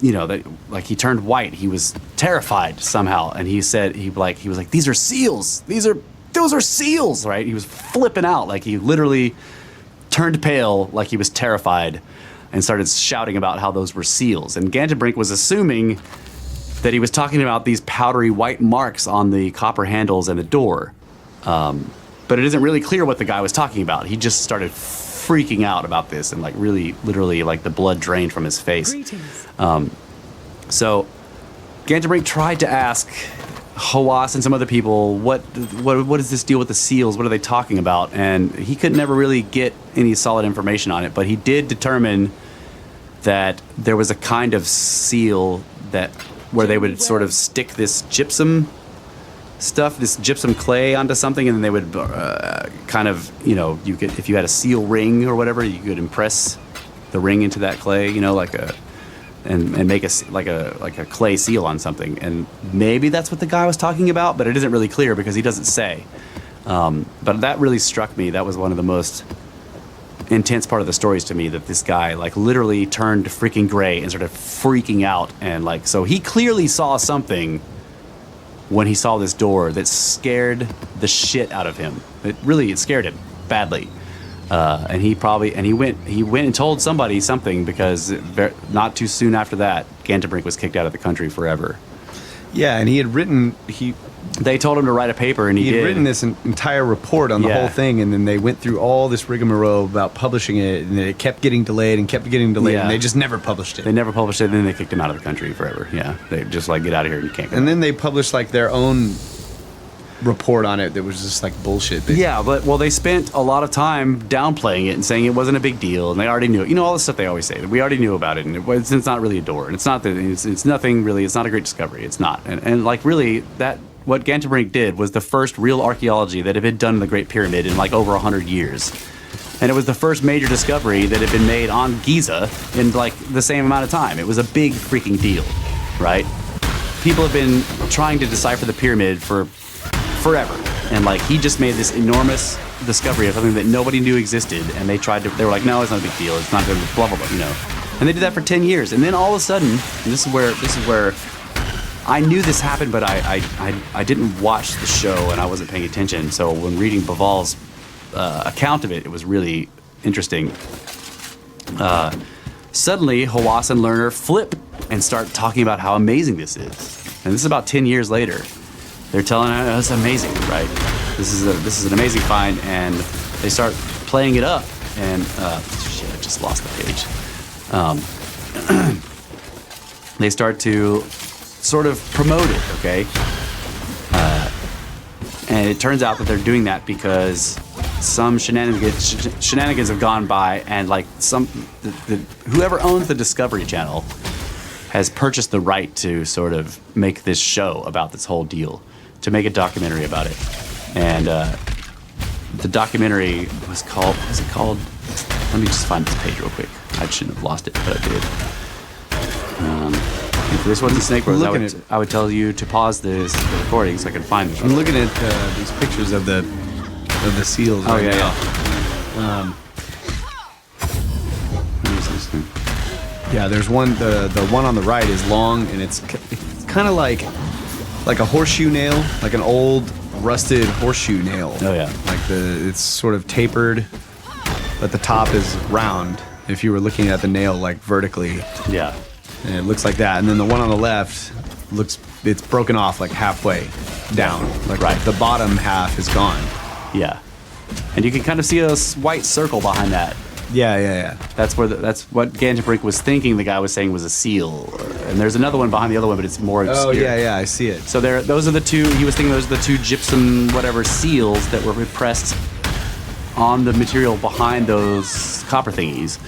you know, that like he turned white. He was terrified somehow, and he said he was like, these are seals. Those are seals, right? He was flipping out, like he literally turned pale, like he was terrified, and started shouting about how those were seals. And Gantenbrink was assuming that he was talking about these powdery white marks on the copper handles and the door. But it isn't really clear what the guy was talking about. He just started freaking out about this, and like really, literally, like the blood drained from his face. So Gantenbrink tried to ask Hawass and some other people, what is this deal with the seals? What are they talking about? And he could never really get any solid information on it, but he did determine that there was a kind of seal where they would sort of stick this gypsum clay onto something, and then they would kind of, you know, you could, if you had a seal ring or whatever, you could impress the ring into that clay, you know, and make a clay seal on something. And maybe that's what the guy was talking about, but it isn't really clear because he doesn't say. But that really struck me. That was one of the most intense part of the stories to me, that this guy like literally turned freaking gray and started freaking out, and like, so he clearly saw something when he saw this door that scared the shit out of him. It scared him badly. And he went and told somebody something, because not too soon after that, Gantenbrink was kicked out of the country forever. Yeah, and he had written They told him to write a paper, and he He'd did. written this entire report on the Yeah. whole thing, and then they went through all this rigmarole about publishing it, and it kept getting delayed and kept getting delayed, Yeah. and they just never published it. They never published it, and then they kicked him out of the country forever. Yeah, they just like, get out of here, and you can't go. And then they published like their own report on it that was just like bullshit. basically. Yeah, but well, they spent a lot of time downplaying it and saying it wasn't a big deal, and they already knew it. You know, all the stuff they always say. We already knew about it, and it's not really a door, and it's not that it's nothing really. It's not a great discovery. It's not, and like really that what Gantenbrink did was the first real archaeology that had been done in the Great Pyramid in like over 100 years, and it was the first major discovery that had been made on Giza in like the same amount of time. It was a big freaking deal, right? People have been trying to decipher the pyramid for forever, and like he just made this enormous discovery of something that nobody knew existed, and they were like, no, it's not a big deal, it's not gonna blah blah blah, you know. And they did that for 10 years, and then all of a sudden, and this is where I knew this happened, but I didn't watch the show and I wasn't paying attention. So when reading Baval's account of it, it was really interesting. Suddenly, Hawass and Lerner flip and start talking about how amazing this is, and this is about 10 years later. They're telling us it's amazing, right? This is an amazing find, and they start playing it up. And shit, I just lost the page. They start to sort of promote it, okay? And it turns out that they're doing that because some shenanigans have gone by, and like whoever owns the Discovery Channel has purchased the right to sort of make this show about this whole deal, to make a documentary about it. And the documentary was called, let me just find this page real quick. I shouldn't have lost it, but I did. If this wasn't Snake Bros, I would tell you to pause the recording so I can find this. I'm looking at these pictures of the seals. Oh, right yeah, now. What is this thing? Yeah, there's one. The one on the right is long, and it's kind of like a horseshoe nail, like an old rusted horseshoe nail. Oh, yeah. Like it's sort of tapered, but the top is round. If you were looking at the nail like vertically, Yeah. and it looks like that. And then the one on the left it's broken off like halfway down. Like Right. the bottom half is gone. Yeah. And you can kind of see a white circle behind that. Yeah. That's what Gantenbrink was thinking the guy was saying was a seal. And there's another one behind the other one, but it's more obscure. Oh yeah, I see it. So those are the two, he was thinking those are the two gypsum whatever seals that were pressed on the material behind those copper thingies.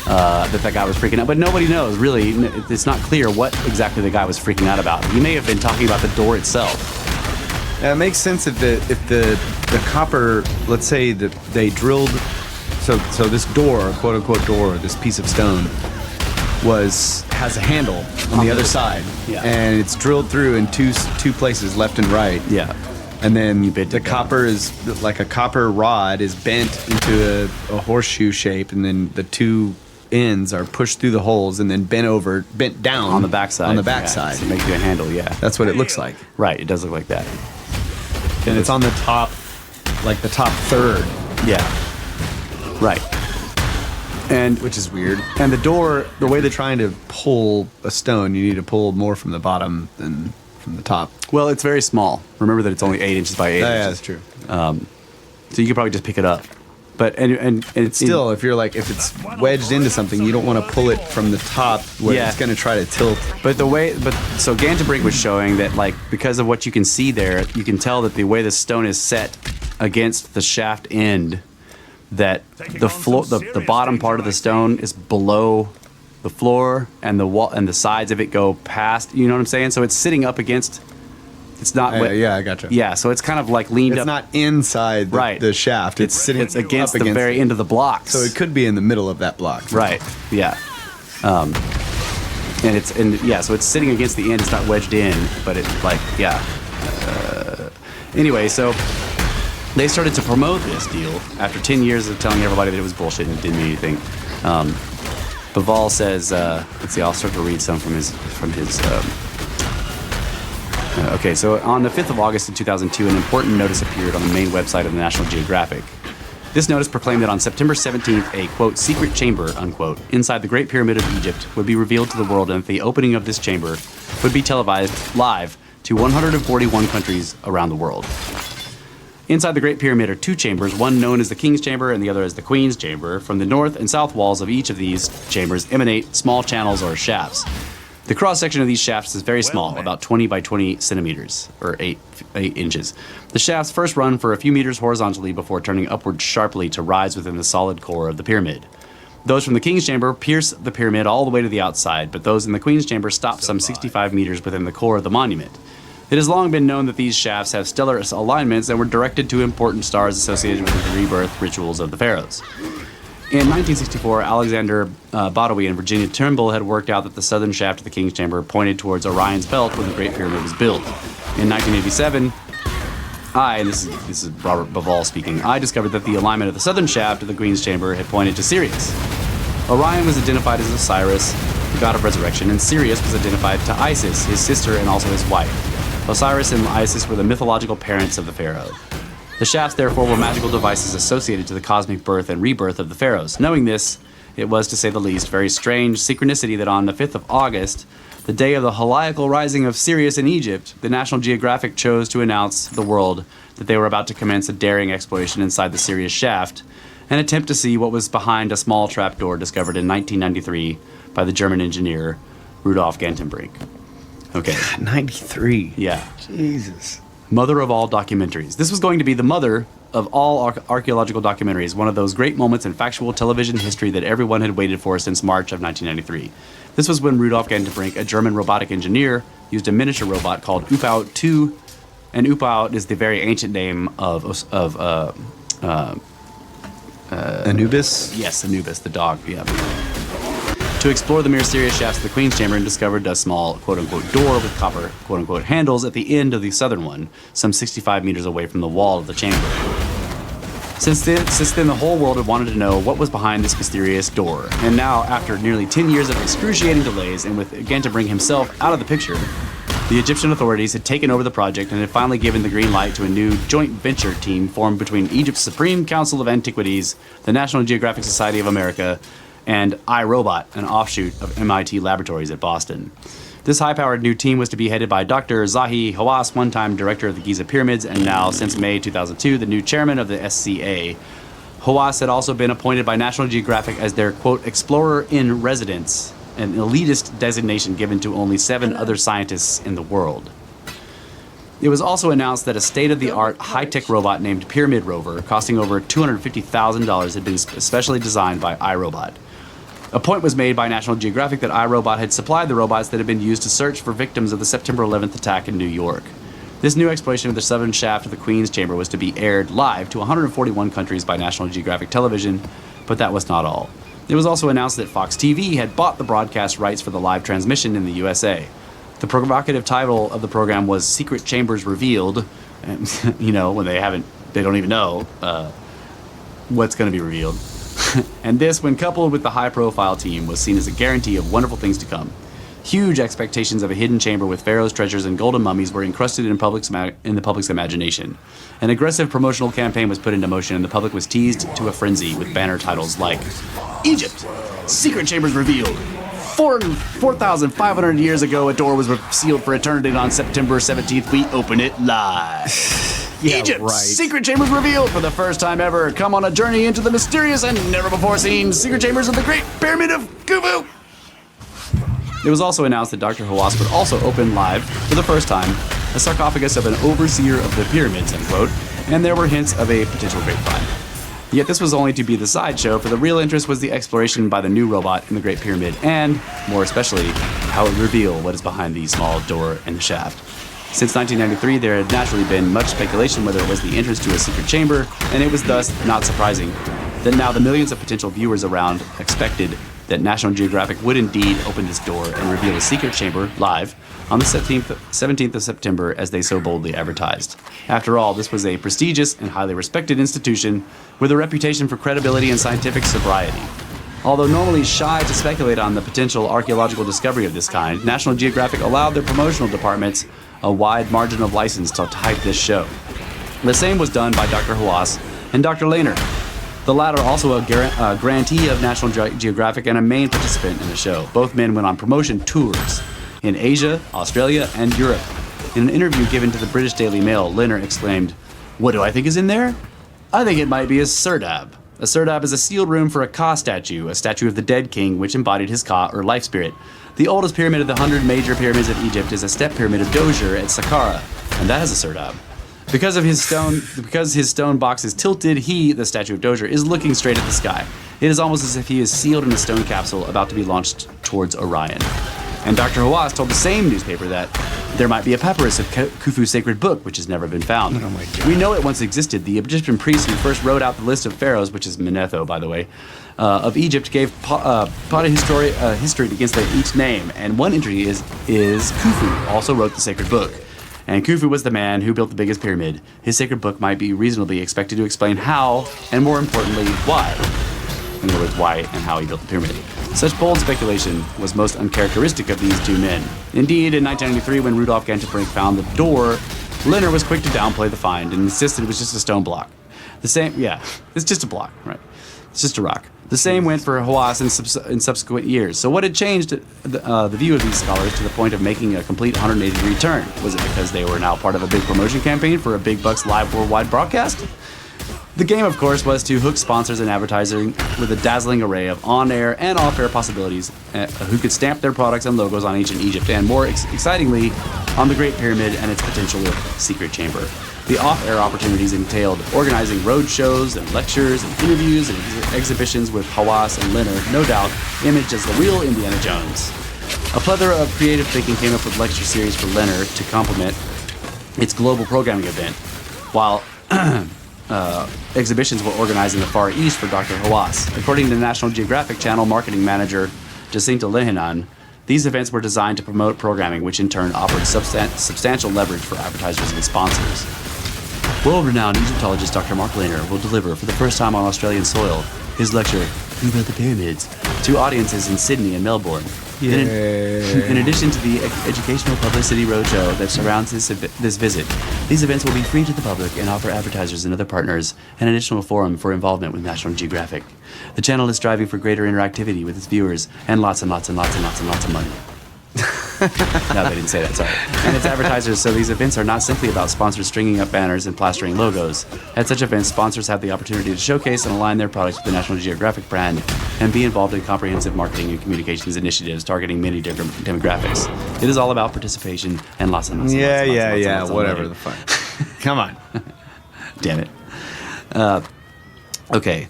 That guy was freaking out. But nobody knows, really. It's not clear what exactly the guy was freaking out about. He may have been talking about the door itself. It makes sense if the copper, let's say that they drilled, so this door, quote unquote door, this piece of stone, has a handle on the other side, Yeah. and it's drilled through in two places, left and right. Yeah. And then bit the it down. copper is like a copper rod is bent into a horseshoe shape, and then the two ends are pushed through the holes and then bent down On the backside. On the Yeah, backside. to make you a handle, yeah. That's what it looks like. Right, it does look like that. And it's on the top, like the top third, Yeah. Right. And which is weird. and the door, the way They're that trying to pull a stone, you need to pull more from the bottom than from the top. well, it's very small. Remember that it's only 8 inches by 8 Yeah, inches. that's true. So you could probably just pick it up. But and it's Still, if it's wedged into something, you don't want to pull it from the top where Yeah. it's going to try to tilt. So Gantenbrink was showing that like because of what you can see there, you can tell that the way the stone is set against the shaft end, that the floor, the bottom part of the stone is below the floor, and the wall and the sides of it go past. You know what I'm saying? So it's sitting up against. It's not. Yeah, I gotcha. Yeah, so it's kind of like leaned It's up. not inside Right. the shaft. It's sitting It's against up the very end of the blocks. So it could be in the middle of that block. Right. Yeah. So it's sitting against the end. It's not wedged in, but it's like anyway, so they started to promote this deal after 10 years of telling everybody that it was bullshit and didn't mean anything. Baval says, let's see, I'll start to read some from his. Okay, so on the 5th of August in 2002, an important notice appeared on the main website of the National Geographic. This notice proclaimed that on September 17th, a, quote, secret chamber, unquote, inside the Great Pyramid of Egypt would be revealed to the world, and that the opening of this chamber would be televised live to 141 countries around the world. Inside the Great Pyramid are two chambers, one known as the King's Chamber and the other as the Queen's Chamber. From the north and south walls of each of these chambers emanate small channels or shafts. The cross-section of these shafts is very small, about 20 by 20 centimeters, or 8 inches. The shafts first run for a few meters horizontally before turning upward sharply to rise within the solid core of the pyramid. Those from the King's Chamber pierce the pyramid all the way to the outside, but those in the Queen's Chamber stop some 65 meters within the core of the monument. It has long been known that these shafts have stellar alignments and were directed to important stars associated with the rebirth rituals of the pharaohs. In 1964, Alexander Badawi and Virginia Trimble had worked out that the southern shaft of the King's Chamber pointed towards Orion's belt when the Great Pyramid was built. In 1987, and this is Robert Bauval speaking, I discovered that the alignment of the southern shaft of the Queen's Chamber had pointed to Sirius. Orion was identified as Osiris, the god of resurrection, and Sirius was identified to Isis, his sister and also his wife. Osiris and Isis were the mythological parents of the pharaoh. The shafts, therefore, were magical devices associated to the cosmic birth and rebirth of the pharaohs. Knowing this, it was, to say the least, very strange synchronicity that on the 5th of August, the day of the heliacal rising of Sirius in Egypt, the National Geographic chose to announce to the world that they were about to commence a daring exploration inside the Sirius shaft, an attempt to see what was behind a small trapdoor discovered in 1993 by the German engineer Rudolf Gantenbrink. Okay. 93. Yeah. Jesus. Mother of all documentaries. This was going to be the mother of all archaeological documentaries, one of those great moments in factual television history that everyone had waited for since March of 1993. This was when Rudolf Gantenbrink, a German robotic engineer, used a miniature robot called Upaut 2, and Upaut is the very ancient name of Anubis? Yes, Anubis, the dog, yeah. To explore the mysterious shafts of the Queen's Chamber and discovered a small quote-unquote door with copper quote-unquote handles at the end of the southern one, some 65 meters away from the wall of the chamber. Since then, the whole world had wanted to know what was behind this mysterious door. And now, after nearly 10 years of excruciating delays and with Gantenbrink himself out of the picture, the Egyptian authorities had taken over the project and had finally given the green light to a new joint venture team formed between Egypt's Supreme Council of Antiquities, the National Geographic Society of America, and iRobot, an offshoot of MIT Laboratories at Boston. This high-powered new team was to be headed by Dr. Zahi Hawass, one-time director of the Giza Pyramids, and now, since May 2002, the new chairman of the SCA. Hawass had also been appointed by National Geographic as their, quote, explorer in residence, an elitist designation given to only 7 other scientists in the world. It was also announced that a state-of-the-art high-tech robot named Pyramid Rover, costing over $250,000, had been specially designed by iRobot. A point was made by National Geographic that iRobot had supplied the robots that had been used to search for victims of the September 11th attack in New York. This new exploration of the southern shaft of the Queen's Chamber was to be aired live to 141 countries by National Geographic Television, but that was not all. It was also announced that Fox TV had bought the broadcast rights for the live transmission in the USA. The provocative title of the program was Secret Chambers Revealed, and, when they don't even know what's going to be revealed. And this, when coupled with the high-profile team, was seen as a guarantee of wonderful things to come. Huge expectations of a hidden chamber with pharaoh's treasures and golden mummies were encrusted in the public's imagination. An aggressive promotional campaign was put into motion, and the public was teased to a frenzy with banner titles like Egypt, Secret Chambers Revealed. 4,500 years ago, a door was sealed for eternity, and on September 17th, we open it live. Yeah, Egypt, right. Secret Chambers Revealed for the first time ever. Come on a journey into the mysterious and never-before-seen secret chambers of the Great Pyramid of Khufu. It was also announced that Dr. Hawass would also open live, for the first time, a sarcophagus of an overseer of the pyramids, end quote, and there were hints of a potential great find. Yet this was only to be the sideshow, for the real interest was the exploration by the new robot in the Great Pyramid, and, more especially, how it would reveal what is behind the small door in the shaft. Since 1993, there had naturally been much speculation whether it was the entrance to a secret chamber, and it was thus not surprising that now the millions of potential viewers around expected that National Geographic would indeed open this door and reveal a secret chamber live on the 17th of September as they so boldly advertised. After all, this was a prestigious and highly respected institution with a reputation for credibility and scientific sobriety. Although normally shy to speculate on the potential archaeological discovery of this kind, National Geographic allowed their promotional departments a wide margin of license to hype this show. The same was done by Dr. Hawass and Dr. Lehner, the latter also a grantee of National Geographic and a main participant in the show. Both men went on promotion tours in Asia, Australia, and Europe. In an interview given to the British Daily Mail, Leonard exclaimed, "What do I think is in there? I think it might be a serdab. A serdab is a sealed room for a Ka statue, a statue of the dead king which embodied his Ka, or life spirit. The oldest pyramid of the 100 major pyramids of Egypt is a step pyramid of Dozier at Saqqara, and that is a serdab. Because his stone box is tilted, he, the statue of Dozier, is looking straight at the sky. It is almost as if he is sealed in a stone capsule about to be launched towards Orion." And Dr. Hawass told the same newspaper that there might be a papyrus of Khufu's sacred book, which has never been found. Oh my God. We know it once existed. The Egyptian priest who first wrote out the list of pharaohs, which is Manetho, by the way, of Egypt, gave pot history against each name. And one entry is Khufu also wrote the sacred book. And Khufu was the man who built the biggest pyramid. His sacred book might be reasonably expected to explain how, and more importantly, why. In other words, why and how he built the pyramid. Such bold speculation was most uncharacteristic of these two men. Indeed, in 1993, when Rudolf Gantenbrink found the door, Leonard was quick to downplay the find and insisted it was just a stone block. It's just a block, right? It's just a rock. The same went for Hawass in subsequent years. So what had changed the view of these scholars to the point of making a complete 180-degree turn? Was it because they were now part of a big promotion campaign for a big bucks live worldwide broadcast? The game, of course, was to hook sponsors and advertising with a dazzling array of on-air and off-air possibilities who could stamp their products and logos on ancient Egypt, and more excitingly, on the Great Pyramid and its potential secret chamber. The off-air opportunities entailed organizing road shows and lectures and interviews and exhibitions with Hawass and Leonard, no doubt imaged as the real Indiana Jones. A plethora of creative thinking came up with lecture series for Leonard to complement its global programming event, while exhibitions were organized in the Far East for Dr. Hawass. According to the National Geographic Channel marketing manager Jacinta Lehinan, these events were designed to promote programming, which in turn offered substantial leverage for advertisers and sponsors. World-renowned Egyptologist Dr. Mark Lehner will deliver, for the first time on Australian soil, his lecture, "Who Built the Pyramids?" to audiences in Sydney and Melbourne. In addition to the educational publicity roadshow that surrounds this visit, these events will be free to the public and offer advertisers and other partners an additional forum for involvement with National Geographic. The channel is striving for greater interactivity with its viewers and lots and lots and lots and lots and lots of money. No, they didn't say that, sorry. And its advertisers, so these events are not simply about sponsors stringing up banners and plastering logos. At such events, sponsors have the opportunity to showcase and align their products with the National Geographic brand and be involved in comprehensive marketing and communications initiatives targeting many different demographics. It is all about participation and lots and lots and lots and lots of whatever money. the fuck. Come on. Damn it. Okay.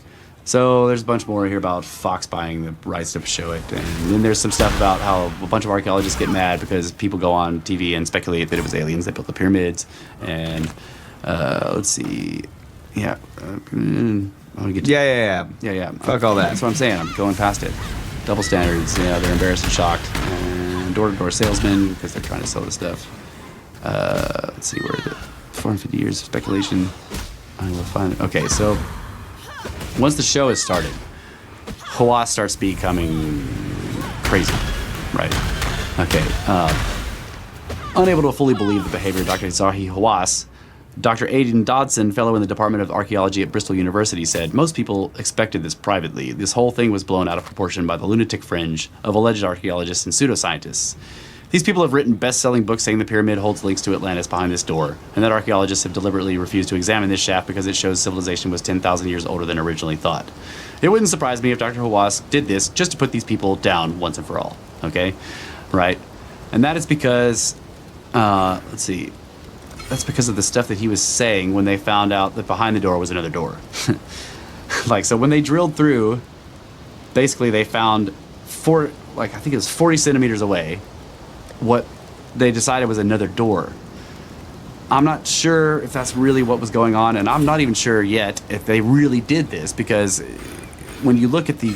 So there's a bunch more here about Fox buying the rights to show it, and then there's some stuff about how a bunch of archaeologists get mad because people go on TV and speculate that it was aliens that built the pyramids. And let's see, I want to get to Yeah. Fuck all that. That's what I'm saying. I'm going past it. Double standards. Yeah, they're embarrassed and shocked, and door-to-door salesmen because they're trying to sell this stuff. Let's see, where is it? 450 years of speculation. I will find it. Okay, so. Once the show is started, Hawass starts becoming crazy, right? Okay. Unable to fully believe the behavior of Dr. Zahi Hawass, Dr. Aidan Dodson, fellow in the Department of Archaeology at Bristol University, said, "Most people expected this privately. This whole thing was blown out of proportion by the lunatic fringe of alleged archaeologists and pseudoscientists. These people have written best-selling books saying the pyramid holds links to Atlantis behind this door, and that archaeologists have deliberately refused to examine this shaft because it shows civilization was 10,000 years older than originally thought. It wouldn't surprise me if Dr. Hawass did this just to put these people down once and for all." Okay? Right? And that is because, let's see, that's because of the stuff that he was saying when they found out that behind the door was another door. So when they drilled through, basically they found I think it was 40 centimeters away, what they decided was another door. I'm not sure if that's really what was going on, and I'm not even sure yet if they really did this, because when you look at the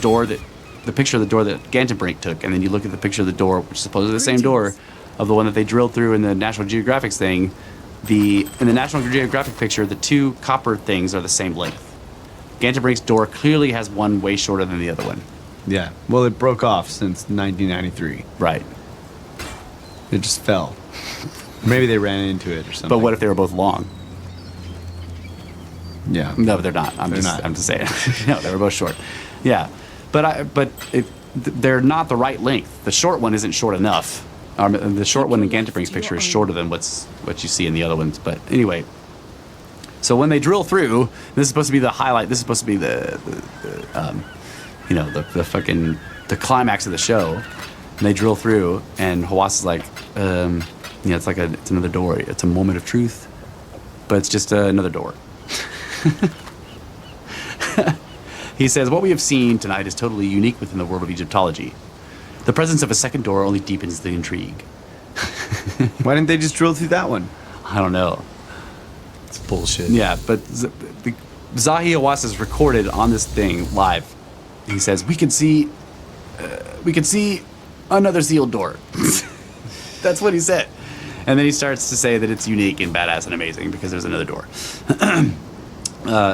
picture of the door that Gantenbrink took, and then you look at the picture of the door, which is supposedly the same door of the one that they drilled through in the National Geographic's thing, in the National Geographic picture, the two copper things are the same length. Gantenbrink's door clearly has one way shorter than the other one. Yeah. Well, it broke off since 1993. Right. It just fell. Maybe they ran into it or something. But what if they were both long? Yeah. No, they're not. I'm just saying. No, they were both short. Yeah. But they're not the right length. The short one isn't short enough. The short one in Gantenbrink's picture is shorter than what you see in the other ones. But anyway, so when they drill through, this is supposed to be the highlight. This is supposed to be the fucking the climax of the show. And they drill through, and Hawass is like, it's another door. It's a moment of truth, but it's just another door. He says, what we have seen tonight is totally unique within the world of Egyptology. The presence of a second door only deepens the intrigue. Why didn't they just drill through that one? I don't know. It's bullshit. Yeah, but Zahi Hawass is recorded on this thing live. He says, we can see another sealed door. That's what he said. And then he starts to say that it's unique and badass and amazing because there's another door.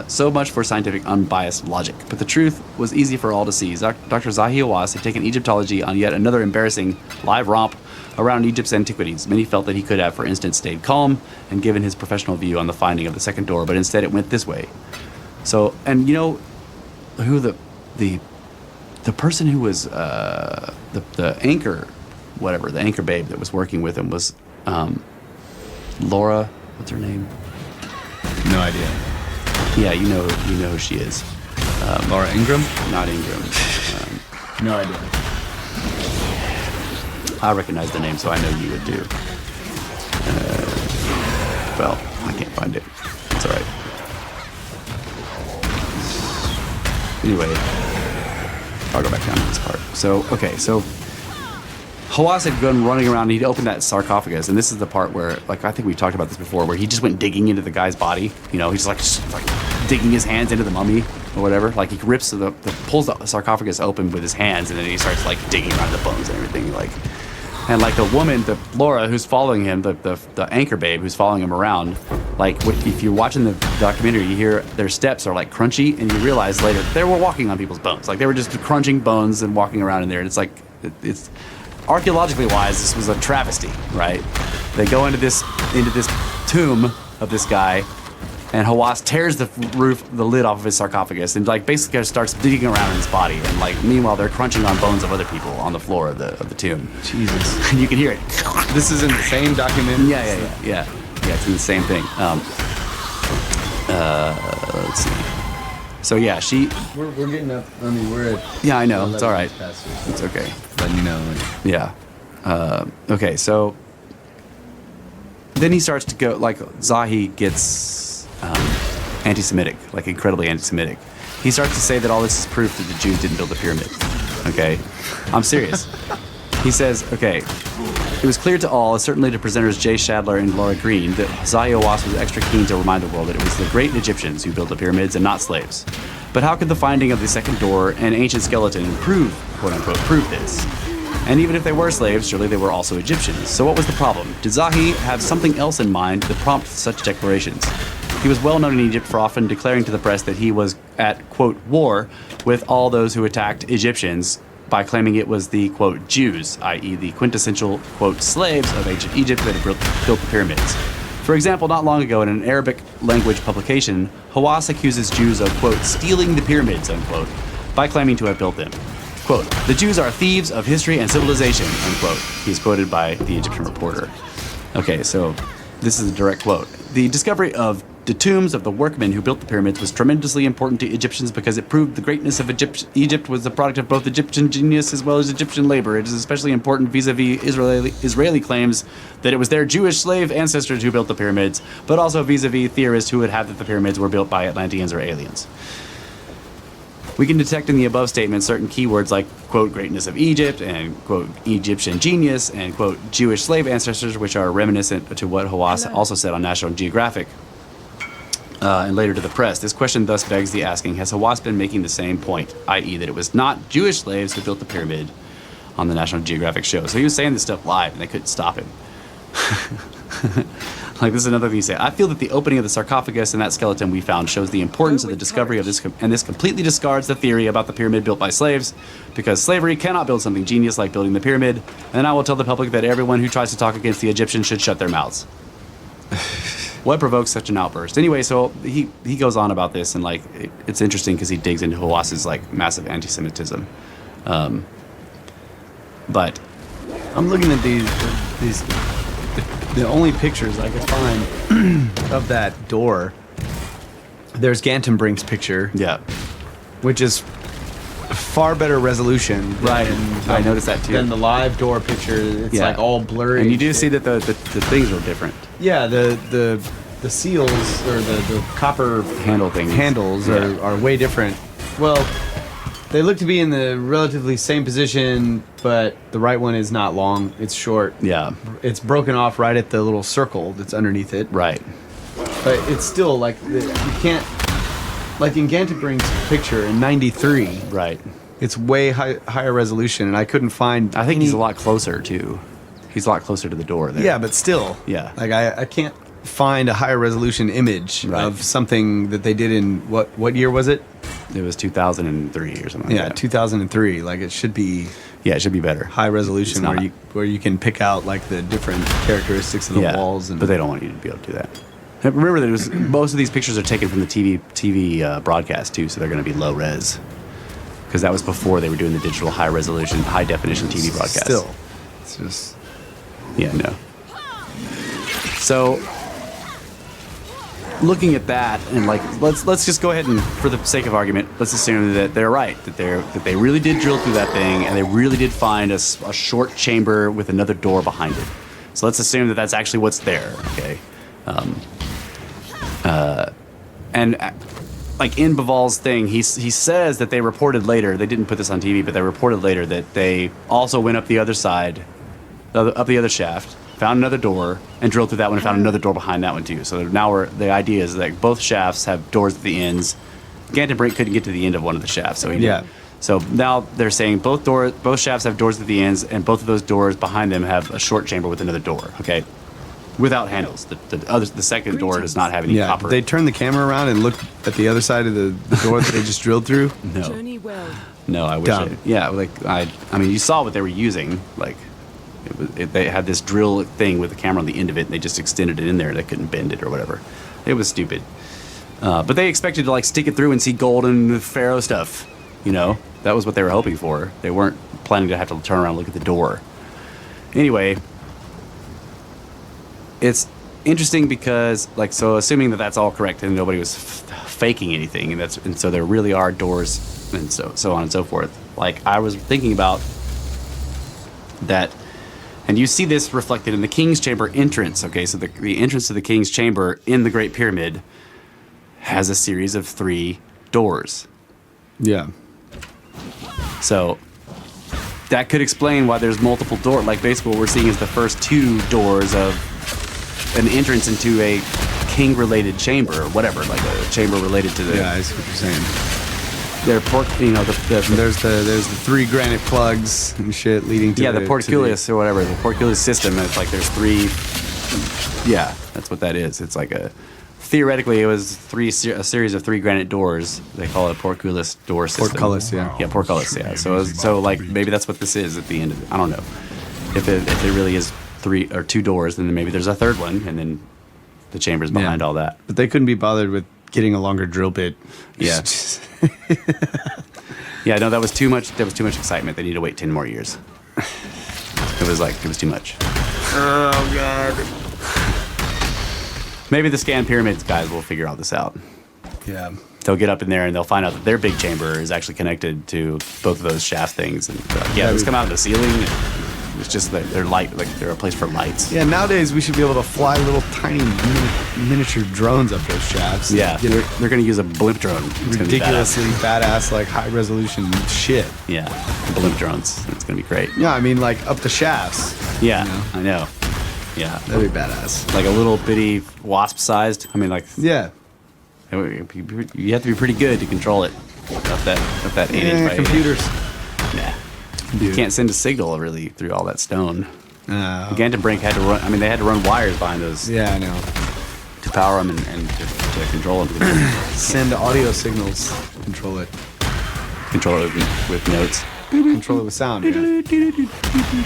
So much for scientific unbiased logic. But the truth was easy for all to see. Dr. Zahi Hawass had taken Egyptology on yet another embarrassing live romp around Egypt's antiquities. Many felt that he could have, for instance, stayed calm and given his professional view on the finding of the second door, but instead it went this way. So, and you know who the person who was the anchor, whatever, the anchor babe that was working with him was Laura, what's her name? No idea. Yeah, you know who she is. Laura Ingram? Not Ingram. No idea. I recognize the name, so I know you would too. Well, I can't find it. It's all right. Anyway, I'll go back down to this part. So Hawass had gone running around and he'd opened that sarcophagus, and this is the part where, like, I think we talked about this before, where he just went digging into the guy's body. You know, he's like digging his hands into the mummy or whatever. Like, he pulls the sarcophagus open with his hands, and then he starts like digging around the bones and everything. And the woman, the Laura, who's following him, the anchor babe who's following him around, like, if you're watching the documentary, you hear their steps are like crunchy, and you realize later they were walking on people's bones. Like, they were just crunching bones and walking around in there. And it's like, it's archaeologically wise, this was a travesty, right? They go into this tomb of this guy, and Hawass tears the lid off of his sarcophagus, and like basically starts digging around in his body. And like, meanwhile, they're crunching on bones of other people on the floor of the tomb. Jesus. And you can hear it. This is in the same documentary? Yeah, it's in the same thing. Let's see. So yeah, We're getting up. I mean, we're at. Yeah, I know. It's all right. It's okay. Letting you know. Yeah. Okay, so then he starts to go, like, Zahi gets anti-Semitic, like incredibly anti-Semitic. He starts to say that all this is proof that the Jews didn't build the pyramid. Okay? I'm serious. He says, okay, it was clear to all, certainly to presenters Jay Shadler and Laura Green, that Zahi Hawass was extra keen to remind the world that it was the great Egyptians who built the pyramids and not slaves. But how could the finding of the second door and ancient skeleton prove, quote-unquote, prove this? And even if they were slaves, surely they were also Egyptians. So what was the problem? Did Zahi have something else in mind that prompted such declarations? He was well known in Egypt for often declaring to the press that he was at, quote, war with all those who attacked Egyptians by claiming it was the, quote, Jews, i.e. the quintessential, quote, slaves of ancient Egypt that had built the pyramids. For example, not long ago in an Arabic language publication, Hawass accuses Jews of, quote, stealing the pyramids, unquote, by claiming to have built them. Quote, the Jews are thieves of history and civilization, unquote. He's quoted by the Egyptian Reporter. Okay, so this is a direct quote. The discovery of the tombs of the workmen who built the pyramids was tremendously important to Egyptians because it proved the greatness of Egypt was the product of both Egyptian genius as well as Egyptian labor. It is especially important vis-a-vis Israeli claims that it was their Jewish slave ancestors who built the pyramids, but also vis-a-vis theorists who would have that the pyramids were built by Atlanteans or aliens. We can detect in the above statement certain keywords like, quote, greatness of Egypt, and, quote, Egyptian genius, and, quote, Jewish slave ancestors, which are reminiscent to what Hawass also said on National Geographic, and later to the press. This question thus begs the asking, has Hawass been making the same point, i.e. that it was not Jewish slaves who built the pyramid on the National Geographic show? So he was saying this stuff live, and they couldn't stop him. Like, this is another thing he said. I feel that the opening of the sarcophagus and that skeleton we found shows the importance of the discovery of this, and this completely discards the theory about the pyramid built by slaves, because slavery cannot build something genius like building the pyramid, and I will tell the public that everyone who tries to talk against the Egyptians should shut their mouths. What provokes such an outburst? Anyway, so he goes on about this, and like it's interesting because he digs into Hawass's like massive anti-Semitism. But I'm looking at the only pictures I could find of that door. There's Gantenbrink's picture, Yeah. which is far better resolution. Right. I noticed that too. Than the live door picture. It's Yeah. like all blurry. And you do see that the things are different. Yeah, the seals or the copper Handle things. handles Yeah. are way different. Well, they look to be in the relatively same position, but the right one is not long. It's short. Yeah. It's broken off right at the little circle that's underneath it. Right. But it's still like you can't, like in Gantenbrink's picture in '93. Right. It's way higher resolution, and I couldn't find. I think any- he's a lot closer too. He's a lot closer to the door there. Yeah, but still. Yeah. Like I can't find a higher resolution image Right. of something that they did in what year was it? It was 2003 or something like Yeah, that. 2003. Like it should be Yeah, it should be better. high resolution It's not. where you can pick out like the different characteristics of the walls and but they don't want you to be able to do that. And remember that most of these pictures are taken from the TV broadcast too, so they're going to be low res. Because that was before they were doing the digital high resolution, high definition TV broadcast. Still, it's just Yeah, no. So, looking at that, and like, let's just go ahead and, for the sake of argument, let's assume that they're right, that they really did drill through that thing, and they really did find a short chamber with another door behind it. So let's assume that that's actually what's there. Okay. And like in Baval's thing, he says that they reported later. They didn't put this on TV, but they reported later that they also went up the other side, up the other shaft, found another door, and drilled through that one and found another door behind that one too. So now the idea is that both shafts have doors at the ends. Gantenbrink couldn't get to the end of one of the shafts, so he did. Yeah. So now they're saying both shafts have doors at the ends, and both of those doors behind them have a short chamber with another door. Okay, without handles. The second door does not have any yeah. copper. They turned the camera around and looked at the other side of the door that they just drilled through. No. Journey well. No, I wish. Dumb. I mean, you saw what they were using. Like, they had this drill thing with the camera on the end of it, and they just extended it in there. They couldn't bend it or whatever. It was stupid. But they expected to like stick it through and see gold and pharaoh stuff. You know, that was what they were hoping for. They weren't planning to have to turn around and look at the door. Anyway, it's interesting because, like, so assuming that that's all correct and nobody was faking anything, and so there really are doors and so on and so forth. Like, I was thinking about that, and you see this reflected in the King's Chamber entrance. Okay, so the entrance to the King's Chamber in the Great Pyramid has a series of 3 doors. Yeah. So that could explain why there's multiple doors. Like, basically what we're seeing is the first 2 doors of an entrance into a king-related chamber or whatever, like a chamber related to the. Yeah, I see what you're saying. There's There's the 3 granite plugs and shit leading to the portculus or whatever, the porculus system. It's like there's 3. Yeah, that's what that is. It's like theoretically it was a series of 3 granite doors. They call it a porculus door system. Portcullis, yeah. Yeah, portcullis. Yeah. So like maybe that's what this is at the end of it. I don't know. If it really is 3 or 2 doors, then maybe there's a third one, and then the chambers behind all that. But they couldn't be bothered with getting a longer drill bit. Yeah. Yeah, no, that was too much. There was too much excitement. They need to wait 10 more years. It was too much. Oh god. Maybe the Scan Pyramids guys will figure all this out. Yeah. They'll get up in there and they'll find out that their big chamber is actually connected to both of those shaft things. And those come out of the ceiling. It's just that they're light, like they're a place for lights. Yeah, nowadays we should be able to fly little tiny miniature drones up those shafts. Yeah, Get they're going to use a blimp drone. It's gonna be ridiculously badass, like high resolution shit. Yeah, blimp drones. It's going to be great. Yeah, I mean like up the shafts. Yeah, You know? I know. Yeah, That'd be badass. like a little bitty wasp-sized. I mean, like Yeah. you have to be pretty good to control it. Up that 8-inch Yeah, by 8-inch. computers. Nah. You can't send a signal really through all that stone. Oh. Gantenbrink had to run. I mean, they had to run wires behind those Yeah, I know. to power them and to control them. Send audio signals. Control it. Control it with notes. Control it with sound. Yeah.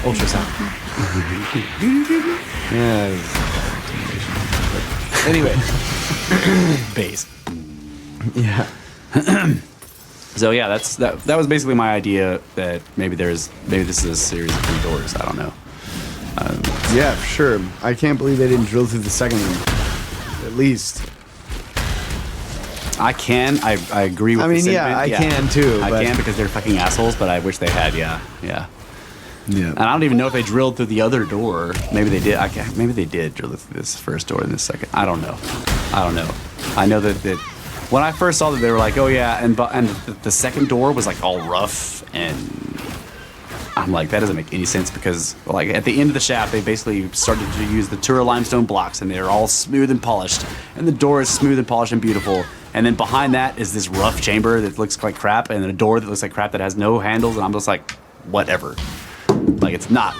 Ultrasound. Yeah. Anyway, bass. Yeah. So yeah, that was basically my idea that maybe this is a series of 3 doors. I don't know. Yeah, for sure. I can't believe they didn't drill through the second one. At least. I can. I agree with. I mean, the yeah, sentiment. I can too. I but- can because they're fucking assholes. But I wish they had. Yeah. Yeah. And I don't even know if they drilled through the other door. Maybe they did. Maybe they did drill through this first door and this second. I don't know. I know that when I first saw that, they were like, oh yeah, and the second door was like all rough, and I'm like, that doesn't make any sense because like at the end of the shaft, they basically started to use the Tura limestone blocks, and they're all smooth and polished, and the door is smooth and polished and beautiful. And then behind that is this rough chamber that looks like crap, and then a door that looks like crap that has no handles, and I'm just like, whatever. Like, it's not.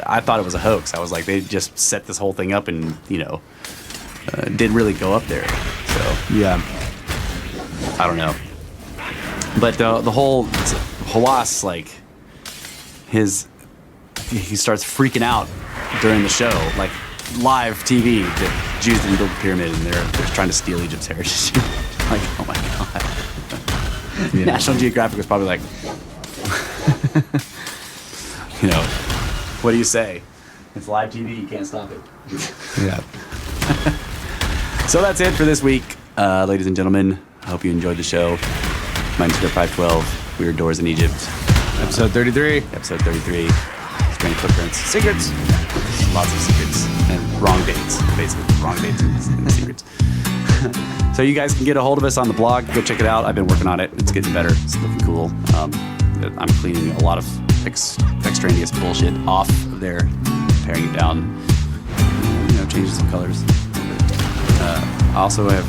I thought it was a hoax. I was like, they just set this whole thing up and, didn't really go up there. So, Yeah. I don't know. But the whole Hawass, like, he starts freaking out during the show, like, live TV, that Jews didn't build the pyramid and they're trying to steal Egypt's heritage. Like, oh my God. Yeah. National Geographic was probably like, what do you say? It's live TV, you can't stop it. Yeah. So that's it for this week, ladies and gentlemen. I hope you enjoyed the show. Mine's 512, Weird Doors in Egypt. Episode 33. Episode 33, Strange Footprints. Secrets. Lots of secrets. And wrong dates, basically. Wrong dates and secrets. So you guys can get a hold of us on the blog. Go check it out. I've been working on it. It's getting better. It's looking cool. I'm cleaning a lot of extraneous bullshit off of there, paring it down, changing some colors.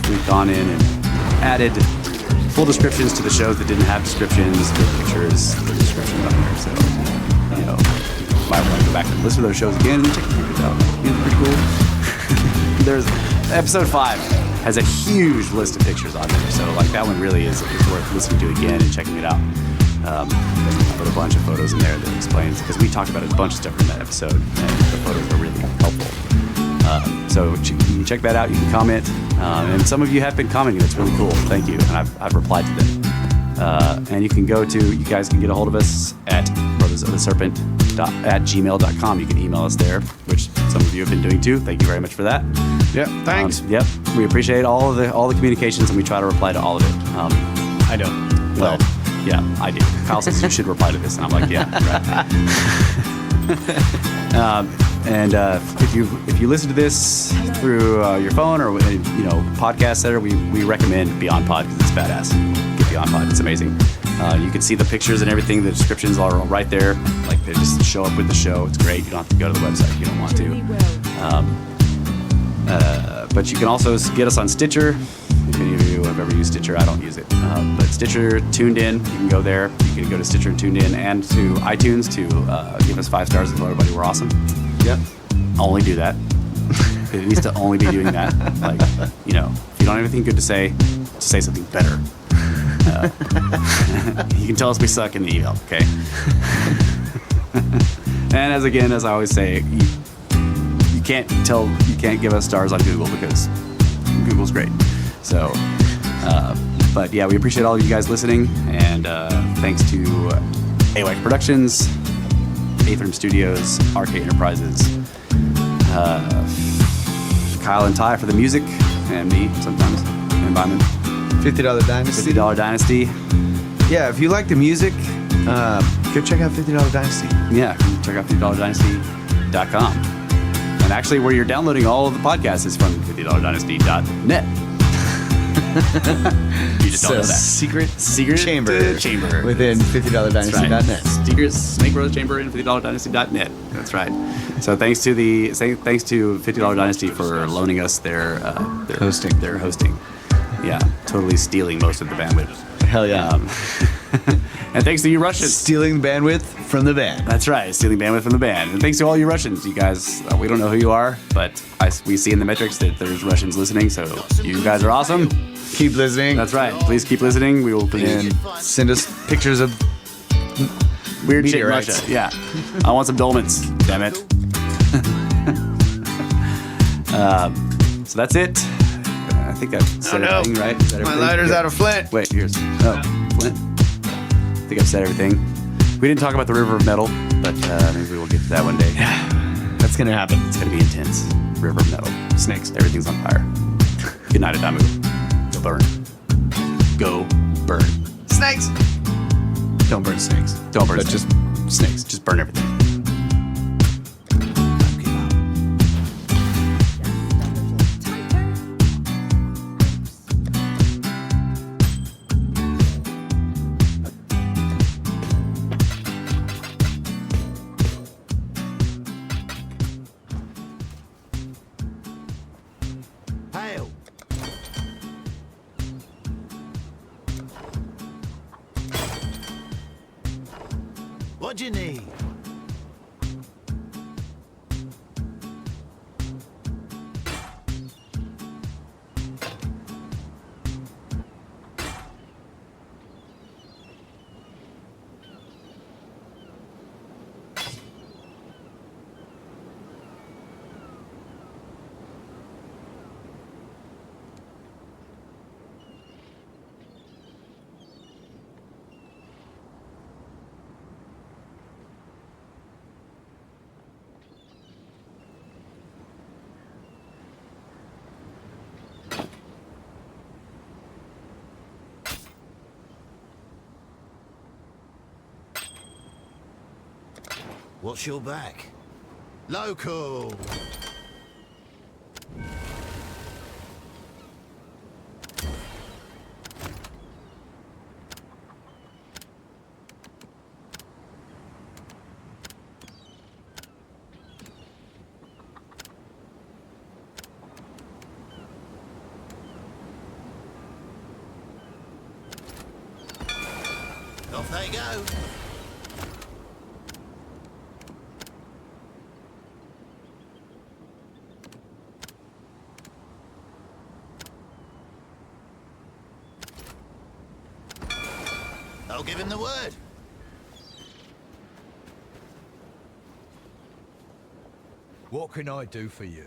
We've gone in and added full descriptions to the shows that didn't have descriptions, with pictures, with descriptions on there. So, might want to go back and listen to those shows again and check it out. It's pretty cool. There's episode 5 has a huge list of pictures on there, so like that one really is worth listening to again and checking it out. I put a bunch of photos in there that explains, because we talked about a bunch of stuff in that episode, and the photos are really helpful. So you can check that out. You can comment, and some of you have been commenting. That's really cool. Thank you, and I've replied to them. And you guys can get a hold of us at brothersoftheserpent@gmail.com. You can email us there, which some of you have been doing too. Thank you very much for that. Yeah, thanks. Yep, we appreciate all the communications, and we try to reply to all of it. I don't. Well, yeah, I do. Kyle says you should reply to this, and I'm like, yeah, right. And if you listen to this through your phone or podcast setter, we recommend Beyond Pod because it's badass. Get Beyond Pod, it's amazing. You can see the pictures and everything. The descriptions are right there. Like, they just show up with the show. It's great. You don't have to go to the website if you don't want to. But you can also get us on Stitcher. If any of you have ever used Stitcher, I don't use it. But Stitcher, Tuned In, you can go there. You can go to Stitcher and Tuned In and to iTunes to give us 5 stars and tell everybody we're awesome. Yep. Only do that. It needs to only be doing that. Like, if you don't have anything good to say something better. You can tell us we suck in the email, okay? And as I always say, you can't give us stars on Google because Google's great. So, but yeah, we appreciate all of you guys listening, and thanks to AWAC Productions, Aetherium Studios, Arcade Enterprises, Kyle and Ty for the music, and me sometimes, and Byman. $50 Dynasty. $50 Dynasty. Yeah, if you like the music, go check out $50 Dynasty. Yeah, check out $50dynasty.com. And actually, where you're downloading all of the podcasts is from $50dynasty.net. You just don't know that. Secret chamber within $50dynasty.net. Secret Snake Rose Chamber in $50dynasty.net. That's right. So thanks to $50 Dynasty for loaning us their hosting. Yeah, totally stealing most of the bandwidth. Hell yeah. And thanks to you Russians. Stealing bandwidth from the band. That's right, stealing bandwidth from the band. And thanks to all you Russians. You guys, we don't know who you are, but we see in the metrics that there's Russians listening, so you guys are awesome. Keep listening. That's right. Please keep listening. We will and send us pictures of weird shit in Russia. Yeah. I want some dolmens, damn it. So that's it. I think I've said everything, right? My lighter's out of flint. Wait, Flint. I think I've said everything. We didn't talk about the River of Metal, but maybe we'll get to that one day. That's gonna happen. It's gonna be intense. River of metal. Snakes. Everything's on fire. Good night, Adamu. Go burn. Go burn. Snakes! Don't burn snakes. Don't burn But snakes. Just snakes. Just burn everything. Hail. What do you need? What's your back? Local. Off they go. I'll give him the word. What can I do for you?